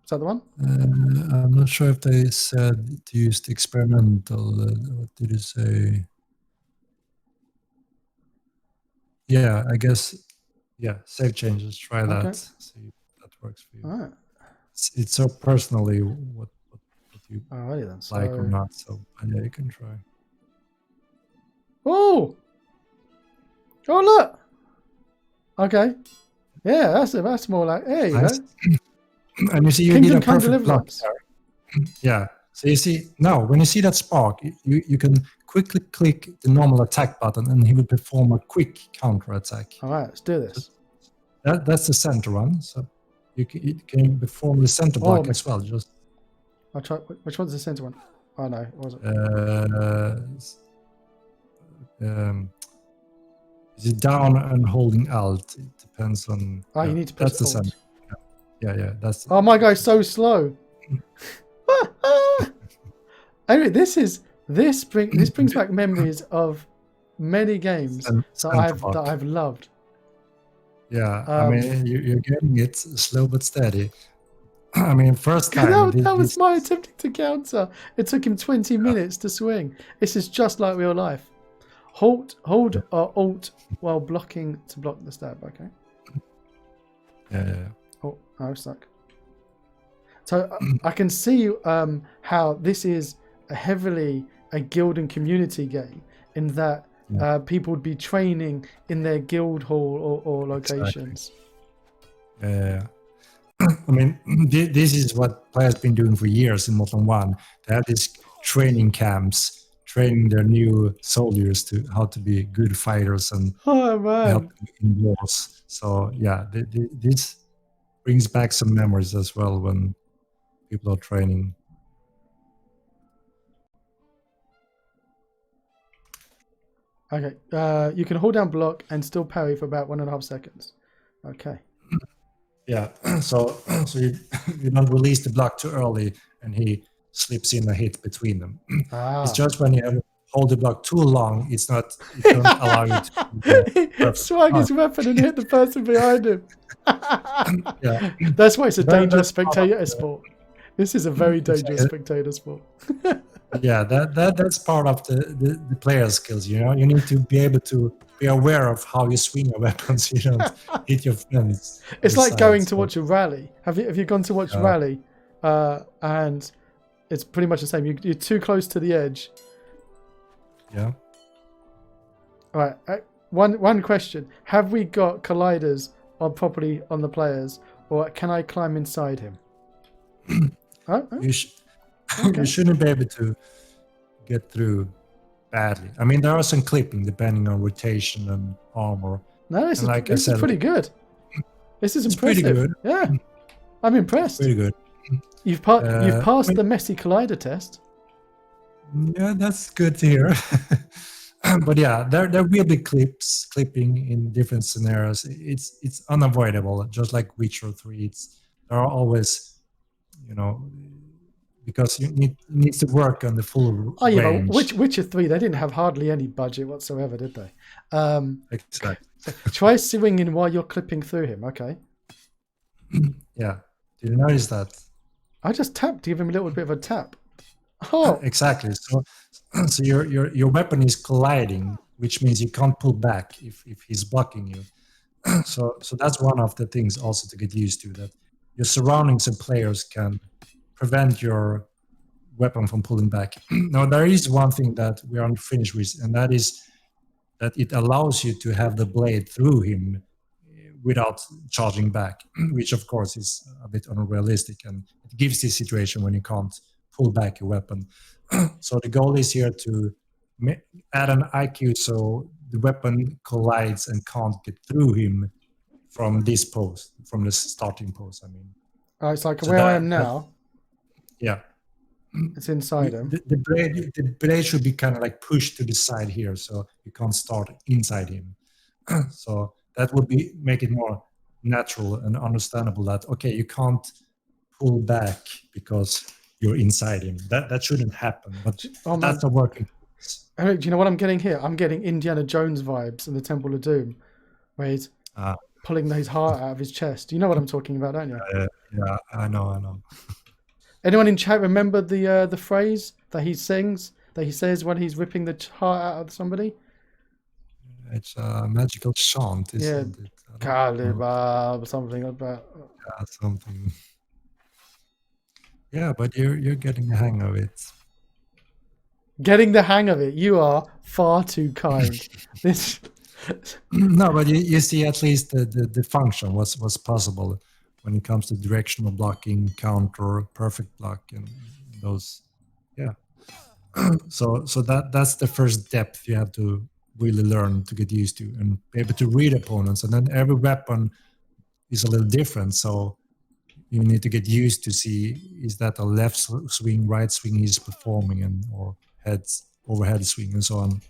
Is that the one? I'm not sure if they said to use the experimental. What did it say? Yeah, I guess. Yeah, save changes. Try Okay. that. See if that works for you. All right. It's so personally what you Alrighty then. like or So. not. So yeah, you can try. Oh! Oh, look! Okay. Yeah, that's more like, there you Nice. go. And you see, you did Kingdom a Come perfect block Deliverance. there. Yeah. So you see now when you see that spark, you can quickly click the normal attack button, and he will perform a quick counter attack. All right, let's do this. That's the center one. So you can perform the center block as well. Just I'll try. Which one's the center one? Oh no, it wasn't. Is it down and holding alt? It depends on. Oh, you need to press that's the Alt. center. Yeah. That's. Oh my guy's so slow. Anyway, this brings back memories of many games that I've loved. Yeah, I mean you're getting it slow but steady. I mean, first time that was my attempting to counter. It took him 20 minutes to swing. This is just like real life. Hold Alt while blocking to block the stab. Okay. Yeah. Oh, I was stuck. So I can see how this is heavily a guild and community game in that people would be training in their guild hall or locations. Exactly. Yeah. I mean, this is what players been doing for years in Modern 1. They have these training camps, training their new soldiers to how to be good fighters and help them in wars. So yeah, this brings back some memories as well when people are training. Okay, you can hold down block and still parry for about 1.5 seconds. Okay. Yeah, so you don't release the block too early and he slips in a hit between them. It's just when you hold the block too long, it don't allow you to swung his weapon and hit the person behind him. Yeah. That's why it's a dangerous spectator sport. This is a very dangerous spectator sport. Yeah, that's part of the player skills, you know. You need to be able to be aware of how you swing your weapons so you don't hit your friends. It's like going to watch a rally. Have you gone to watch rally? And it's pretty much the same. You're too close to the edge. Yeah. All right. One question: have we got colliders properly on the players, or can I climb inside him? You shouldn't be able to get through badly. I mean, there are some clipping depending on rotation and armor. No, this is pretty good. This is impressive. Pretty good. Yeah, I'm impressed. Pretty good. You've passed the messy collider test. Yeah, that's good to hear. But yeah, there will be clipping in different scenarios. It's unavoidable. Just like Witcher 3, there are always, because you need to work on the full range. But Witcher 3, they didn't have hardly any budget whatsoever, did they? Exactly. Try swinging while you're clipping through him. Okay. Yeah. Did you notice that? I just tapped to give him a little bit of a tap. Oh, exactly. So your weapon is colliding, which means you can't pull back if he's blocking you. So that's one of the things also to get used to, that your surroundings and players can prevent your weapon from pulling back. Now, there is one thing that we aren't finished with, and that is that it allows you to have the blade through him without charging back, which of course is a bit unrealistic, and it gives this situation when you can't pull back your weapon. So the goal is here to add an IQ so the weapon collides and can't get through him from this pose, from the starting pose, I mean. It's like where I am now. Yeah. It's inside him. The blade should be kind of like pushed to the side here, so you can't start inside him. So that would make it more natural and understandable that, okay, you can't pull back because you're inside him. That shouldn't happen, but that's not working. Do you know what I'm getting here? I'm getting Indiana Jones vibes in the Temple of Doom. Wait. pulling his heart out of his chest. You know what I'm talking about, don't you? Yeah, I know. Anyone in chat remember the phrase that he sings, that he says when he's ripping the heart out of somebody? It's a magical chant, isn't it? Kalibab, something about. Yeah, something. Yeah, but you're getting the hang of it. Getting the hang of it. You are far too kind. This. No, but you see at least the function, what's possible when it comes to directional blocking, counter, perfect block, and those. Yeah. So that's the first depth you have to really learn to get used to and be able to read opponents. And then every weapon is a little different. So you need to get used to see, is that a left swing, right swing he's performing, and or overhead swing and so on.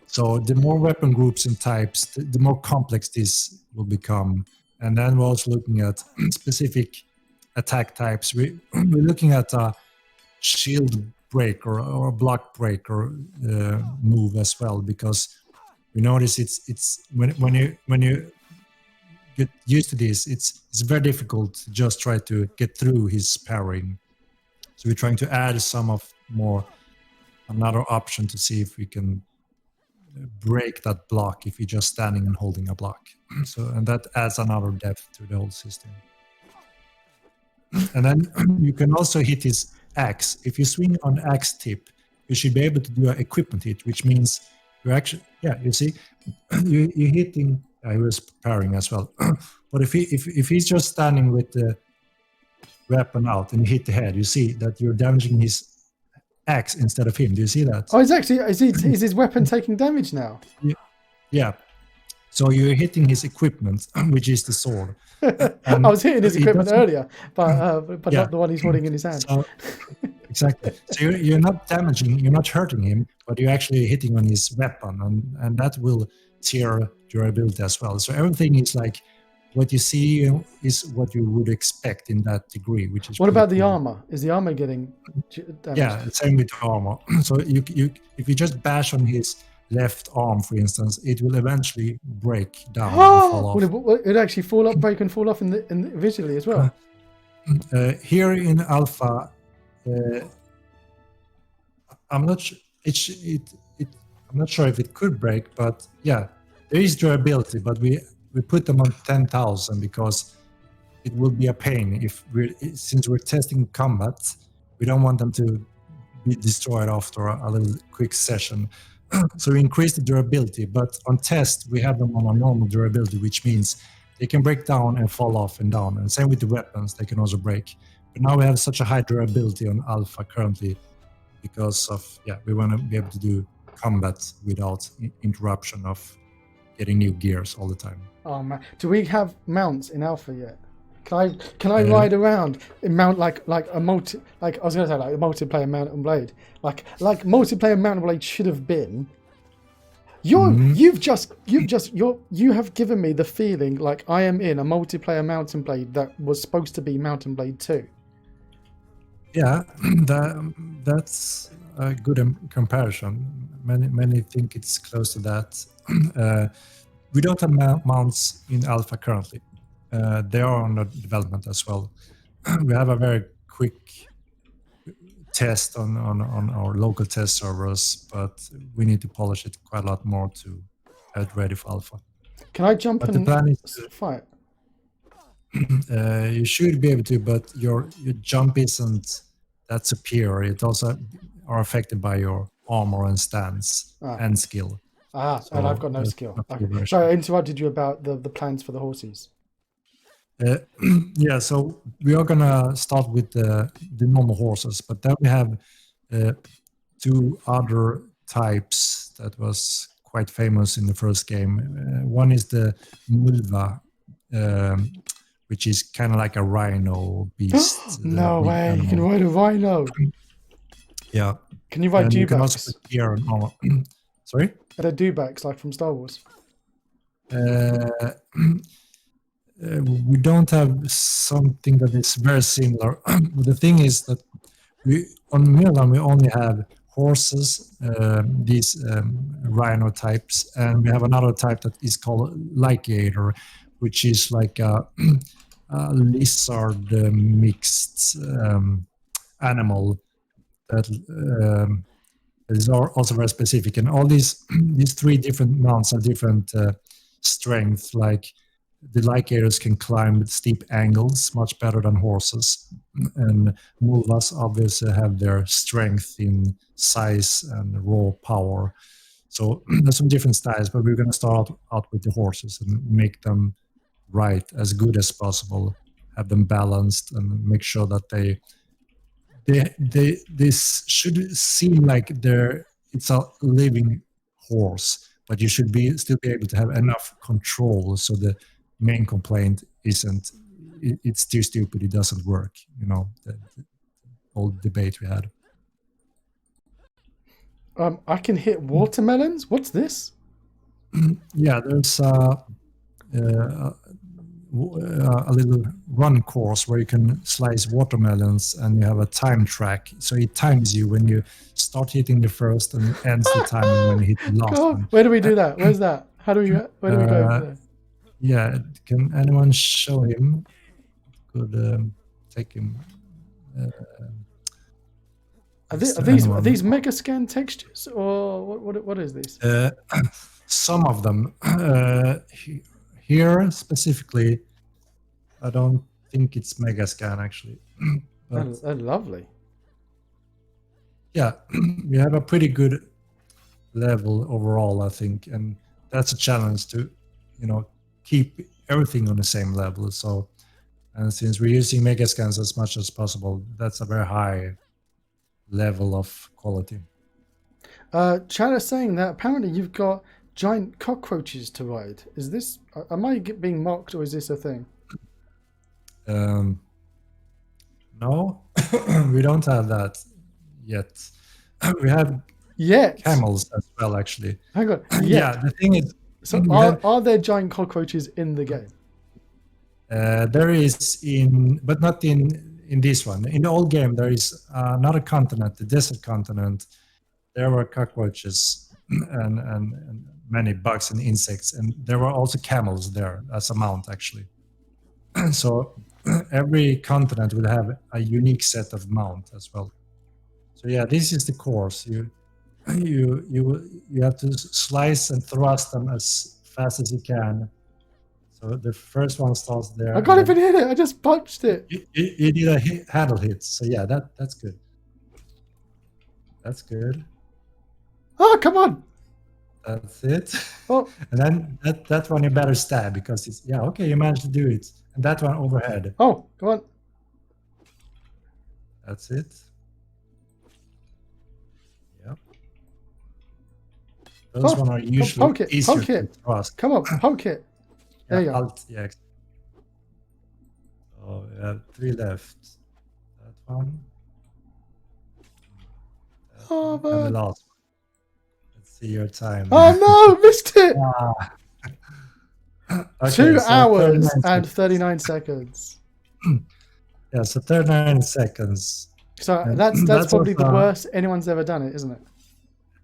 So the more weapon groups and types, the more complex this will become. And then we're also looking at specific attack types. We're looking at a shield breaker or a block breaker move as well, because we notice it's when you get used to this, it's very difficult to just try to get through his parrying. So we're trying to add another option to see if we can break that block if you're just standing and holding a block. And that adds another depth to the whole system. And then you can also hit his axe. If you swing on axe tip, you should be able to do an equipment hit, which means you're actually, you see, you're hitting. He was parrying as well. But if he's just standing with the weapon out and hit the head, you see that you're damaging his axe instead of him. Do you see that? Oh, is his weapon taking damage now? Yeah. So you're hitting his equipment, which is the sword. I was hitting his equipment earlier, but not the one he's holding in his hand. So, exactly. So you're not damaging, you're not hurting him, but you're actually hitting on his weapon, and that will tear durability as well. So everything is like what you see is what you would expect in that degree, which is. What about the armor? Is the armor getting damaged? Yeah, same with the armor. So if you just bash on his left arm, for instance, it will eventually break down and fall off. Will it actually break and fall off in visually as well? Here in alpha, I'm not sure. I'm not sure if it could break, but yeah, there is durability. But we put them on 10,000 because it will be a pain since we're testing combat. We don't want them to be destroyed after a little quick session. So we increase the durability, but on test we have them on a normal durability, which means they can break down and fall off and down. And same with the weapons, they can also break. But now we have such a high durability on alpha currently because of we want to be able to do combat without interruption of getting new gears all the time. Oh man, do we have mounts in alpha yet? Can I ride around in mount like a multiplayer mount and blade, like multiplayer mount and blade should have been. You have given me the feeling like I am in a multiplayer Mount and Blade that was supposed to be Mount and Blade 2. Yeah, that's a good comparison. Many think it's close to that. We don't have mounts in alpha currently. They are under development as well. We have a very quick test on our local test servers, but we need to polish it quite a lot more to have it ready for alpha. Can I jump but the plan is to fight? You should be able to, but your jump isn't that superior. It also are affected by your armor and stance and skill. And I've got no skill. Okay. Sorry, I interrupted you about the plans for the horses. So we are gonna start with the normal horses, but then we have two other types that was quite famous in the first game. One is the mulva, which is kind of like a rhino beast. No way, you can ride a rhino. Yeah. Can you ride dewbacks? You can also put gear on armor. Sorry? Are there dewbacks like from Star Wars? We don't have something that is very similar. The thing is that on Milan we only have horses, these rhino types, and we have another type that is called Lycator, which is like a lizard mixed animal that is also very specific. And all these three different mounts are different strength. Like the Lycators can climb steep angles much better than horses, and Mulvas obviously have their strength in size and raw power. So there's some different styles, but we're going to start out with the horses and make them right as good as possible, have them balanced, and make sure that this should seem like it's a living horse, but you should still be able to have enough control. So the main complaint isn't it's too stupid, it doesn't work. The old debate we had. I can hit watermelons. What's this? Yeah, there's a little run course where you can slice watermelons, and you have a time track. So it times you when you start hitting the first, and ends the timing when you hit the last one. Where do we do that? Where's that? Where do we go there? Yeah, can anyone show him? Could take him. Are these mega scan textures, or what is this? Some of them. Here specifically, I don't think it's mega scan actually. They're lovely. Yeah, we have a pretty good level overall, I think, and that's a challenge to, keep everything on the same level. So, and since we're using mega scans as much as possible, that's a very high level of quality. Chad is saying that apparently you've got giant cockroaches to ride. Is this? Am I being mocked, or is this a thing? No, we don't have that yet. We have camels as well, actually. Hang on. Yeah, the thing is, so are there giant cockroaches in the game? There is but not in this one. In the old game, there is another continent, the desert continent. There were cockroaches and many bugs and insects, and there were also camels there as a mount, actually. So every continent will have a unique set of mount as well. So yeah, this is the course. You have to slice and thrust them as fast as you can. So the first one starts there. I can't even hit it. I just punched it. You did a handle hit. So yeah, that's good. That's good. Oh, come on. That's it. Oh. And then that one you better stab, because it's okay, you managed to do it. And that one overhead. Oh, come on. That's it. Yep. Those one are usually easier to thrust. Come on, poke it. There you go. Yeah. So we have 3 left. That one. Oh, man. And the last one. Let's see your time. Oh no, missed it. Okay, 2 hours and 39 seconds. Yeah, so 39 seconds. So that's probably the worst anyone's ever done it, isn't it?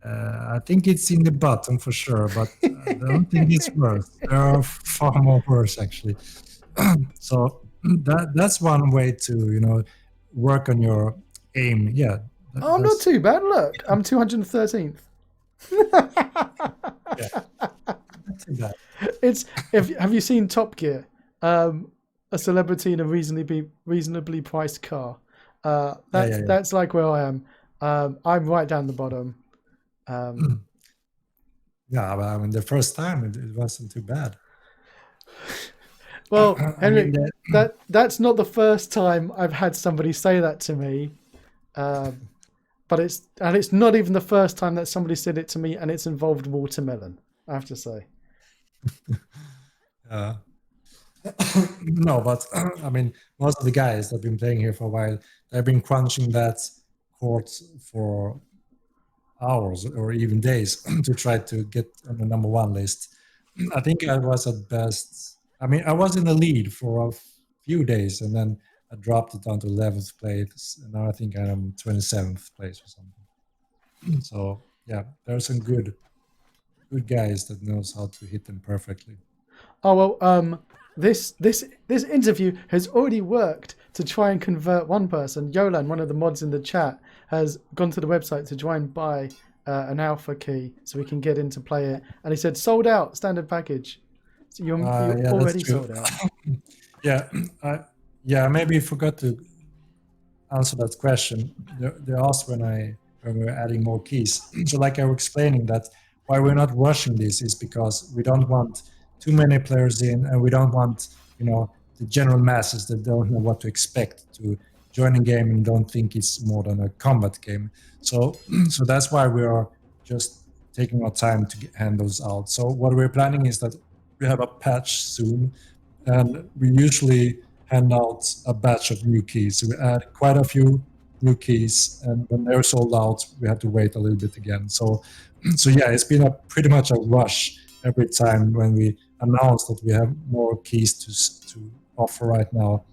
I think it's in the bottom for sure, but I don't think it's worse. There are far more worse, actually. So that's one way to, work on your aim. Yeah. Oh, not too bad. Look, I'm 213th. Yeah, not too bad. Have you seen Top Gear? A celebrity in a reasonably priced car. That's like where I am. I'm right down the bottom. Yeah, but I mean, the first time it wasn't too bad. Well, Henry, that's not the first time I've had somebody say that to me. But it's not even the first time that somebody said it to me, and it's involved watermelon, I have to say. No, but I mean, most of the guys that have been playing here for a while, they've been crunching that court for hours or even days to try to get on the number 1 list. I think I was at best. I mean, I was in the lead for a few days, and then I dropped it down to 11th place, and now I think I'm 27th place or something. So yeah, there are some good guys that knows how to hit them perfectly. Oh well, this interview has already worked to try and convert one person. Yolan, one of the mods in the chat, has gone to the website to try and buy an alpha key so we can get in to play it, and he said sold out standard package. So you're Yeah, that's already true. sold out. Yeah, yeah. Maybe forgot to answer that question. They asked when we're adding more keys. So, like I was explaining, that why we're not rushing this is because we don't want too many players in, and we don't want the general masses that don't know what to expect to join a game and don't think it's more than a combat game. So, so that's why we are just taking our time to hand those out. So, what we're planning is that we have a patch soon, and we usually hand out a batch of new keys. So we add quite a few new keys, and when they're sold out, we have to wait a little bit again. So, so yeah, it's been a pretty much a rush every time when we announce that we have more keys to offer right now.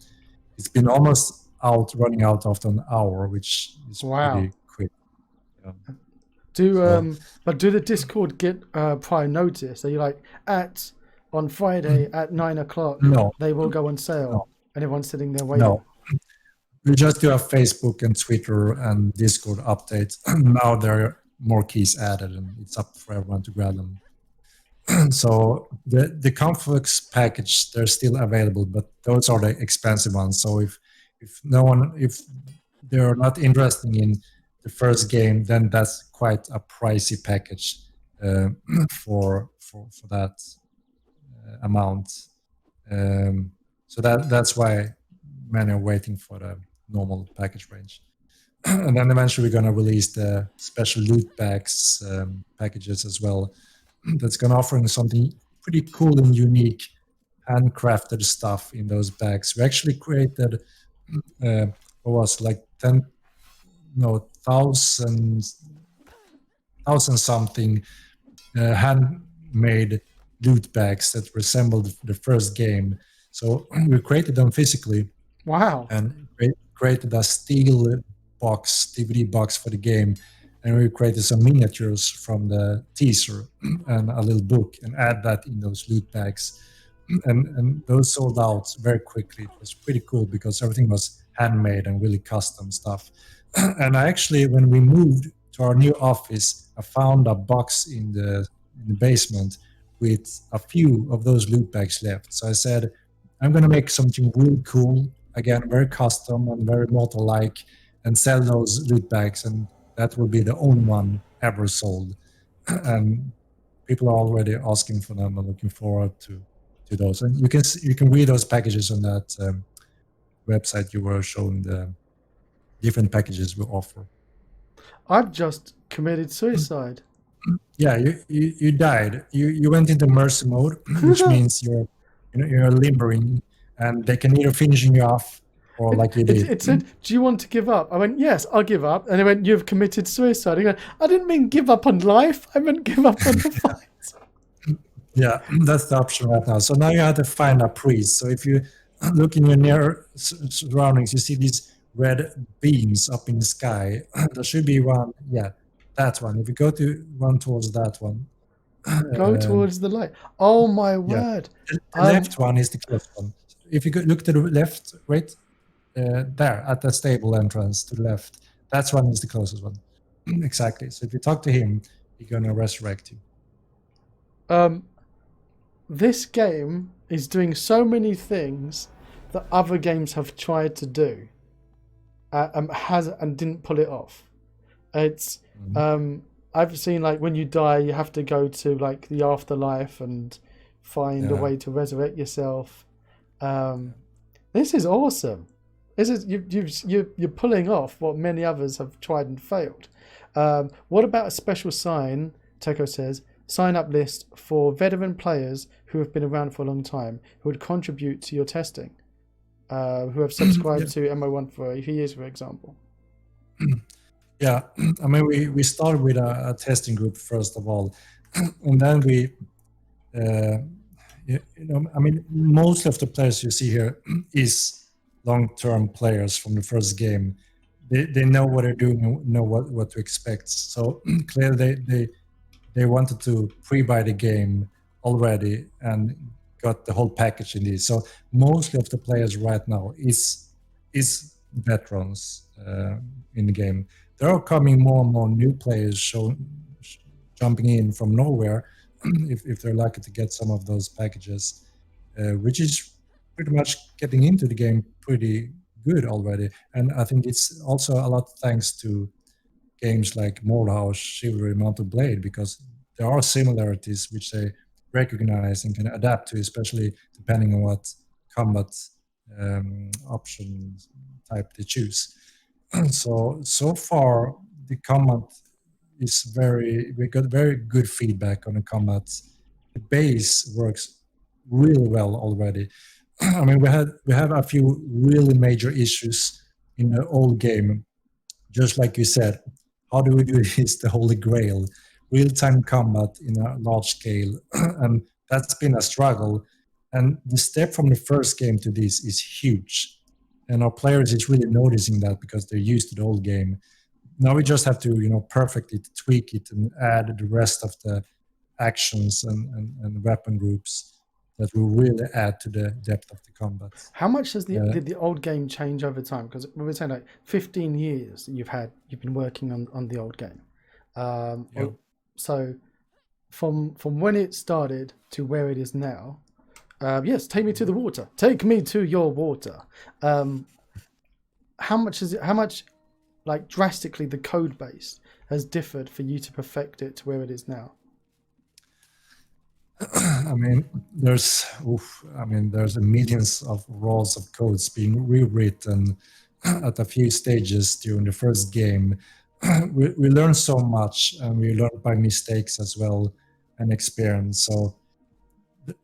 It's been almost running out after an hour, which is Wow. pretty quick. Yeah. Do So but do the Discord get prior notice? Are you like on Friday at 9 o'clock no, they will go on no, sale and everyone's sitting there waiting? no. We just do a Facebook and Twitter and Discord updates. Now there are more keys added, and it's up for everyone to grab them. So the Conflux package, they're still available, but those are the expensive ones. So if they're not interested in the first game, then that's quite a pricey package uh, for that amount. So that's why many are waiting for the normal package range. And then eventually we're going to release the special loot bags packages as well. That's going to offer something pretty cool and unique, handcrafted stuff in those bags. We actually created what was like 10, no, thousand something handmade loot bags that resembled the first game. So we created them physically Wow. and created a steel box, DVD box for the game. And we created some miniatures from the teaser and a little book and add that in those loot bags. And those sold out very quickly. It was pretty cool because everything was handmade and really custom stuff. And I actually, when we moved to our new office, I found a box in the basement with a few of those loot bags left. So I said, I'm going to make something really cool, again, very custom and very Mortal-like, and sell those loot bags, and that will be the only one ever sold. And people are already asking for them and looking forward to those. And you can read those packages on that website you were showing the different packages we offer. I've just committed suicide. Yeah, you died. You went into mercy mode, which means you're limbering, and they can either finishing you off or like you did. It said, "Do you want to give up?" I went, "Yes, I'll give up." And they went, "You've committed suicide." I go, "I didn't mean give up on life. I meant give up on the fight." Yeah, that's the option right now. So now you have to find a priest. So if you look in your near surroundings, you see these red beams up in the sky. There should be one. Yeah, that one. If you go to one towards that one, Go towards the light. Oh my yeah, word! the left one is the closest one. If you look to the left, right there at the stable entrance to the left, that's one is the closest one. Exactly. So if you talk to him, he's gonna resurrect you. This game is doing so many things that other games have tried to do, and didn't pull it off. It's I've seen like when you die, you have to go to like the afterlife and find a way to resurrect yourself. This is awesome. This is you're pulling off what many others have tried and failed. What about a special sign? Teko says sign up list for veteran players who have been around for a long time who would contribute to your testing, who have subscribed to MO1 for a few years, for example. Yeah, I mean, we started with a testing group first of all, and then we, I mean, most of the players you see here is long-term players from the first game. they know what they're doing and know what to expect. So clearly they wanted to pre-buy the game already and got the whole package in this. So mostly of the players right now is veterans in the game. There are coming more and more new players jumping in from nowhere if they're lucky to get some of those packages, which is pretty much getting into the game pretty good already. And I think it's also a lot thanks to games like Mordhau, Chivalry, Mountain Blade, because there are similarities which they recognize and can adapt to, especially depending on what combat option type they choose. So far, the combat is we got very good feedback on the combat. The base works really well already. I mean, we have a few really major issues in the old game, just like you said. How do we do this? The holy grail, real-time combat in a large scale, and that's been a struggle. And the step from the first game to this is huge, and our players is really noticing that because they're used to the old game. Now we just have to perfect it, tweak it, and add the rest of the actions and weapon groups that will really add to the depth of the combat. How much did the old game change over time? Because we were saying like 15 years you've been working on the old game. Yep. So from when it started to where it is now, yes, take me to the water. Take me to your water. How much like drastically the code base has differed for you to perfect it to where it is now? I mean, there's millions of rows of codes being rewritten at a few stages during the first game. We learned so much, and we learned by mistakes as well and experience. So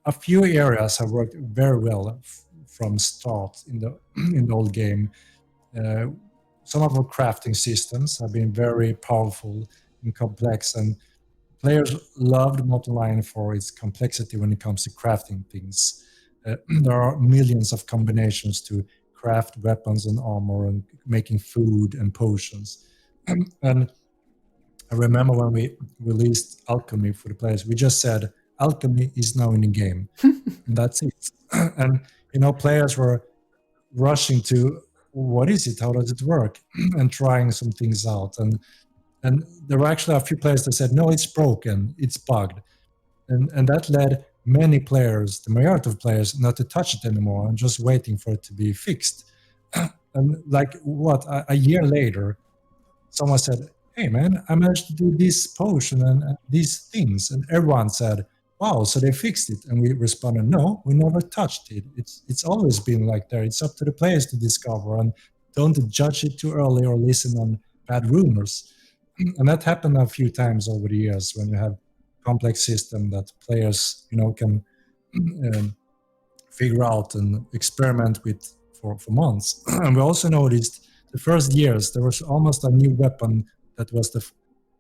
a few areas have worked very well from start in the old game. Some of our crafting systems have been very powerful and complex, and players loved Multi-Line for its complexity when it comes to crafting things. There are millions of combinations to craft weapons and armor and making food and potions. And I remember when we released alchemy for the players, we just said alchemy is now in the game. And that's it. And players were rushing to, what is it? How does it work? And trying some things out. And there were actually a few players that said, no, it's broken, it's bugged. And that led many players, the majority of players, not to touch it anymore and just waiting for it to be fixed. And like a year later, someone said, hey man, I managed to do this potion and these things. And everyone said, wow, so they fixed it. And we responded, no, we never touched it. It's always been like that. It's up to the players to discover, and don't judge it too early or listen on bad rumors. And that happened a few times over the years when you have complex system that players, can figure out and experiment with for months. And we also noticed the first years there was almost a new weapon that was the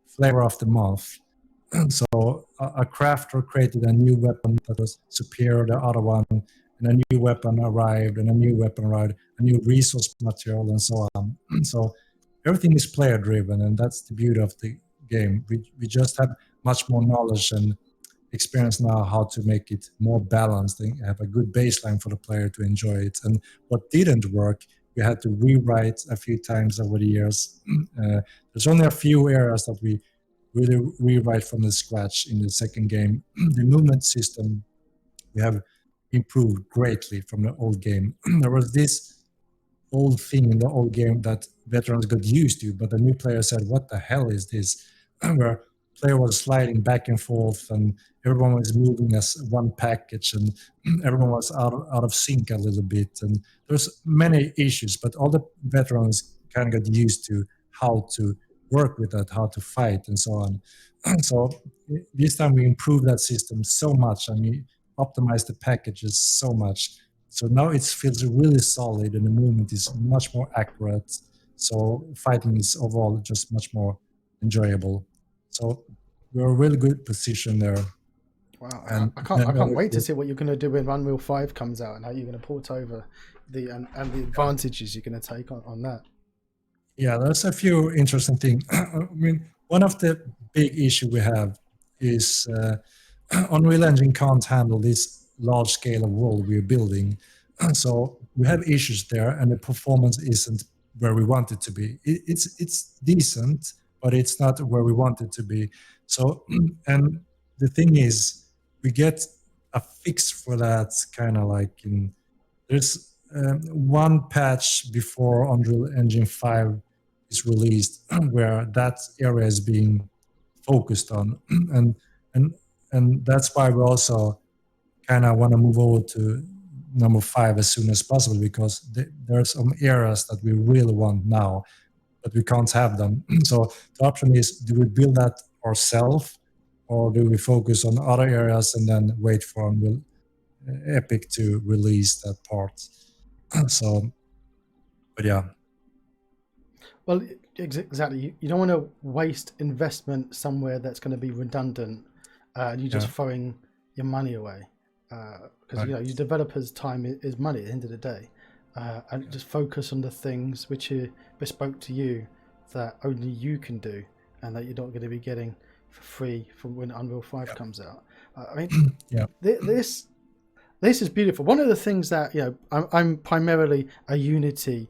flavor of the month. So a crafter created a new weapon that was superior to the other one, and a new weapon arrived, and a new weapon arrived, a new resource material, and so on. So everything is player driven, and that's the beauty of the game. We just have much more knowledge and experience now how to make it more balanced and have a good baseline for the player to enjoy it. And what didn't work, we had to rewrite a few times over the years. There's only a few areas that we really rewrite from the scratch in the second game. The movement system we have improved greatly from the old game. There was this old thing in the old game that veterans got used to, but the new player said, what the hell is this? Where player was sliding back and forth, and everyone was moving as one package, and everyone was out of sync a little bit. And there's many issues, but all the veterans kind of got used to how to work with that, how to fight, and so on. So this time we improved that system so much, and we optimized the packages so much. So now it feels really solid, and the movement is much more accurate. So fighting is overall just much more enjoyable. So we're in a really good position there. Wow, and I can't wait to see what you're going to do when Unreal 5 comes out, and how you're going to port over and the advantages you're going to take on that. Yeah, there's a few interesting things. I mean, one of the big issue we have is Unreal Engine can't handle this large scale of world we're building. So we have issues there, and the performance isn't where we want it to be. It's decent, but it's not where we want it to be. So, and the thing is, we get a fix for that kind of like in there's one patch before Unreal Engine 5 is released where that area is being focused on, and and and that's why we also kind of want to move over to number 5 as soon as possible because there are some areas that we really want now, but we can't have them. So the option is: do we build that ourselves, or do we focus on other areas and then wait for Unreal Epic to release that part? So, but yeah, Well, exactly. You don't want to waste investment somewhere that's going to be redundant, and you're just yeah, throwing your money away. Because right, your developers' time is money at the end of the day, and just focus on the things which are bespoke to you that only you can do, and that you're not going to be getting for free from when Unreal 5 yeah, comes out. I mean, yeah, this is beautiful. One of the things that I'm primarily a Unity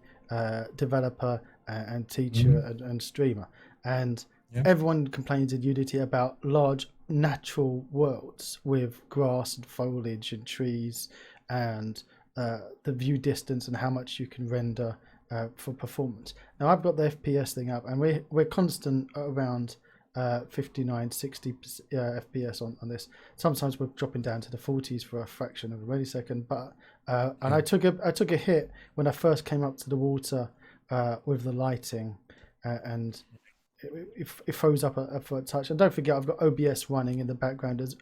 developer and teacher mhm, and streamer, and yeah, everyone complains in Unity about large natural worlds with grass and foliage and trees and the view distance and how much you can render for performance. Now I've got the FPS thing up, and we're constant around 59, 60 FPS on this. Sometimes we're dropping down to the 40s for a fraction of a millisecond, but and yeah, I took a hit when I first came up to the water with the lighting, and it froze up for a touch. And don't forget, I've got OBS running in the background as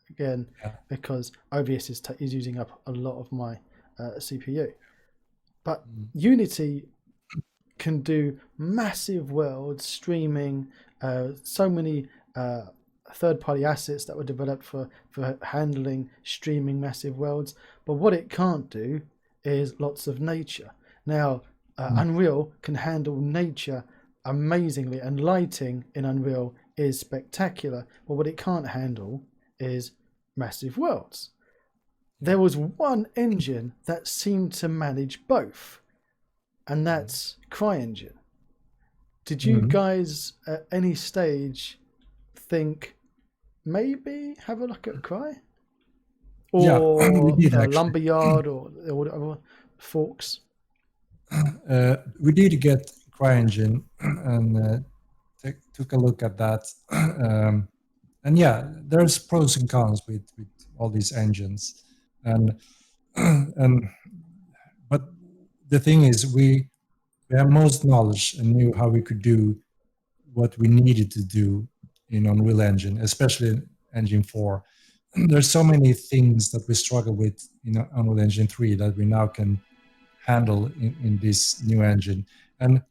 again, yeah, because OBS is using up a lot of my CPU. But mm, Unity can do massive worlds streaming, so many third-party assets that were developed for handling streaming massive worlds. But what it can't do is lots of nature. Now, mm, Unreal can handle nature amazingly, and lighting in Unreal is spectacular. But what it can't handle is massive worlds. yeah, There was one engine that seemed to manage both, and mm, that's CryEngine. Did you mm. guys at any stage think maybe have a look at Cry Yeah, we or did actually. Lumberyard or whatever Forks? We did get CryEngine and took a look at that. And yeah, there's pros and cons with all these engines, and and but the thing is, we have most knowledge and knew how we could do what we needed to do in Unreal Engine, especially in Engine 4. There's so many things that we struggle with in Unreal Engine 3 that we now can handle in this new engine. And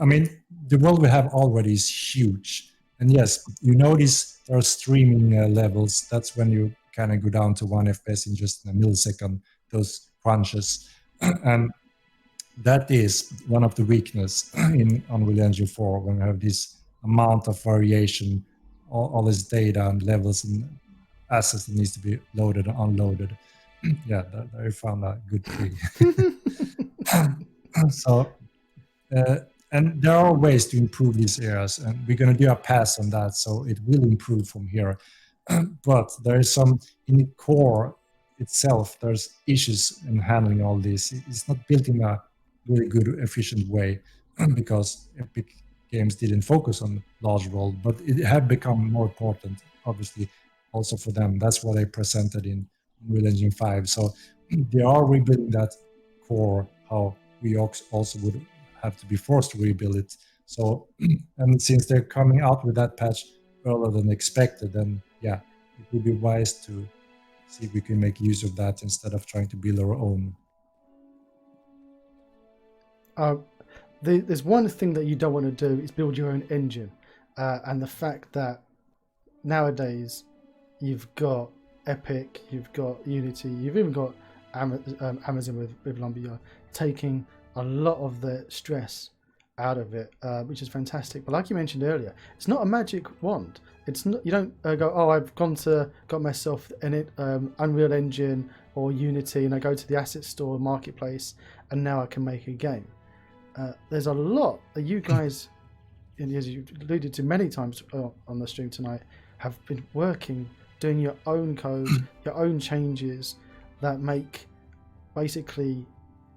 I mean, the world we have already is huge. And yes, you notice there are streaming levels. That's when you kind of go down to 1 FPS in just a millisecond, those crunches. And that is one of the weakness in Unreal Engine 4 when we have this amount of variation, all this data and levels and assets that needs to be loaded and unloaded. Yeah, I found a good tree. So, uh, and there are ways to improve these areas, and we're going to do a pass on that, so it will improve from here. But there is some in the core itself. There's issues in handling all this. It's not built in a really good, efficient way because Epic Games didn't focus on large world, but it had become more important, obviously, also for them. That's what they presented in Unreal Engine 5. So they are rebuilding that core, how we also would have to be forced to rebuild it. So, and since they're coming out with that patch earlier than expected, then yeah, it would be wise to see if we can make use of that instead of trying to build our own. Uh, there's one thing that you don't want to do is build your own engine, and the fact that nowadays you've got Epic, you've got Unity, you've even got Amazon with Lumberyard taking a lot of the stress out of it, which is fantastic. But like you mentioned earlier, it's not a magic wand. It's not. You don't go, oh, I've got myself in it Unreal Engine or Unity, and I go to the asset store marketplace, and now I can make a game. There's a lot that you guys, and as you alluded to many times on the stream tonight, have been working, doing your own code, your own changes that make basically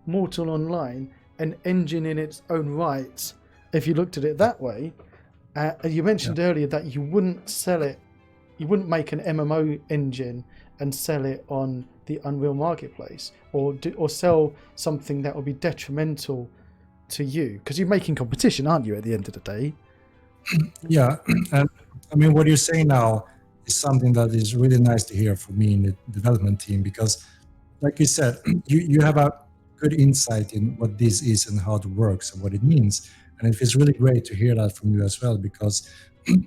Mortal Online an engine in its own right, if you looked at it that way. You mentioned earlier that you wouldn't sell it, you wouldn't make an MMO engine and sell it on the Unreal Marketplace, or sell something that would be detrimental to you, because you're making competition, aren't you, at the end of the day? Yeah, and I mean, what you're saying now is something that is really nice to hear from me in the development team, because like you said, you have a good insight in what this is and how it works and what it means. And it feels really great to hear that from you as well, because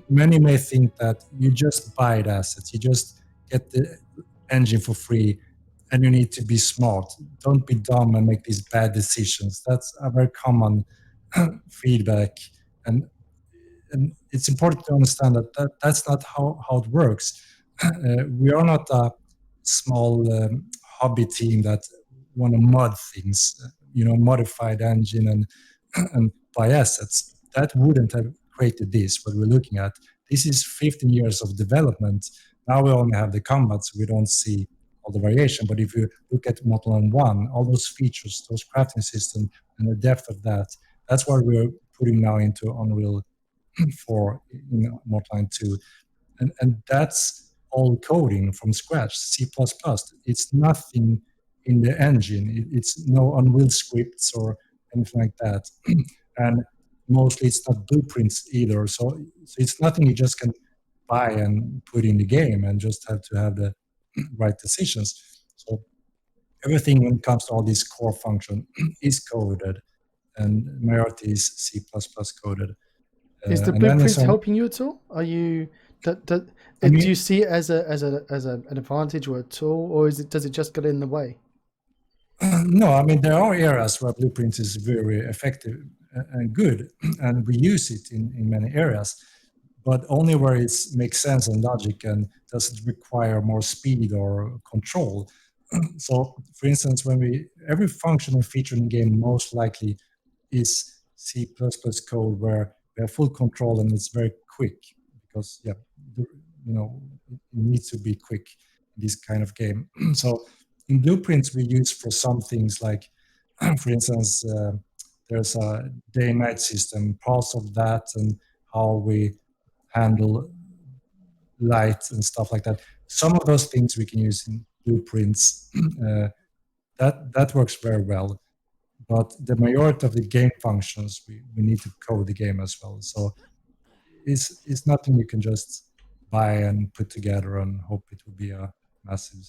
many may think that you just buy the assets, you just get the engine for free, and you need to be smart. Don't be dumb and make these bad decisions. That's a very common feedback. And it's important to understand that's not how it works. We are not a small hobby team that want to mod things, modify the engine and buy assets. That wouldn't have created this, what we're looking at. This is 15 years of development. Now we only have the combat, so we don't see all the variation. But if you look at Mortal Kombat 1, all those features, those crafting systems, and the depth of that's what we're putting now into Unreal 4 in Mortal Kombat 2. And that's all coding from scratch, C++. It's nothing in the engine. It's no Unreal scripts or anything like that. And mostly it's not blueprints either. So it's nothing you just can buy and put in the game and just have to have the right decisions. So everything when it comes to all these core function is coded, and majority is C++ coded. Is the blueprints helping you at all? Are you do you see it as an advantage or a tool, or does it just get in the way? No, I mean, there are areas where blueprints is very effective and good, and we use it in many areas, but only where it makes sense and logic and doesn't require more speed or control. So, for instance, every function and feature in the game most likely is C++ code where we have full control and it's very quick, because it needs to be quick in this kind of game. So in blueprints we use for some things like, for instance, there's a day and night system, parts of that, and how we handle light and stuff like that. Some of those things we can use in blueprints. That works very well. But the majority of the game functions, we need to code the game as well. So it's nothing you can just buy and put together and hope it will be a massive.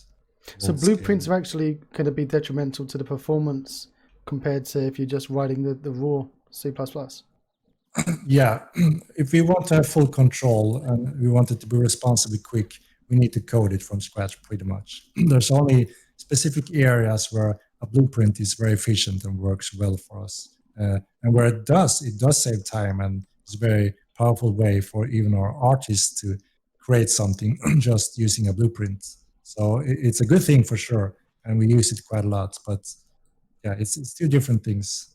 So blueprints are actually going to be detrimental to the performance compared to if you're just writing the raw C++. Yeah, if we want to have full control and we want it to be responsibly quick, we need to code it from scratch pretty much. There's only specific areas where a blueprint is very efficient and works well for us. And where it does save time, and it's a very powerful way for even our artists to create something just using a blueprint. So it's a good thing for sure, and we use it quite a lot. But yeah, it's two different things.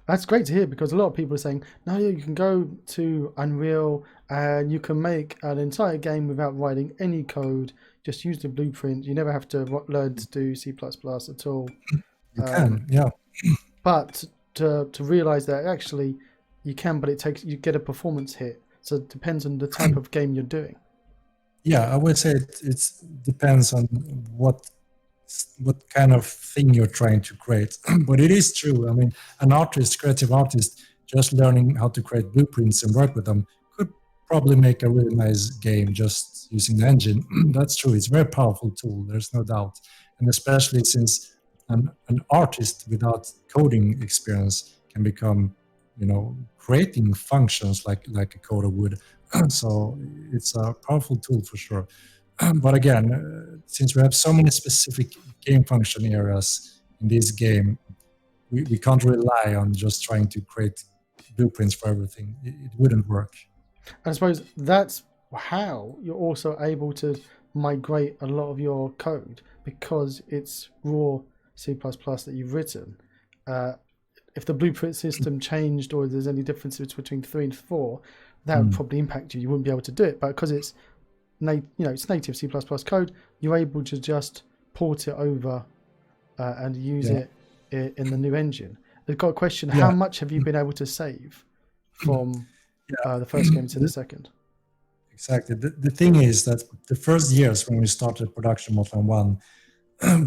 That's great to hear, because a lot of people are saying, no, you can go to Unreal and you can make an entire game without writing any code. Just use the blueprint. You never have to learn to do C++ at all. You can, yeah. But to realize that actually you can, but you get a performance hit. So it depends on the type of game you're doing. Yeah, I would say it depends on what kind of thing you're trying to create. But it is true. I mean, an creative artist, just learning how to create blueprints and work with them could probably make a really nice game just using the engine. That's true. It's a very powerful tool. There's no doubt. And especially since an artist without coding experience can become, creating functions like a coder would. So it's a powerful tool for sure. But again, since we have so many specific game function areas in this game, we can't rely on just trying to create blueprints for everything. It wouldn't work. I suppose that's how you're also able to migrate a lot of your code, because it's raw C++ that you've written. If the blueprint system changed, or there's any differences between 3 and 4, that would probably impact you. You wouldn't be able to do it. But because it's it's native C++ code, you're able to just port it over and use it in the new engine. I've got a question. How much have you been able to save from the first game to the second? Exactly. The thing is that the first years when we started production Motley 1,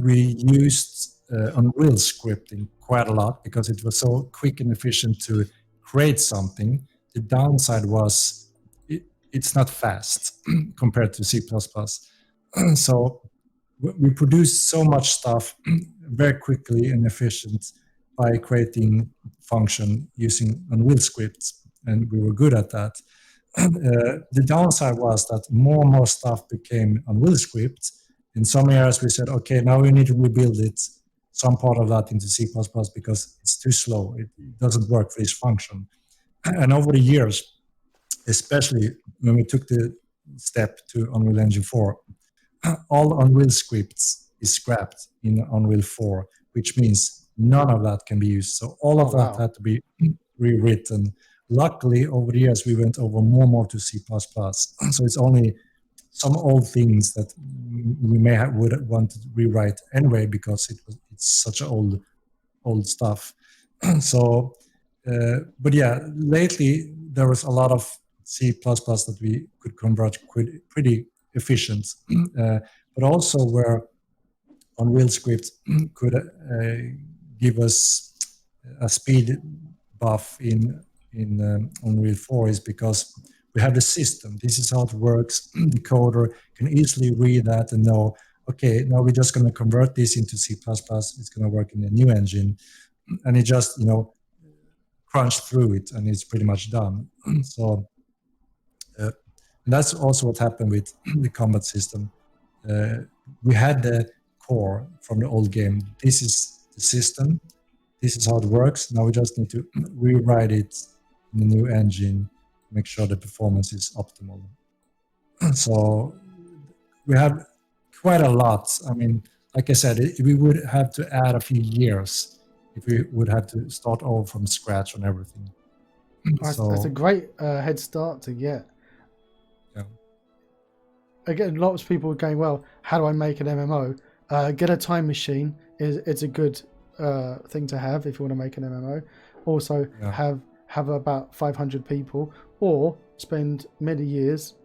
we used Unreal scripting quite a lot because it was so quick and efficient to create something. The downside was it's not fast compared to C++. So we produced so much stuff very quickly and efficient by creating function using Unreal scripts, and we were good at that. The downside was that more and more stuff became Unreal scripts. In some areas, we said, okay, now we need to rebuild it, some part of that into C++ because it's too slow. It doesn't work for this function. And over the years, especially when we took the step to Unreal Engine 4, all Unreal scripts is scrapped in Unreal 4, which means none of that can be used. So all of that had to be rewritten. Luckily, over the years, we went over more and more to C++. So it's only some old things that we would want to rewrite anyway because it's such old stuff. So, but yeah, lately there was a lot of C++ that we could convert pretty efficient, but also where Unreal script could give us a speed buff in Unreal 4 is because we have the system. This is how it works. The coder can easily read that and know, okay, now we're just going to convert this into C++. It's going to work in the new engine. And it just, crunch through it and it's pretty much done. So that's also what happened with the combat system. We had the core from the old game. This is the system. This is how it works. Now we just need to rewrite it in the new engine, make sure the performance is optimal. So we have quite a lot. I mean, like I said, we would have to add a few years if we would have to start over from scratch on everything. That's a great head start to get. Yeah. Again, lots of people are going, well, how do I make an MMO? Get a time machine. It's a good thing to have if you want to make an MMO. Also, have about 500 people, or spend many years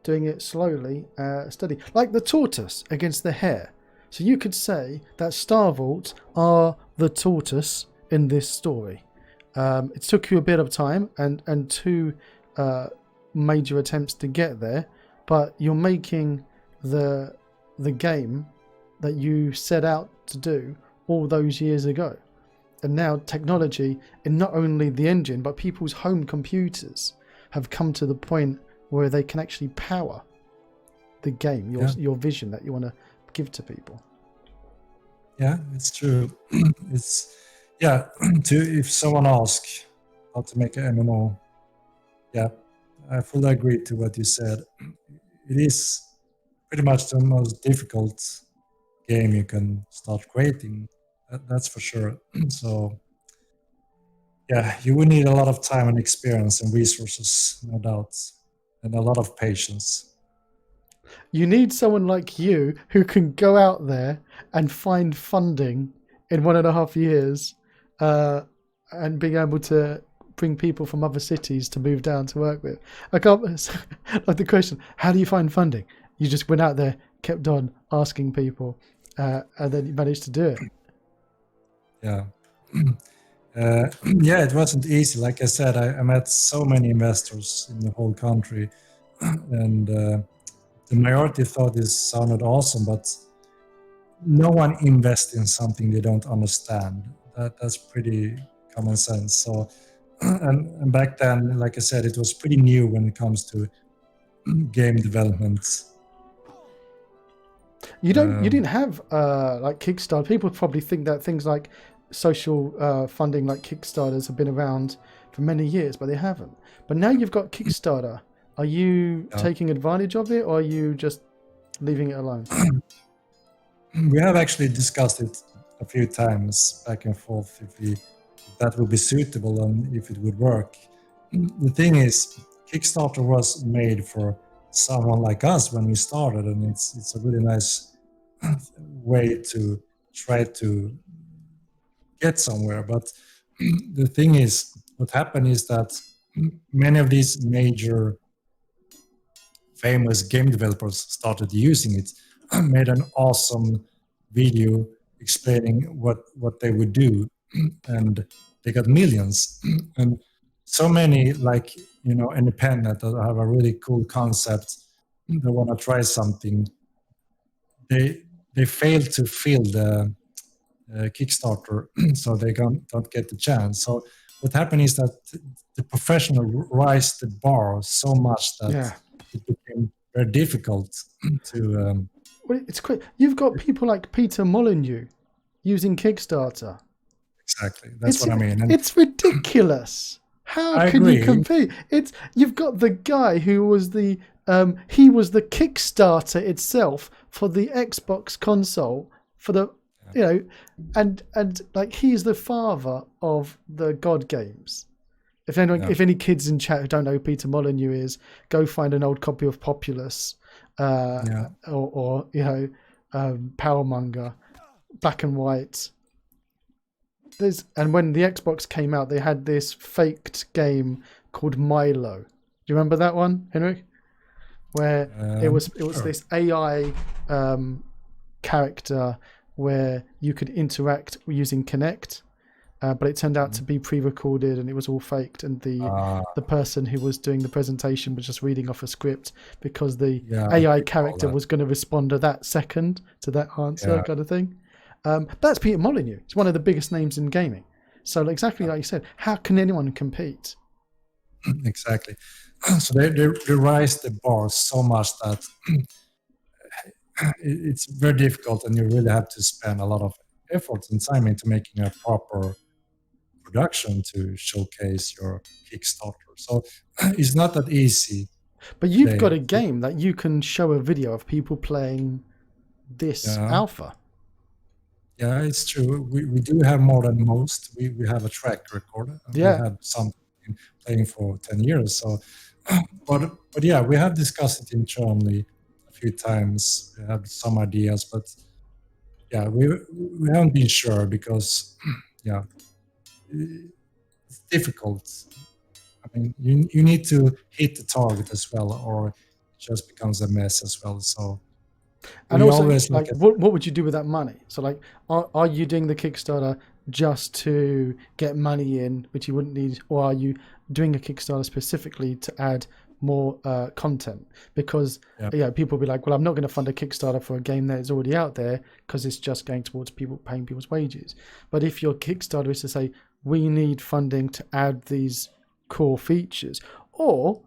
doing it slowly, steady. Like the tortoise against the hare. So you could say that Star Vault are the tortoise in this story. It took you a bit of time and two major attempts to get there, but you're making the game that you set out to do all those years ago. And now technology, in not only the engine, but people's home computers have come to the point where they can actually power the game, your vision that you want to give to people. Yeah, it's true. If someone asks how to make an MMO, I fully agree to what you said. It is pretty much the most difficult game you can start creating. That's for sure. So, you will need a lot of time and experience and resources, no doubt, and a lot of patience. You need someone like you who can go out there and find funding in 1.5 years and being able to bring people from other cities to move down to work with. I can't like the question, how do you find funding? You just went out there, kept on asking people, and then you managed to do it. It wasn't easy. Like I said, I met so many investors in the whole country, and the majority thought this sounded awesome, but no one invests in something they don't understand. That's pretty common sense. So, and back then, like I said, it was pretty new when it comes to game development. You didn't have like Kickstarter. People probably think that things like social funding like Kickstarters have been around for many years, but they haven't. But now you've got Kickstarter. Are you taking advantage of it, or are you just leaving it alone? We have actually discussed it a few times back and forth if that would be suitable and if it would work. The thing is, Kickstarter was made for someone like us when we started, and it's a really nice way to try to get somewhere. But the thing is, what happened is that many of these major famous game developers started using it, made an awesome video explaining what they would do, and they got millions. And so many, like, independent that have a really cool concept, they want to try something, they fail to fill the Kickstarter, so they don't get the chance. So what happened is that the professional raised the bar so much that it became very difficult to. Well, it's quick. You've got people like Peter Molyneux using Kickstarter. Exactly, that's what I mean. And it's ridiculous. How can you compete? You've got the guy who was he was the Kickstarter itself for the Xbox console for the. And like he's the father of the God games. If any kids in chat who don't know who Peter Molyneux is, go find an old copy of Populous, or Powermonger, black and white. And when the Xbox came out, they had this faked game called Milo. Do you remember that one, Henrik? Where it was this AI character where you could interact using Kinect, but it turned out to be pre-recorded and it was all faked, and the person who was doing the presentation was just reading off a script because the AI character was going to respond to that second to that answer kind of thing. That's Peter Molyneux. He's one of the biggest names in gaming. So exactly like you said, how can anyone compete? Exactly. So they raise the bar so much that it's very difficult, and you really have to spend a lot of effort and time into making a proper production to showcase your Kickstarter. So it's not that easy. But you've got a game that you can show a video of people playing this alpha. Yeah, it's true. We do have more than most. We have a track record. We have some playing for 10 years. So, but yeah, we have discussed it internally a few times. We have some ideas, but yeah, we haven't been sure because it's difficult. I mean, you need to hit the target as well, or it just becomes a mess as well. So. And also, like, what would you do with that money? So, like, are you doing the Kickstarter just to get money in, which you wouldn't need, or are you doing a Kickstarter specifically to add more content? Because people will be like, well, I'm not going to fund a Kickstarter for a game that is already out there because it's just going towards people paying people's wages. But if your Kickstarter is to say, we need funding to add these core features, or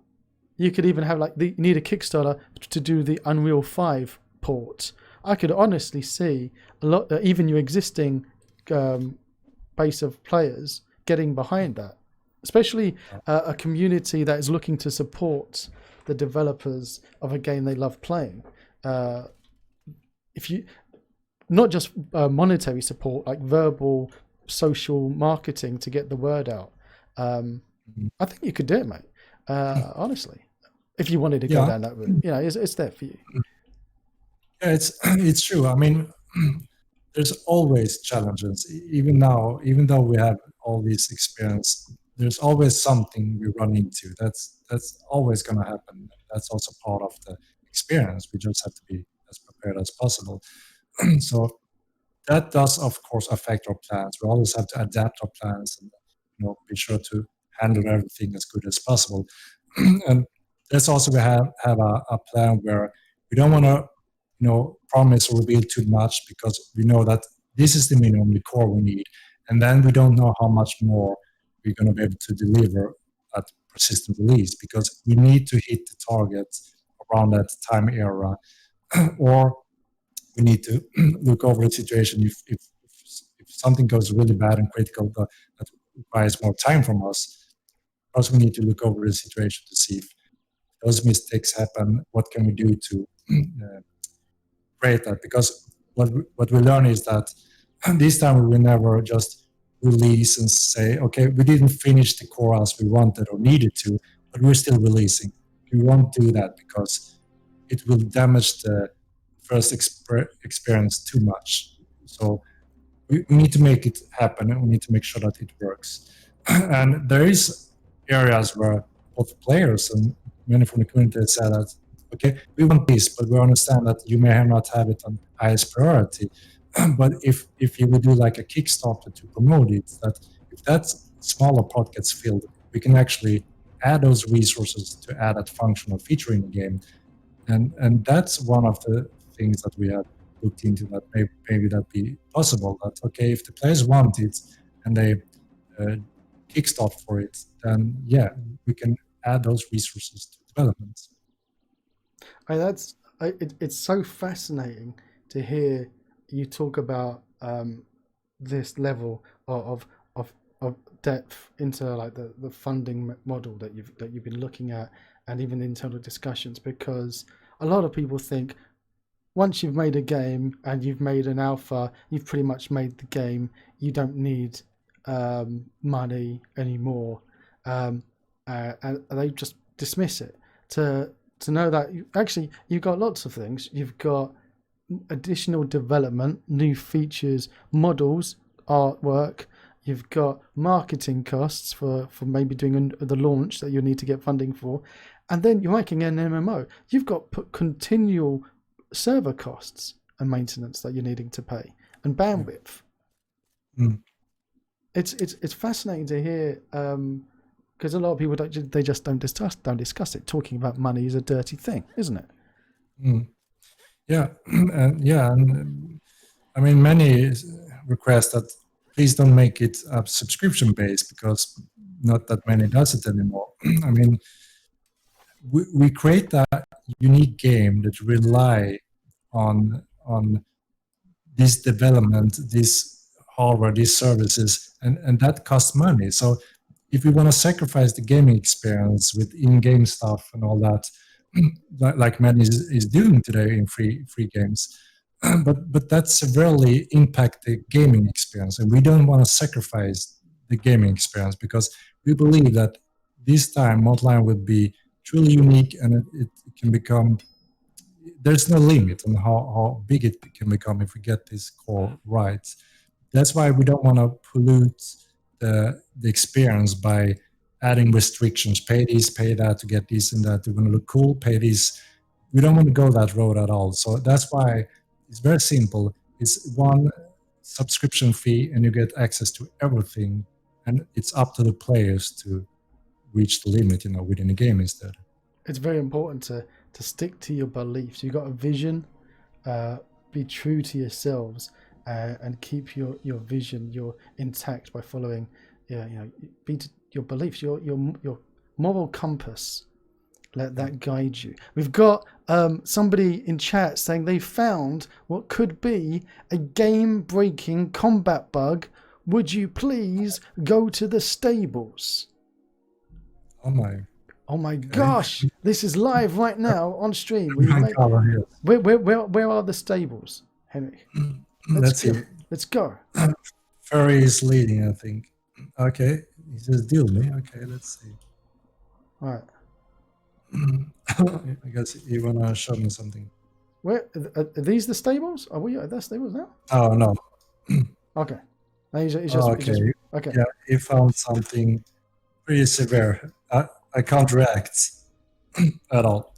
you could even have you need a Kickstarter to do the Unreal 5 port. I could honestly see a lot, even your existing base of players getting behind that, especially a community that is looking to support the developers of a game they love playing. If you not just monetary support, like verbal social marketing to get the word out, I think you could do it, mate. Honestly, if you wanted to go down that route, it's there for you. Yeah, it's true. I mean, there's always challenges. Even now, even though we have all this experience, there's always something we run into. That's always going to happen. That's also part of the experience. We just have to be as prepared as possible. So that does, of course, affect our plans. We always have to adapt our plans and be sure to handle everything as good as possible. And that's also we have a plan where we don't want to promise or reveal too much, because we know that this is the minimum, the core we need, and then we don't know how much more we're going to be able to deliver at persistent release, because we need to hit the target around that time era, or we need to look over the situation if something goes really bad and critical that requires more time from us, of course we need to look over the situation to see if those mistakes happen, what can we do to create that? Because what we learn is that this time we will never just release and say, okay, we didn't finish the core as we wanted or needed to, but we're still releasing. We won't do that because it will damage the first experience too much. So we need to make it happen, and we need to make sure that it works. And there is areas where both players and many from the community said that, okay, we want this, but we understand that you may not have it on highest priority. But if you would do like a Kickstarter to promote it, that if that smaller part gets filled, we can actually add those resources to add that function or feature in the game. And that's one of the things that we have looked into, that maybe that be possible, that okay, if the players want it and they kickstart for it, then yeah, we can add those resources to development. It's so fascinating to hear you talk about this level of depth into like the funding model that you've been looking at, and even the internal discussions, because a lot of people think once you've made a game and you've made an alpha, you've pretty much made the game. You don't need money anymore, and they just dismiss it. To know that you've got lots of things. You've got additional development, new features, models, artwork. You've got marketing costs for maybe doing the launch that you need to get funding for, and then you're making an MMO. You've got continual server costs and maintenance that you're needing to pay, and bandwidth. It's fascinating to hear, because a lot of people don't discuss it. Talking about money is a dirty thing, isn't it? Yeah, and I mean, many request that please don't make it a subscription based, because not that many does it anymore. I mean, we create a unique game that rely on this development, this hardware, these services, and that costs money. So if we want to sacrifice the gaming experience with in-game stuff and all that, like many is doing today in free games, but that severely impact the gaming experience, and we don't want to sacrifice the gaming experience, because we believe that this time Modline would be truly unique, and it can become, there's no limit on how big it can become if we get this core right. That's why we don't want to pollute the experience by adding restrictions, pay this, pay that to get this and that. We're going to look cool, pay this. We don't want to go that road at all. So that's why it's very simple. It's one subscription fee and you get access to everything. And it's up to the players to reach the limit, within the game instead. It's very important to stick to your beliefs. You've got a vision, be true to yourselves, and keep your vision, intact by following, your beliefs, your moral compass. Let that guide you. We've got somebody in chat saying they found what could be a game-breaking combat bug. Would you please go to the stables? Oh my gosh! This is live right now on stream. Where are the stables, Henry? Let's go. Furry is leading, I think. Okay, he says deal me. Okay, let's see. All right. I guess you wanna show me something. Where are these the stables? Are we at the stables now? Oh no. Okay. Okay. Okay. Yeah, he found something pretty severe. I can't react at all.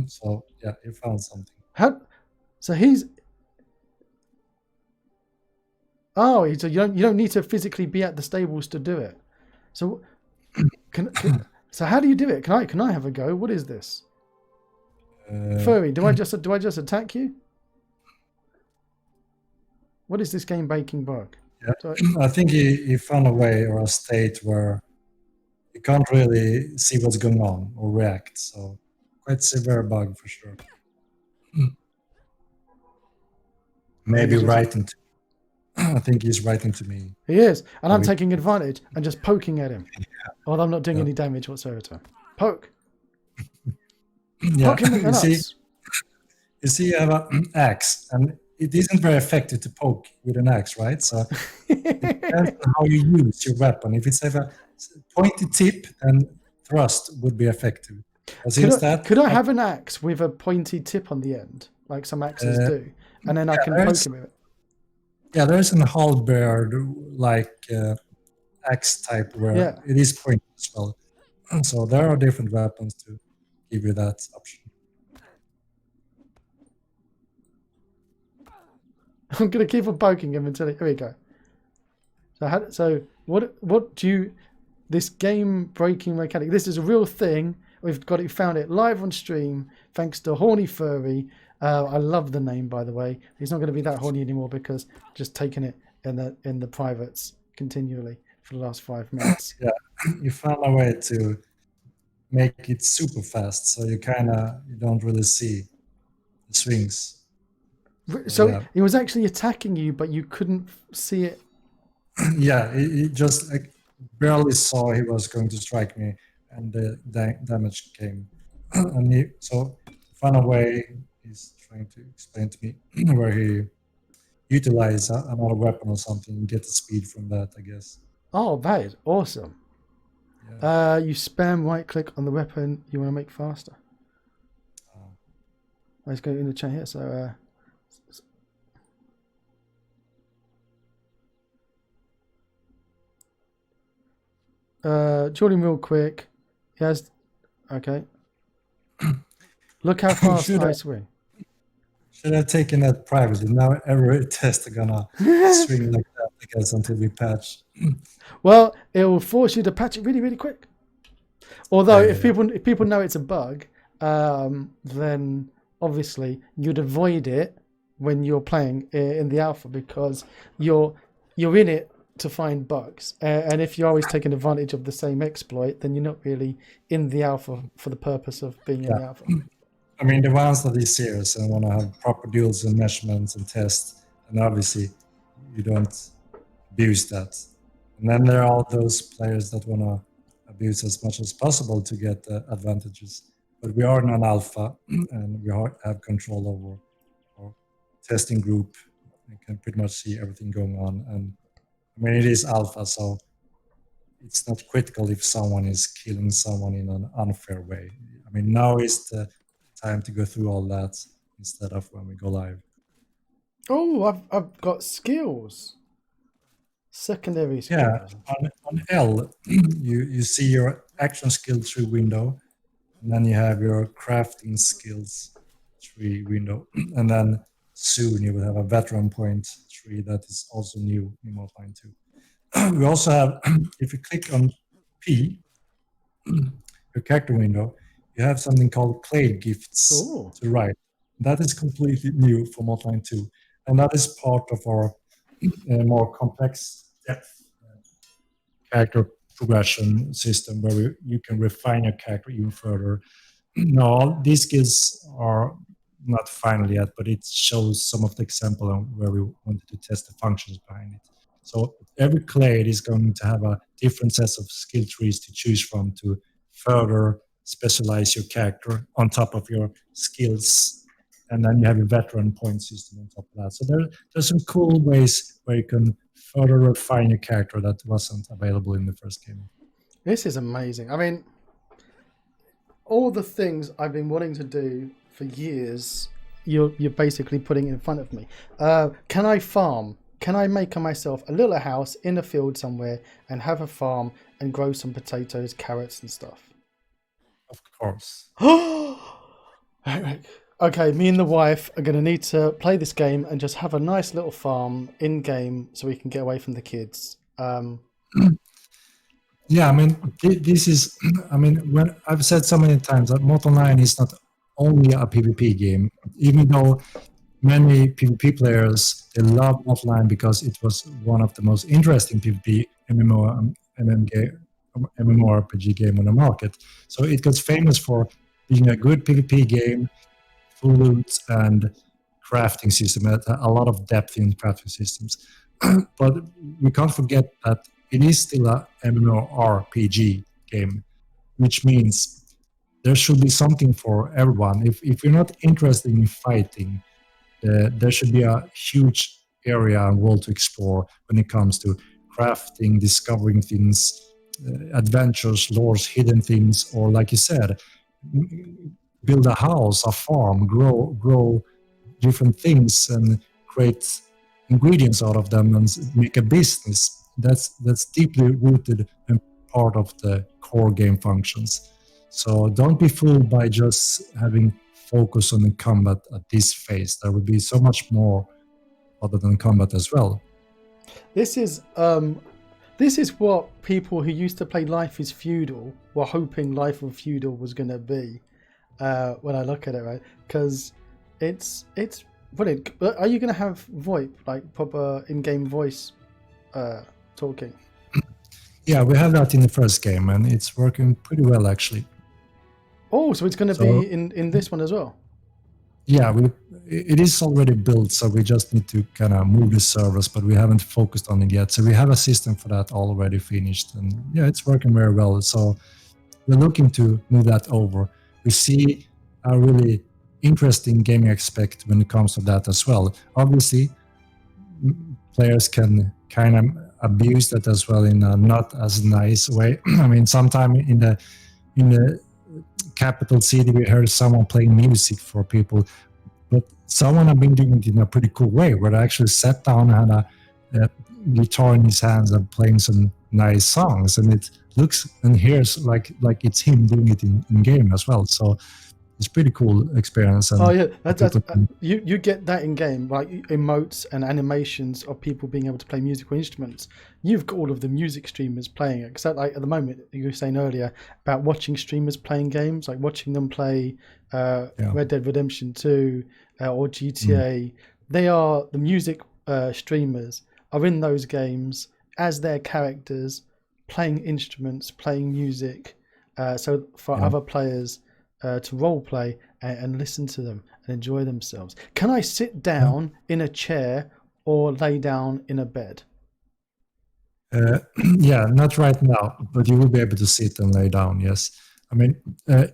So yeah, he found something. So he's. Oh, so you don't need to physically be at the stables to do it. So, so how do you do it? Can I have a go? What is this? Furry, do I just attack you? What is this game breaking bug? Yeah, I think he found a way or a state where you can't really see what's going on or react. So quite severe bug for sure. Maybe right into. I think he's writing to me. He is. And I'm taking advantage and just poking at him. Although I'm not doing any damage whatsoever to him. Poke. Yeah, Poke him in the nuts. you see, you have an axe, and it isn't very effective to poke with an axe, right? So it depends on how you use your weapon. If it's have a pointy tip, then thrust would be effective. Could I have an axe with a pointy tip on the end, like some axes do, and then I can poke him with it? Yeah, there's an halberd like axe type where it is pointy as well. So there are different weapons to give you that option. I'm gonna keep on poking him until here we go. So what do you? This game breaking mechanic. This is a real thing. We've found it live on stream thanks to Horny Furry. I love the name, by the way. He's not going to be that horny anymore because just taking it in the privates continually for the last 5 minutes. Yeah, you found a way to make it super fast, so you don't really see the swings. So it was actually attacking you, but you couldn't see it. Yeah, it just barely saw he was going to strike me, and the damage came. And so found a way. He's trying to explain to me where he utilize another weapon or something and get the speed from that, I guess. Oh, that is awesome. Yeah. You spam right click on the weapon you want to make faster. Let's go in the chat here. So Jordan, real quick. Yes. Okay. Look how fast I swing. Should have taken that privately. Now every test are gonna swing like that, I guess, until we patch. Well, it will force you to patch it really, really quick. Although if people know it's a bug, then obviously you'd avoid it when you're playing in the alpha because you're in it to find bugs. And if you're always taking advantage of the same exploit, then you're not really in the alpha for the purpose of being in the alpha. I mean, the ones that is serious and want to have proper duels and measurements and tests, and obviously you don't abuse that. And then there are all those players that want to abuse as much as possible to get advantages. But we are in an alpha, and we have control over our testing group. We can pretty much see everything going on. And I mean, it is alpha, so it's not critical if someone is killing someone in an unfair way. I mean, now is the time to go through all that instead of when we go live. Oh, I've got skills. Secondary skills. Yeah, on L, you see your action skill tree window, and then you have your crafting skills tree window, and then soon you will have a veteran point tree that is also new in Modline 2. We also have, if you click on P, your character window, you have something called Clade gifts to the right. That is completely new for Modline 2, and that is part of our more complex depth character progression system where you can refine your character even further. No, these skills are not final yet, but it shows some of the example on where we wanted to test the functions behind it. So every clade is going to have a different set of skill trees to choose from to further specialize your character on top of your skills. And then you have a veteran point system on top of that. So there's some cool ways where you can further refine your character that wasn't available in the first game. This is amazing. I mean, all the things I've been wanting to do for years, you're basically putting in front of me. Can I farm? Can I make myself a little house in a field somewhere and have a farm and grow some potatoes, carrots and stuff? Of course. Okay, me and the wife are going to need to play this game and just have a nice little farm in-game so we can get away from the kids. Yeah, I mean, this is, I mean, when I've said so many times that Mortal 9 is not only a PvP game, even though many PvP players, they love Mortal 9 because it was one of the most interesting PvP MMORPG game on the market. So it got famous for being a good PvP game, full loot and crafting system, a lot of depth in crafting systems. but we can't forget that it is still a MMORPG game, which means there should be something for everyone. If you're not interested in fighting, there should be a huge area and world to explore when it comes to crafting, discovering things, adventures, lores, hidden things, or like you said, build a house, a farm, grow different things, and create ingredients out of them and make a business. That's deeply rooted and part of the core game functions. So don't be fooled by just having focus on the combat at this phase. There will be so much more other than combat as well. This is what people who used to play Life is Feudal were hoping Life of Feudal was going to be. When I look at it, right? Because it's brilliant. Are you going to have VoIP, like proper in-game voice talking? Yeah, we have that in the first game, and it's working pretty well actually. Oh, so it's going to be in this one as well? Yeah, it is already built, so we just need to kind of move the servers, but we haven't focused on it yet. So we have a system for that already finished, and yeah, it's working very well. So we're looking to move that over. We see a really interesting gaming aspect when it comes to that as well. Obviously, players can kind of abuse that as well in a not as nice way. I mean, sometime in the capital city, we heard someone playing music for people, but someone had been doing it in a pretty cool way, where they actually sat down and had a guitar in his hands and playing some nice songs, and it looks and hears like it's him doing it in game as well. So it's pretty cool experience. And oh yeah, you get that in game, like emotes and animations of people being able to play musical instruments. You've got all of the music streamers playing it. Because like at the moment, you were saying earlier about watching streamers playing games, like watching them play Red Dead Redemption 2 or GTA. They are the music streamers are in those games as their characters, playing instruments, playing music. So for other players to role play and listen to them and enjoy themselves. Can I sit down in a chair or lay down in a bed? Yeah, not right now, but you will be able to sit and lay down, yes. I mean,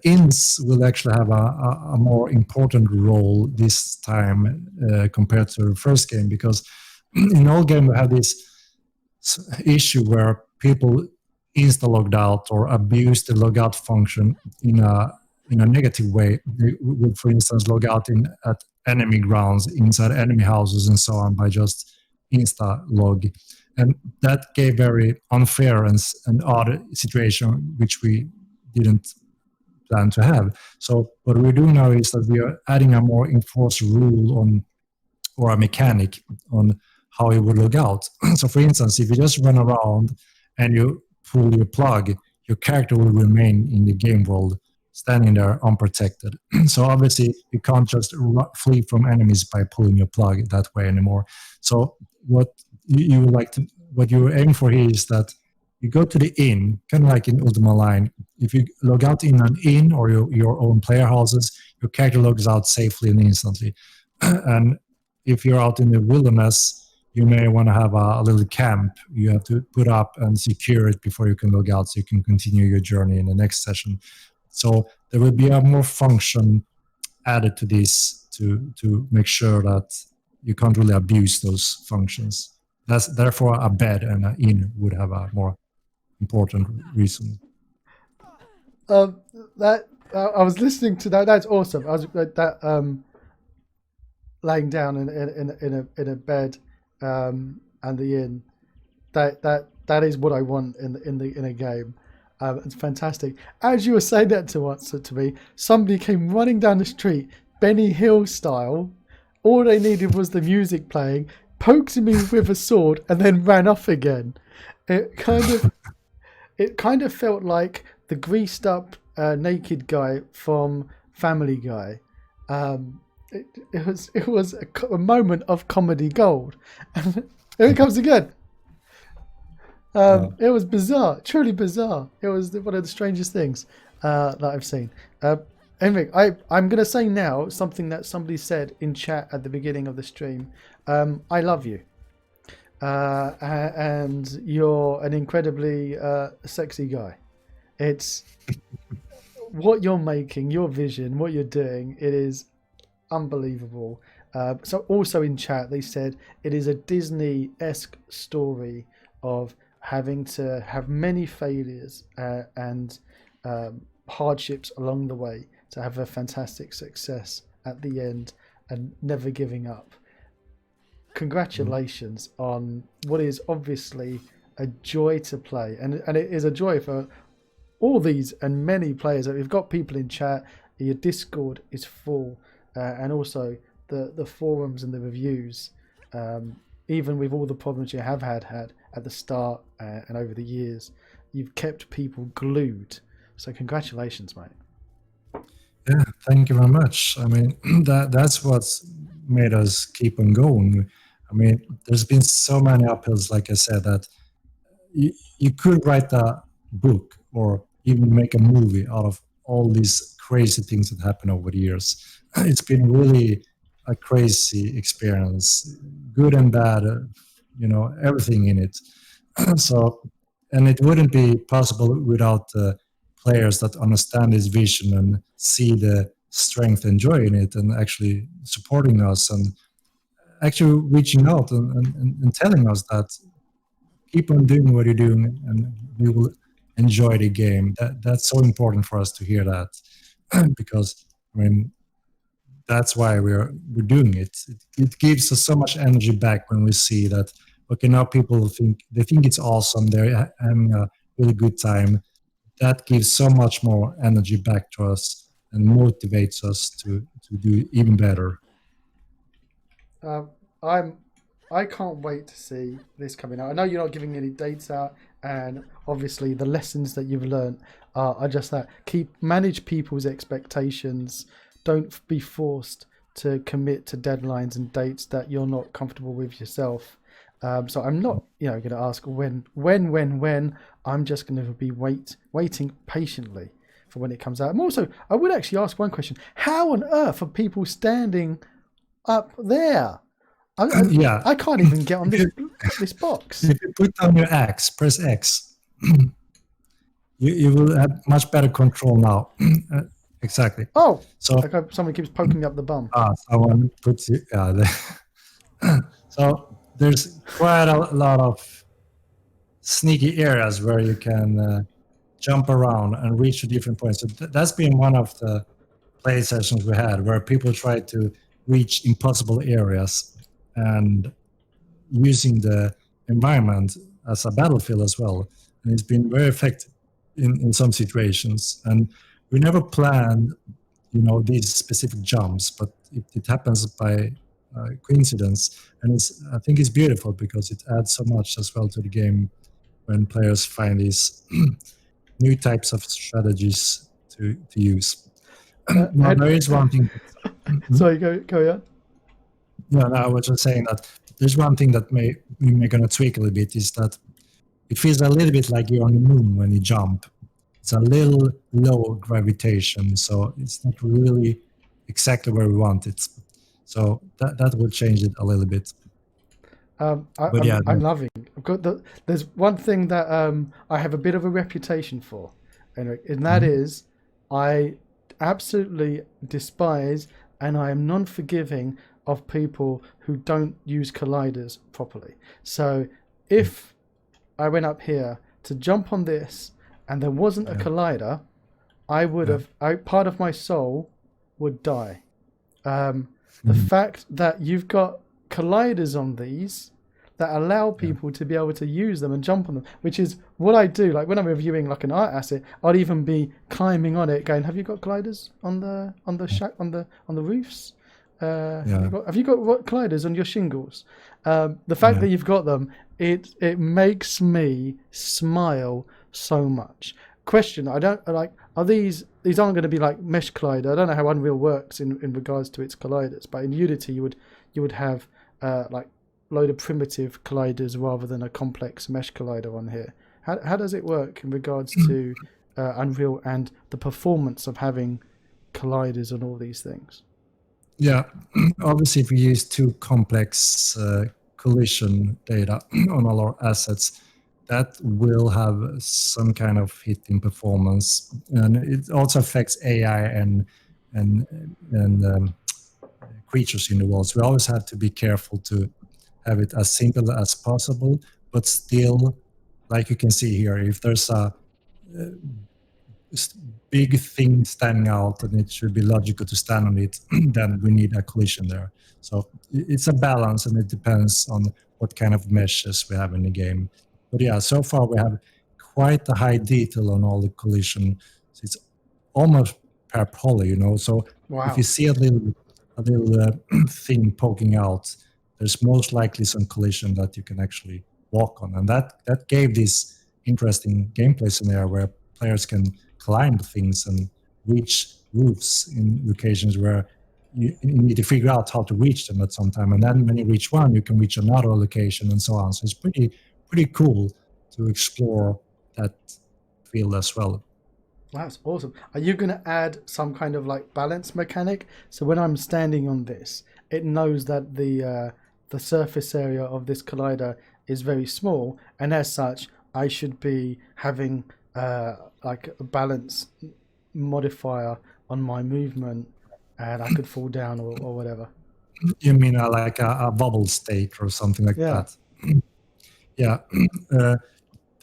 inns will actually have a more important role this time compared to the first game, because in all game we have this issue where people insta-logged or abuse the logout function in a negative way. They would, for instance, log out at enemy grounds, inside enemy houses, and so on by just insta-log. And that gave very unfair and odd situation, which we didn't plan to have. So what we're doing now is that we are adding a more enforced rule on, or a mechanic on how you would log out. So for instance, if you just run around and you pull your plug, your character will remain in the game world, standing there unprotected. So obviously you can't just flee from enemies by pulling your plug that way anymore. So what you aim for here is that you go to the inn, kind of like in Ultima Online. If you log out in an inn or your own player houses, your character logs out safely and instantly. And if you're out in the wilderness, you may want to have a little camp you have to put up and secure it before you can log out, so you can continue your journey in the next session. So there will be a more function added to this to make sure that you can't really abuse those functions. That's therefore a bed and an inn would have a more important reason. That I was listening to that. That's awesome. I was laying down in a bed and the inn. That is what I want in a game. It's fantastic. As you were saying that to me, somebody came running down the street, Benny Hill style. All they needed was the music playing, poked me with a sword, and then ran off again. It kind of felt like the greased up naked guy from Family Guy. It was a moment of comedy gold. And here it comes again. It was bizarre, truly bizarre. It was one of the strangest things that I've seen. Anyway, I'm going to say now something that somebody said in chat at the beginning of the stream. I love you. and you're an incredibly sexy guy. It's what you're making, your vision, what you're doing. It is unbelievable. So also in chat, they said it is a Disney-esque story of having to have many failures and hardships along the way to have a fantastic success at the end and never giving up. Congratulations on what is obviously a joy to play, and it is a joy for all these and many players. We've got people in chat. Your Discord is full, and also the forums and the reviews. Even with all the problems you have had at the start and over the years, you've kept people glued. So congratulations, mate. Yeah, thank you very much. I mean, that's what's made us keep on going. I mean, there's been so many uphills, like I said, that you could write a book or even make a movie out of all these crazy things that happen over the years. It's been really a crazy experience, good and bad, everything in it. So, and it wouldn't be possible without the players that understand this vision and see the strength and joy in it and actually supporting us and actually reaching out and telling us that keep on doing what you're doing and we will enjoy the game. That's so important for us to hear that because I mean that's why we're doing it. It gives us so much energy back when we see that okay, now people think it's awesome, they're having a really good time. That gives so much more energy back to us and motivates us to do even better. I can't wait to see this coming out. I know you're not giving any dates out, and obviously the lessons that you've learned are just that manage people's expectations. Don't be forced to commit to deadlines and dates that you're not comfortable with yourself. So I'm not, going to ask when. I'm just going to be waiting patiently for when it comes out. And also, I would actually ask one question: how on earth are people standing up there? I can't even get on this box. If you put down your X, press X, you will have much better control now. Exactly. Oh, so okay, someone keeps poking me up the bum. Someone puts you. So there's quite a lot of sneaky areas where you can jump around and reach to different points. So that's been one of the play sessions we had where people try to reach impossible areas and using the environment as a battlefield as well. And it's been very effective in some situations. And we never planned, these specific jumps, but it happens by coincidence. And I think it's beautiful because it adds so much as well to the game when players find these new types of strategies to use. Now, there is one thing. Sorry, go on. No, I was just saying that there's one thing that we may gonna tweak a little bit is that it feels a little bit like you're on the moon when you jump. It's a little low gravitation, so it's not really exactly where we want it. So that will change it a little bit. I'm loving. There's one thing that I have a bit of a reputation for, Henrik, and that is I absolutely despise and I am non-forgiving of people who don't use colliders properly. So if I went up here to jump on this and there wasn't a collider, I would have, part of my soul would die. The fact that you've got colliders on these that allow people to be able to use them and jump on them, which is what I do. Like when I'm reviewing like an art asset, I'd even be climbing on it, going, "Have you got colliders on the roofs? Have you got colliders on your shingles?" The fact that you've got them, it makes me smile so much. Question: I don't like. Are these aren't going to be like mesh collider? I don't know how Unreal works in regards to its colliders, but in Unity you would have like load of primitive colliders rather than a complex mesh collider on here. How does it work in regards to Unreal and the performance of having colliders and all these things? Yeah, obviously if we use too complex collision data on all our assets, that will have some kind of hit in performance, and it also affects AI and creatures in the world. So we always have to be careful to have it as simple as possible, but still, like you can see here, if there's a big thing standing out and it should be logical to stand on it, then we need a collision there. So it's a balance, and it depends on what kind of meshes we have in the game. But yeah, so far we have quite a high detail on all the collision. So it's almost per poly, So if you see a little thing poking out, there's most likely some collision that you can actually walk on, and that gave this interesting gameplay scenario where players can climb things and reach roofs in locations where you need to figure out how to reach them at some time. And then when you reach one, you can reach another location and so on. So it's pretty cool to explore that field as well. That's awesome. Are you going to add some kind of like balance mechanic? So when I'm standing on this, it knows that the surface area of this collider is very small, and as such, I should be having like a balance modifier on my movement, and I could fall down or whatever. You mean like a bubble state or something like that? Yeah. There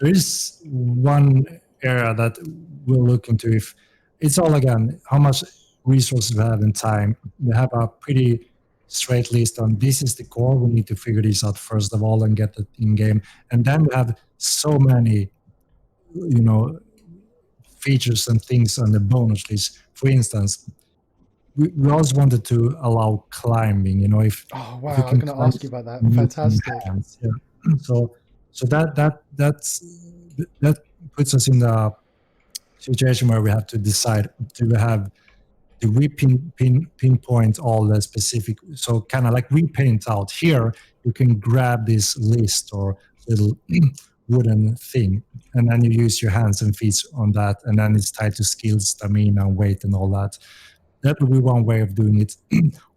is one area that we'll look into. If it's all, again, how much resources we have in time. We have a pretty straight list on this is the core. We need to figure this out first of all and get it in game. And then we have so many, features and things on the bonus list. For instance, we also wanted to allow climbing. If oh wow, if you I'm can going to ask you about that. Fantastic. Yeah. So that puts us in the situation where we have to decide: do we pinpoint all the specific? So kind of like repaint out here. You can grab this list or little wooden thing, and then you use your hands and feet on that, and then it's tied to skills, stamina, weight, and all that. That would be one way of doing it.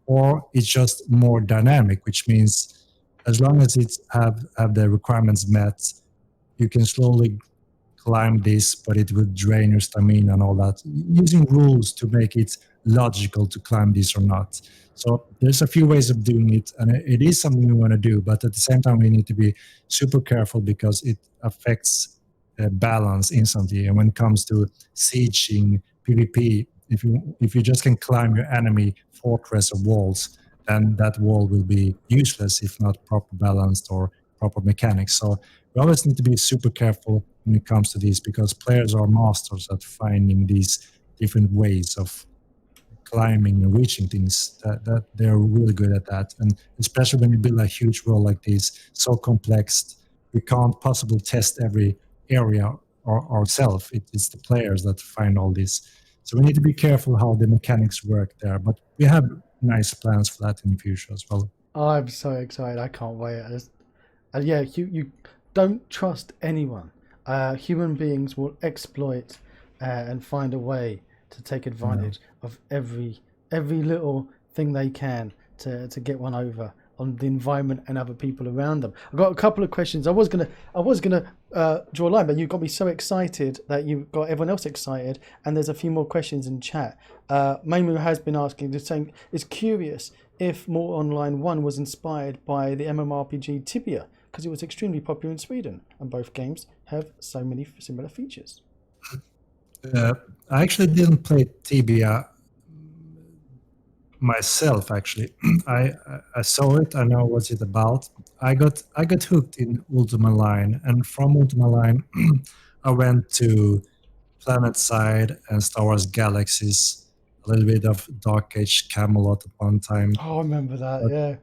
Or it's just more dynamic, which means as long as it have the requirements met, you can slowly climb this, but it will drain your stamina and all that, using rules to make it logical to climb this or not. So there's a few ways of doing it, and it is something we want to do, but at the same time we need to be super careful because it affects balance instantly. And when it comes to sieging, PvP, if you just can climb your enemy fortress or walls, then that wall will be useless if not proper balanced or proper mechanics. So we always need to be super careful when it comes to these, because players are masters at finding these different ways of climbing and reaching things. That they're really good at that. And especially when you build a huge world like this, so complex, we can't possibly test every area ourselves. It's the players that find all this. So we need to be careful how the mechanics work there. But we have nice plans for that in the future as well. I'm so excited. I can't wait. Yeah, you don't trust anyone. Human beings will exploit and find a way to take advantage of every little thing they can to get one over on the environment and other people around them. I've got a couple of questions. I was gonna draw a line, but you got me so excited that you got everyone else excited. And there's a few more questions in chat. Maimu has been asking, just saying, is curious if More Online 1 was inspired by the MMORPG Tibia, because it was extremely popular in Sweden, and both games have so many similar features. I actually didn't play Tibia myself. Actually, I saw it. I know what's it about. I got hooked in Ultima Line, and from Ultima Line, I went to PlanetSide and Star Wars Galaxies. A little bit of Dark Age Camelot at one time. Oh, I remember that.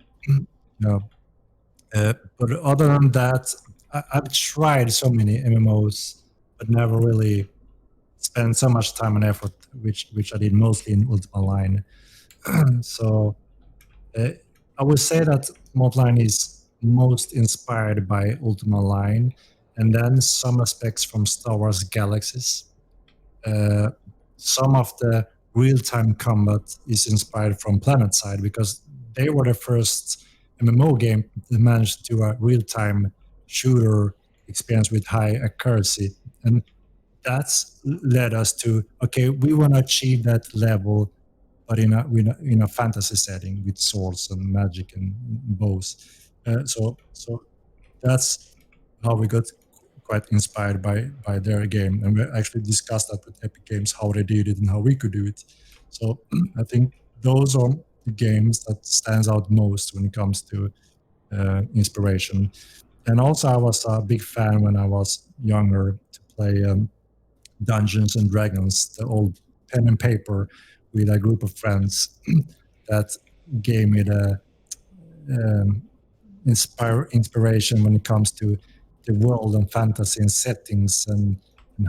But other than that, I've tried so many MMOs, but never really spent so much time and effort, which I did mostly in Ultima Line. So I would say that Modline is most inspired by Ultima Line, and then some aspects from Star Wars Galaxies. Some of the real-time combat is inspired from PlanetSide, because they were the first MMO game that managed to do a real-time shooter experience with high accuracy. And that's led us to, okay, we want to achieve that level, but in a fantasy setting with swords and magic and bows. So that's how we got quite inspired by their game, and we actually discussed that with Epic Games, how they did it and how we could do it. So I think those are the games that stands out most when it comes to inspiration. And also, I was a big fan when I was younger to play Dungeons and Dragons, the old pen and paper with a group of friends. That gave me the um, inspiration when it comes to the world and fantasy and settings and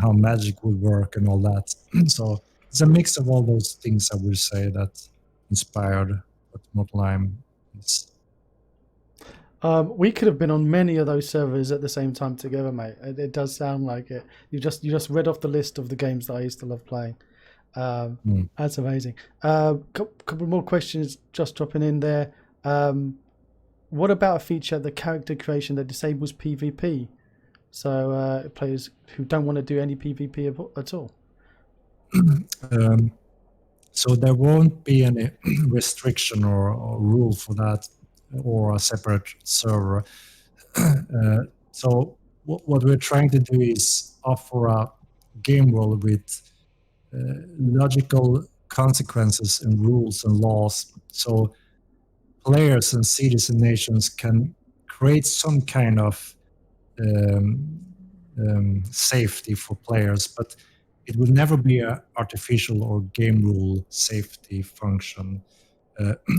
how magic would work and all that. So it's a mix of all those things, I would say, that inspired what Mortal Lime is. We could have been on many of those servers at the same time together, mate. It does sound like it. You just read off the list of the games that I used to love playing. That's amazing. Couple more questions just dropping in there. What about a feature, the character creation, that disables PvP? So players who don't want to do any PvP at all. So there won't be any restriction or rule for that, or a separate server. So what we're trying to do is offer a game world with logical consequences and rules and laws. So players and cities and nations can create some kind of safety for players, but it will never be an artificial or game rule safety function.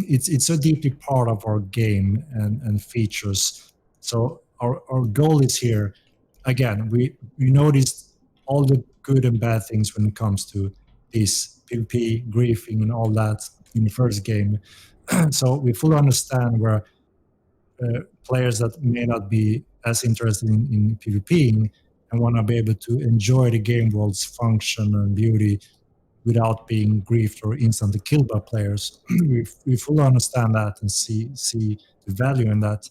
It's a deeply part of our game and features. So our goal is here. Again, we noticed all the good and bad things when it comes to this PvP, griefing, and all that in the first game. So we fully understand where players that may not be as interested in PvPing and want to be able to enjoy the game world's function and beauty without being griefed or instantly killed by players. We fully understand that and see the value in that.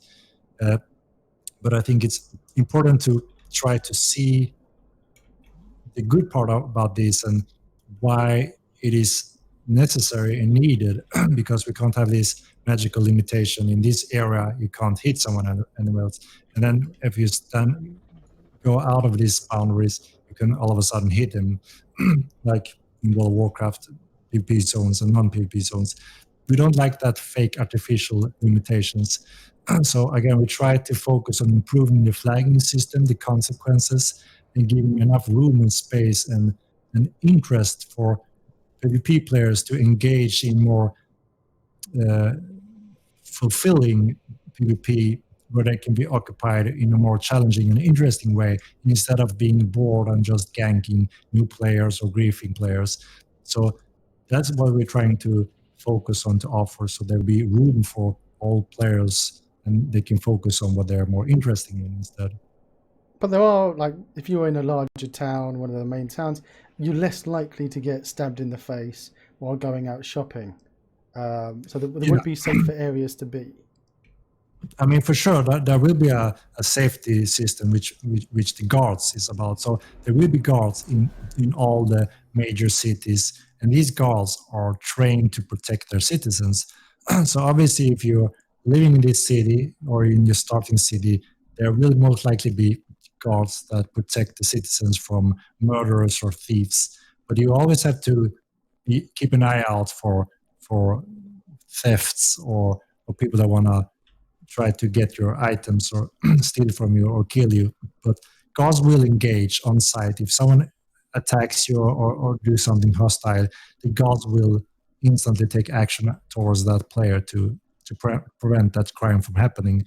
But I think it's important to try to see the good part about this and why it is necessary and needed, because we can't have this magical limitation in this area. You can't hit someone anywhere else. And then if you go out of these boundaries, you can all of a sudden hit them, like in World of Warcraft, PvP zones and non-PvP zones. We don't like that fake artificial limitations. So again, we try to focus on improving the flagging system, the consequences, and giving enough room and space and interest for PvP players to engage in more fulfilling PvP, where they can be occupied in a more challenging and interesting way, instead of being bored and just ganking new players or griefing players. So that's what we're trying to focus on to offer, so there'll be room for all players and they can focus on what they're more interested in instead. But there are, like, if you're in a larger town, one of the main towns, you're less likely to get stabbed in the face while going out shopping. So there would be safer areas to be. I mean, for sure, there will be a safety system which the guards is about. So there will be guards in all the major cities, and these guards are trained to protect their citizens. So obviously, if you're living in this city or in your starting city, there will most likely be guards that protect the citizens from murderers or thieves. But you always have to keep an eye out for thefts or people that want to try to get your items or steal from you or kill you. But guards will engage on site. If someone attacks you or do something hostile, the guards will instantly take action towards that player to prevent that crime from happening.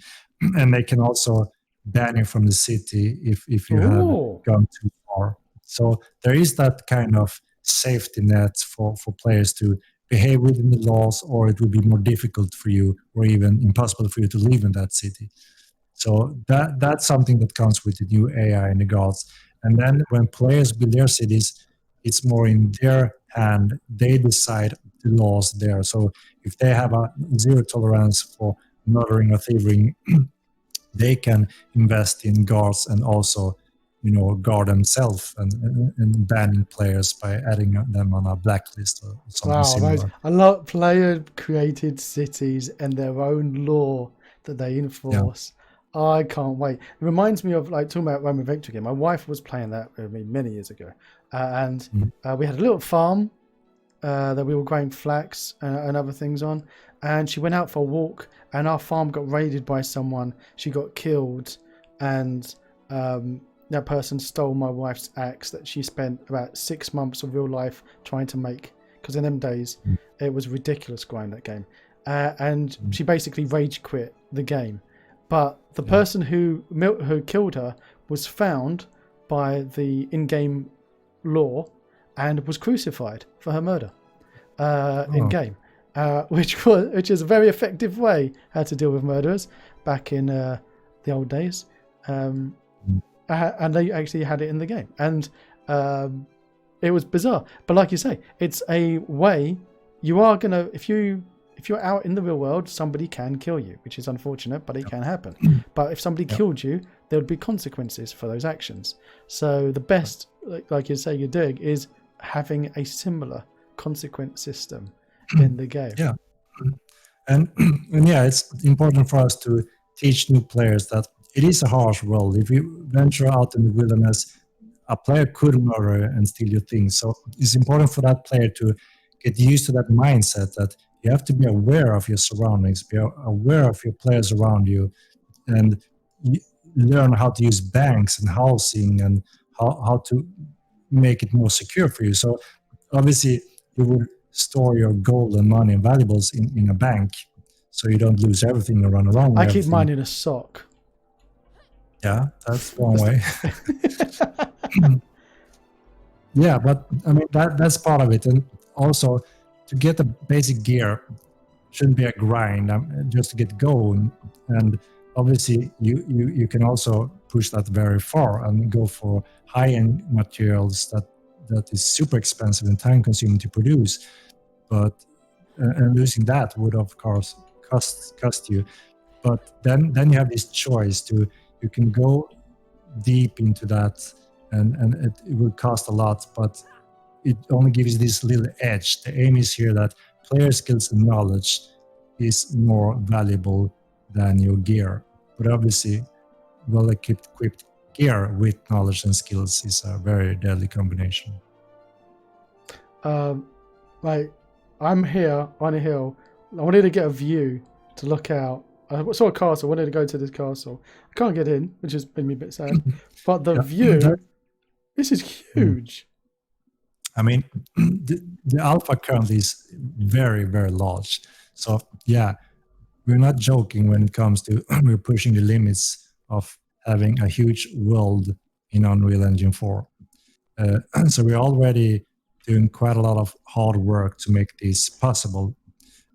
And they can also ban you from the city if you have gone too far. So there is that kind of safety net for players to behave within the laws, or it will be more difficult for you or even impossible for you to live in that city. So that's something that comes with the new AI and the guards. And then when players build their cities, it's more in their hand. They decide the laws there. So if they have a zero tolerance for murdering or thieving, they can invest in guards and also, guard themselves and banning players by adding them on a blacklist or something Wow, amazing. similar. A lot player created cities and their own law that they Yeah. enforce. I can't wait. It reminds me of like talking about Roman Victory game. My wife was playing that with me many years ago, and we had a little farm that we were growing flax and other things on. And she went out for a walk, and our farm got raided by someone. She got killed, and that person stole my wife's axe that she spent about 6 months of real life trying to make. Because in them days, it was ridiculous grinding that game. And she basically rage quit the game. But the person who killed her was found by the in-game law and was crucified for her murder in game, which is a very effective way how to deal with murderers back in the old days. And they actually had it in the game, and it was bizarre. But like you say, it's a way you are gonna if you're out in the real world, somebody can kill you, which is unfortunate, but it can happen. But if somebody killed you, there would be consequences for those actions. So the best, like you say, you're doing is having a similar consequence system in the game. Yeah. And yeah, it's important for us to teach new players that it is a harsh world. If you venture out in the wilderness, a player could murder and steal your things. So it's important for that player to get used to that mindset that you have to be aware of your surroundings, be aware of your players around you, and learn how to use banks and housing and how to make it more secure for you. So obviously you would store your gold and money and valuables in a bank so you don't lose everything and run around with I keep everything. mine in a sock. Yeah, that's one way. Yeah, but I mean that's part of it. And also to get the basic gear shouldn't be a grind, just to get going. And obviously you can also push that very far and go for high-end materials that is super expensive and time consuming to produce, but and losing that would of course cost you. But then you have this choice you can go deep into that, and it will cost a lot, but it only gives you this little edge. The aim is here that player skills and knowledge is more valuable than your gear. But obviously, well-equipped gear with knowledge and skills is a very deadly combination. Like, I'm here on a hill. I wanted to get a view to look out. I saw a castle. I wanted to go to this castle. I can't get in, which has made me a bit sad. But the view, this is huge. I mean, the alpha currently is very, very large. So yeah, we're not joking when it comes to we're pushing the limits of having a huge world in Unreal Engine 4. So we're already doing quite a lot of hard work to make this possible.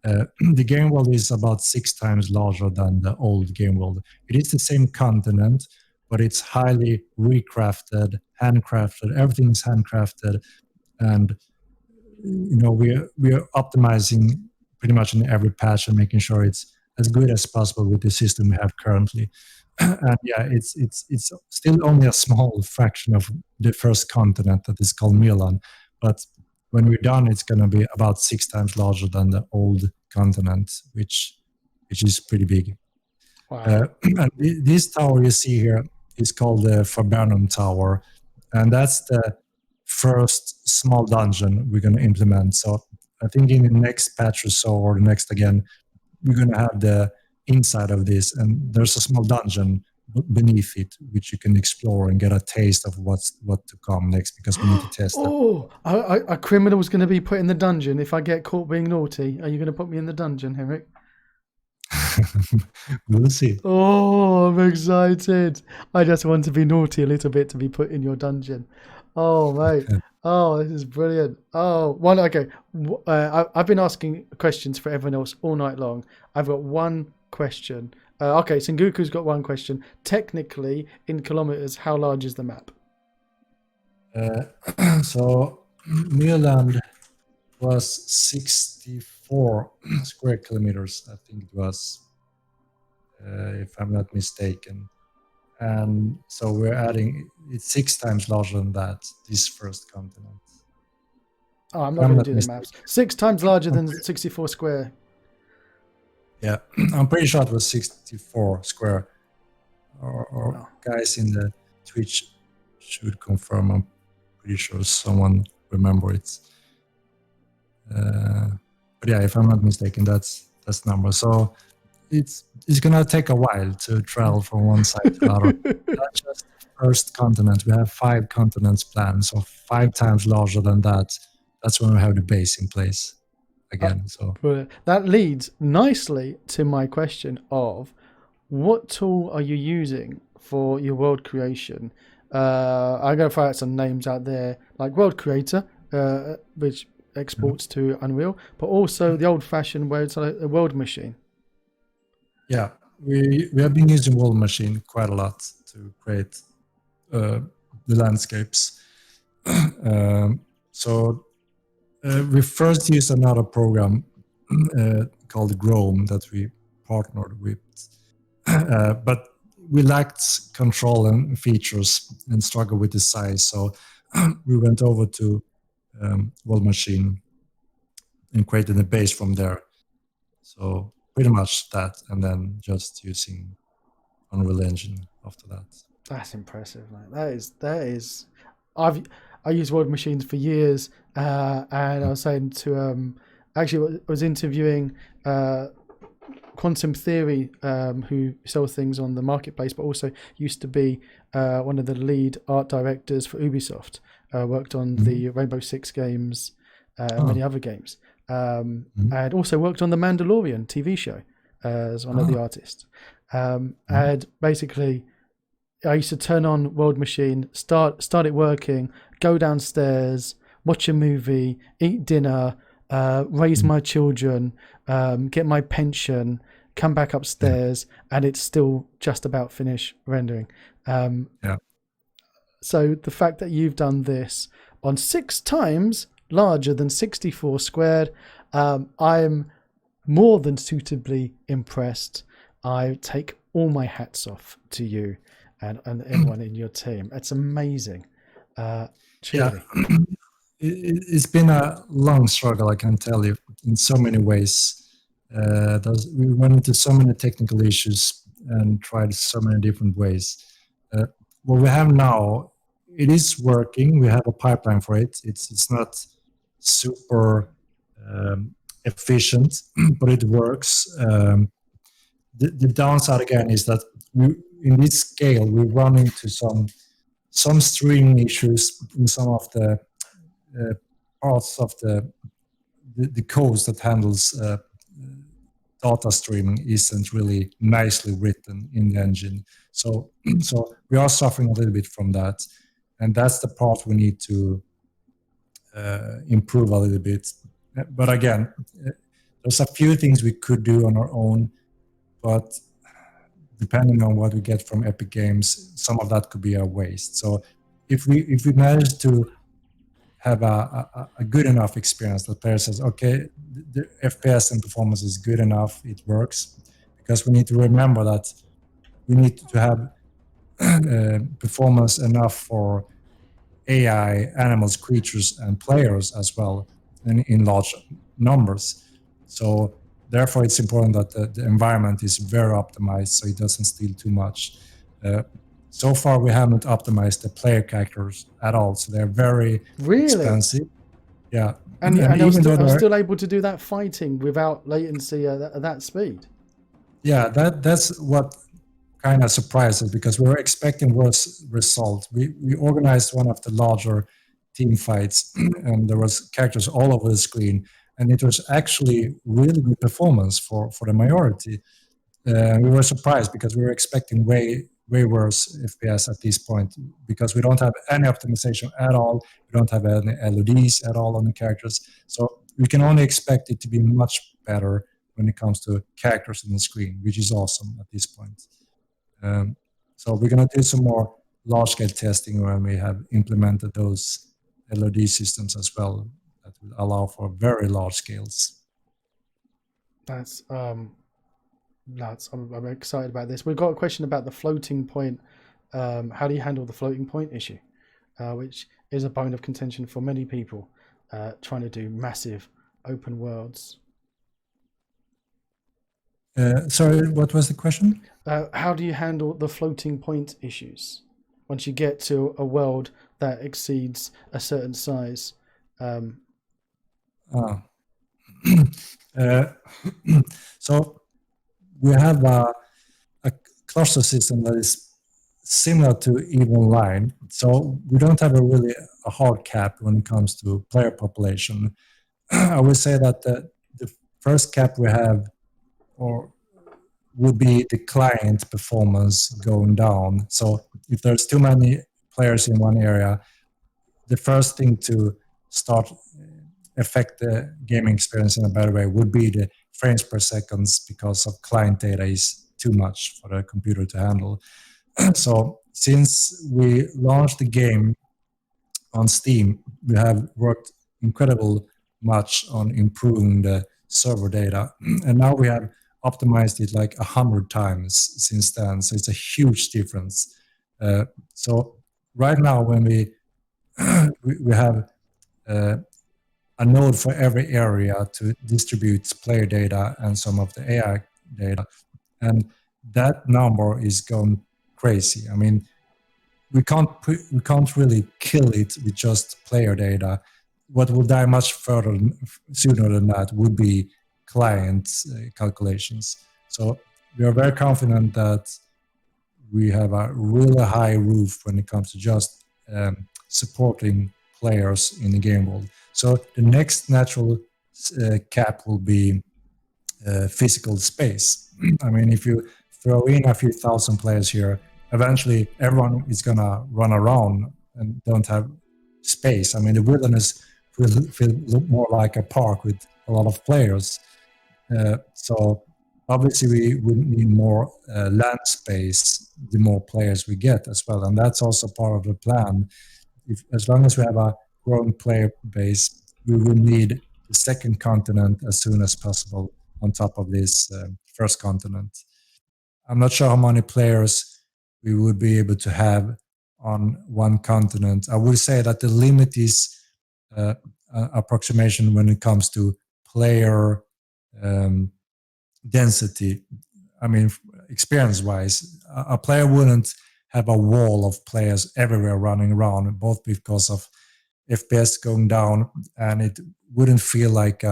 The game world is about 6 times larger than the old game world. It is the same continent, but it's highly recrafted, handcrafted. Everything's handcrafted, and we're optimizing pretty much in every patch and making sure it's as good as possible with the system we have currently. And yeah, it's still only a small fraction of the first continent that is called Milan, but when we're done, it's going to be about 6 times larger than the old continent, which is pretty big. Wow. And this tower you see here is called the Fabernum Tower, and that's the first small dungeon we're going to implement. So I think in the next patch or so, or the next again, we're going to have the inside of this, and there's a small dungeon beneath it which you can explore and get a taste of what to come next, because we need to test it. Oh, a criminal is going to be put in the dungeon if I get caught being naughty. Are you going to put me in the dungeon, Henrik? We'll see. Oh, I'm excited. I just want to be naughty a little bit to be put in your dungeon. Oh, mate. Oh, this is brilliant. Oh, one. Okay. I've been asking questions for everyone else all night long. I've got one question. Okay, Sengoku's got one question. Technically, in kilometers, how large is the map? So Milan was 64 square kilometers, I think it was. if I'm not mistaken. And so we're adding, it's 6 times larger than that, this first continent. Oh, I'm not going to do the maths. 6 times larger than 64 square. Yeah, I'm pretty sure it was 64 square. Or guys in the Twitch should confirm. I'm pretty sure someone remember it. But yeah, if I'm not mistaken, that's the number. So it's gonna take a while to travel from one side to the other. Not just the first continent. We have 5 continents planned, so 5 times larger than that. That's when we have the base in place again. So that leads nicely to my question of what tool are you using for your world creation? I'm going to throw out some names out there, like World Creator, which exports to Unreal, but also the old-fashioned way, it's like a world machine. Yeah, we have been using World Machine quite a lot to create the landscapes. So we first used another program called Chrome that we partnered with, but we lacked control and features and struggled with the size. So we went over to World Machine and created a base from there. So pretty much that, and then just using Unreal Engine after that. That's impressive, man. That is. I used World Machines for years, and I was saying to actually I was interviewing Quantum Theory, who sell things on the marketplace, but also used to be one of the lead art directors for Ubisoft. Worked on the Rainbow Six games, and many other games, and also worked on the Mandalorian TV show as one of the artists. And basically, I used to turn on World Machine, start it working, go downstairs, watch a movie, eat dinner, raise my children, get my pension, come back upstairs, and it's still just about finished rendering. So the fact that you've done this on 6 times larger than 64 squared, I'm more than suitably impressed. I take all my hats off to you and everyone in your team. It's amazing. Truly. Yeah. It's been a long struggle, I can tell you, in so many ways. We went into so many technical issues and tried so many different ways. What we have now, it is working. We have a pipeline for it. It's not super efficient, but it works. The downside again is that in this scale we run into some streaming issues in some of the parts of the codes that handles data streaming isn't really nicely written in the engine. So we are suffering a little bit from that, and that's the part we need to improve a little bit. But again, there's a few things we could do on our own, but depending on what we get from Epic Games, some of that could be a waste. So if we manage to have a good enough experience that player says, okay, the FPS and performance is good enough, it works, because we need to remember that we need to have performance enough for AI, animals, creatures, and players as well, in large numbers. So therefore, it's important that the environment is very optimized so it doesn't steal too much. So far, we haven't optimized the player characters at all, so they're very expensive. Yeah, and I'm still able to do that fighting without latency at that speed. Yeah, that's what kind of surprised us, because we were expecting worse results. We organized one of the larger team fights, and there was characters all over the screen, and it was actually really good performance for the majority. We were surprised because we were expecting way worse FPS at this point, because we don't have any optimization at all. We don't have any LODs at all on the characters. So we can only expect it to be much better when it comes to characters on the screen, which is awesome at this point. So we're going to do some more large-scale testing when we have implemented those LOD systems as well, that will allow for very large scales. That's Lads, I'm excited about this. We've got a question about the floating point. How do you handle the floating point issue, which is a bone of contention for many people trying to do massive open worlds. Sorry, what was the question? How do you handle the floating point issues once you get to a world that exceeds a certain size? So we have a cluster system that is similar to EVE Online. So we don't have a hard cap when it comes to player population. I would say that the first cap we have or would be the client performance going down. So if there's too many players in one area, the first thing to start affect the gaming experience in a better way would be the frames per seconds, because of client data is too much for the computer to handle. So since we launched the game on Steam, we have worked incredible much on improving the server data, and now we have optimized it like 100 times since then. So it's a huge difference. So right now, when we we have a node for every area to distribute player data and some of the AI data, and that number is going crazy. I mean, we can't really kill it with just player data. What will die much further sooner than that would be client calculations. So we are very confident that we have a really high roof when it comes to just supporting players in the game world. So the next natural cap will be physical space. I mean, if you throw in a few thousand players here, eventually everyone is gonna run around and don't have space. I mean, the wilderness will feel more like a park with a lot of players. So obviously we would need more land space the more players we get as well, and that's also part of the plan. As long as we have a growing player base, we will need the second continent as soon as possible on top of this first continent. I'm not sure how many players we would be able to have on one continent. I would say that the limit is approximation when it comes to player density. I mean, experience-wise, a player wouldn't have a wall of players everywhere running around, both because of FPS going down, and it wouldn't feel like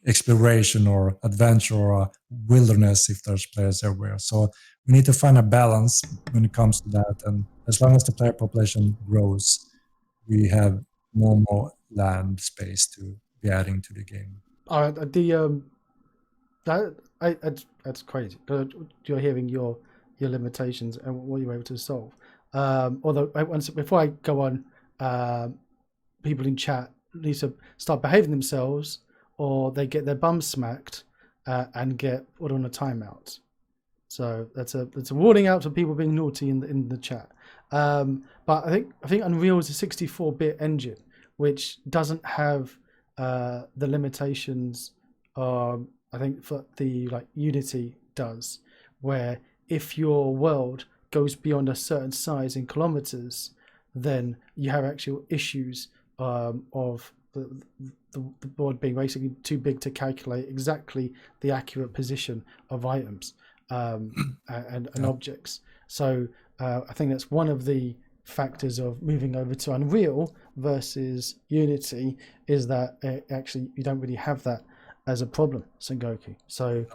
exploration or adventure or a wilderness if there's players everywhere. So we need to find a balance when it comes to that. And as long as the player population grows, we have more land space to be adding to the game. That's crazy. You're hearing your limitations and what you're able to solve. Although before I go on, people in chat need to start behaving themselves, or they get their bum smacked and get put on a timeout. So that's a warning out for people being naughty in the chat. But I think Unreal is a 64-bit engine, which doesn't have the limitations. I think for the Unity does, where if your world goes beyond a certain size in kilometers, then you have actual issues of the board being basically too big to calculate exactly the accurate position of items and objects. So I think that's one of the factors of moving over to Unreal versus Unity, is that actually you don't really have that as a problem, Sengoku. So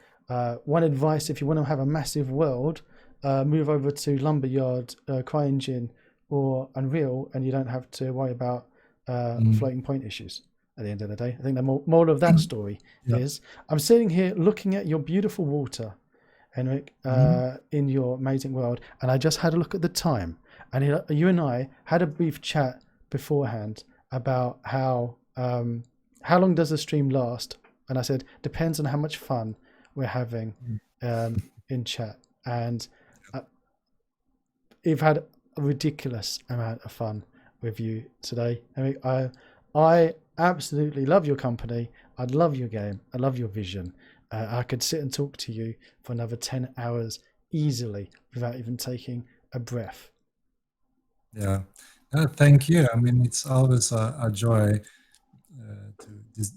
one advice, if you want to have a massive world, move over to Lumberyard, CryEngine or Unreal, and you don't have to worry about floating point issues at the end of the day. I think the moral of that story is, I'm sitting here looking at your beautiful water, Henrik, in your amazing world, and I just had a look at the time, and you and I had a brief chat beforehand about how long does the stream last, and I said depends on how much fun we're having in chat, and you've had a ridiculous amount of fun with you today. I absolutely love your company. I love your game. I love your vision. I could sit and talk to you for another 10 hours easily without even taking a breath. Yeah. Thank you. I mean, it's always a joy to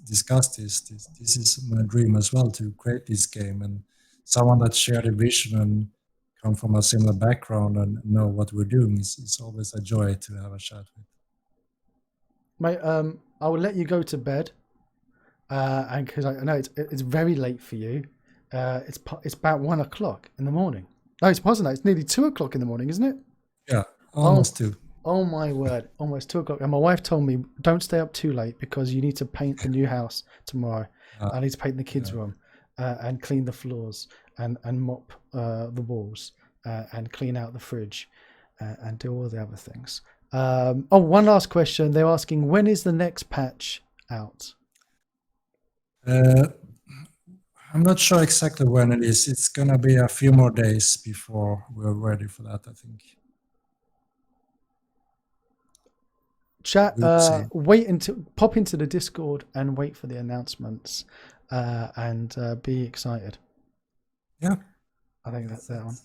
discuss this. This is my dream as well, to create this game, and someone that shared a vision and come from a similar background and know what we're doing is always a joy to have a chat with. Mate, I will let you go to bed, and because I know it's very late for you. It's about 1 o'clock in the morning. No, it's wasn't. It's nearly 2 o'clock in the morning, isn't it? Yeah, almost 2. Oh my word, almost 2 o'clock. And my wife told me, don't stay up too late because you need to paint the new house tomorrow. I need to paint the kids' room and clean the floors and mop the walls and clean out the fridge and do all the other things. One last question. They're asking, when is the next patch out? I'm not sure exactly when it is. It's going to be a few more days before we're ready for that, I think. Chat, wait until pop into the Discord and wait for the announcements and be excited. Yeah, I think that's that one.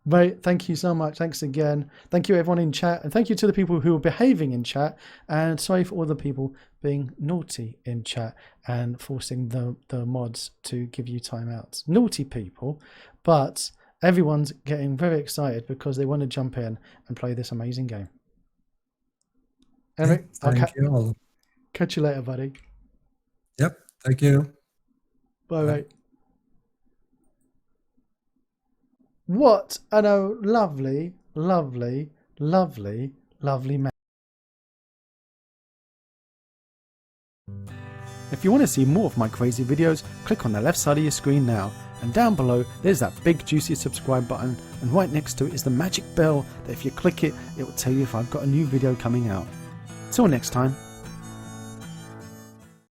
Mate, thank you so much. Thanks again. Thank you everyone in chat, and thank you to the people who are behaving in chat, and sorry for all the people being naughty in chat and forcing the mods to give you timeouts. Naughty people, but everyone's getting very excited because they want to jump in and play this amazing game. Anyway, thank you all. Catch you later, buddy. Yep, thank you. Bye, mate. What a lovely, lovely, lovely, lovely man. If you want to see more of my crazy videos, click on the left side of your screen now. And down below, there's that big juicy subscribe button. And right next to it is the magic bell that if you click it, it will tell you if I've got a new video coming out. Till next time.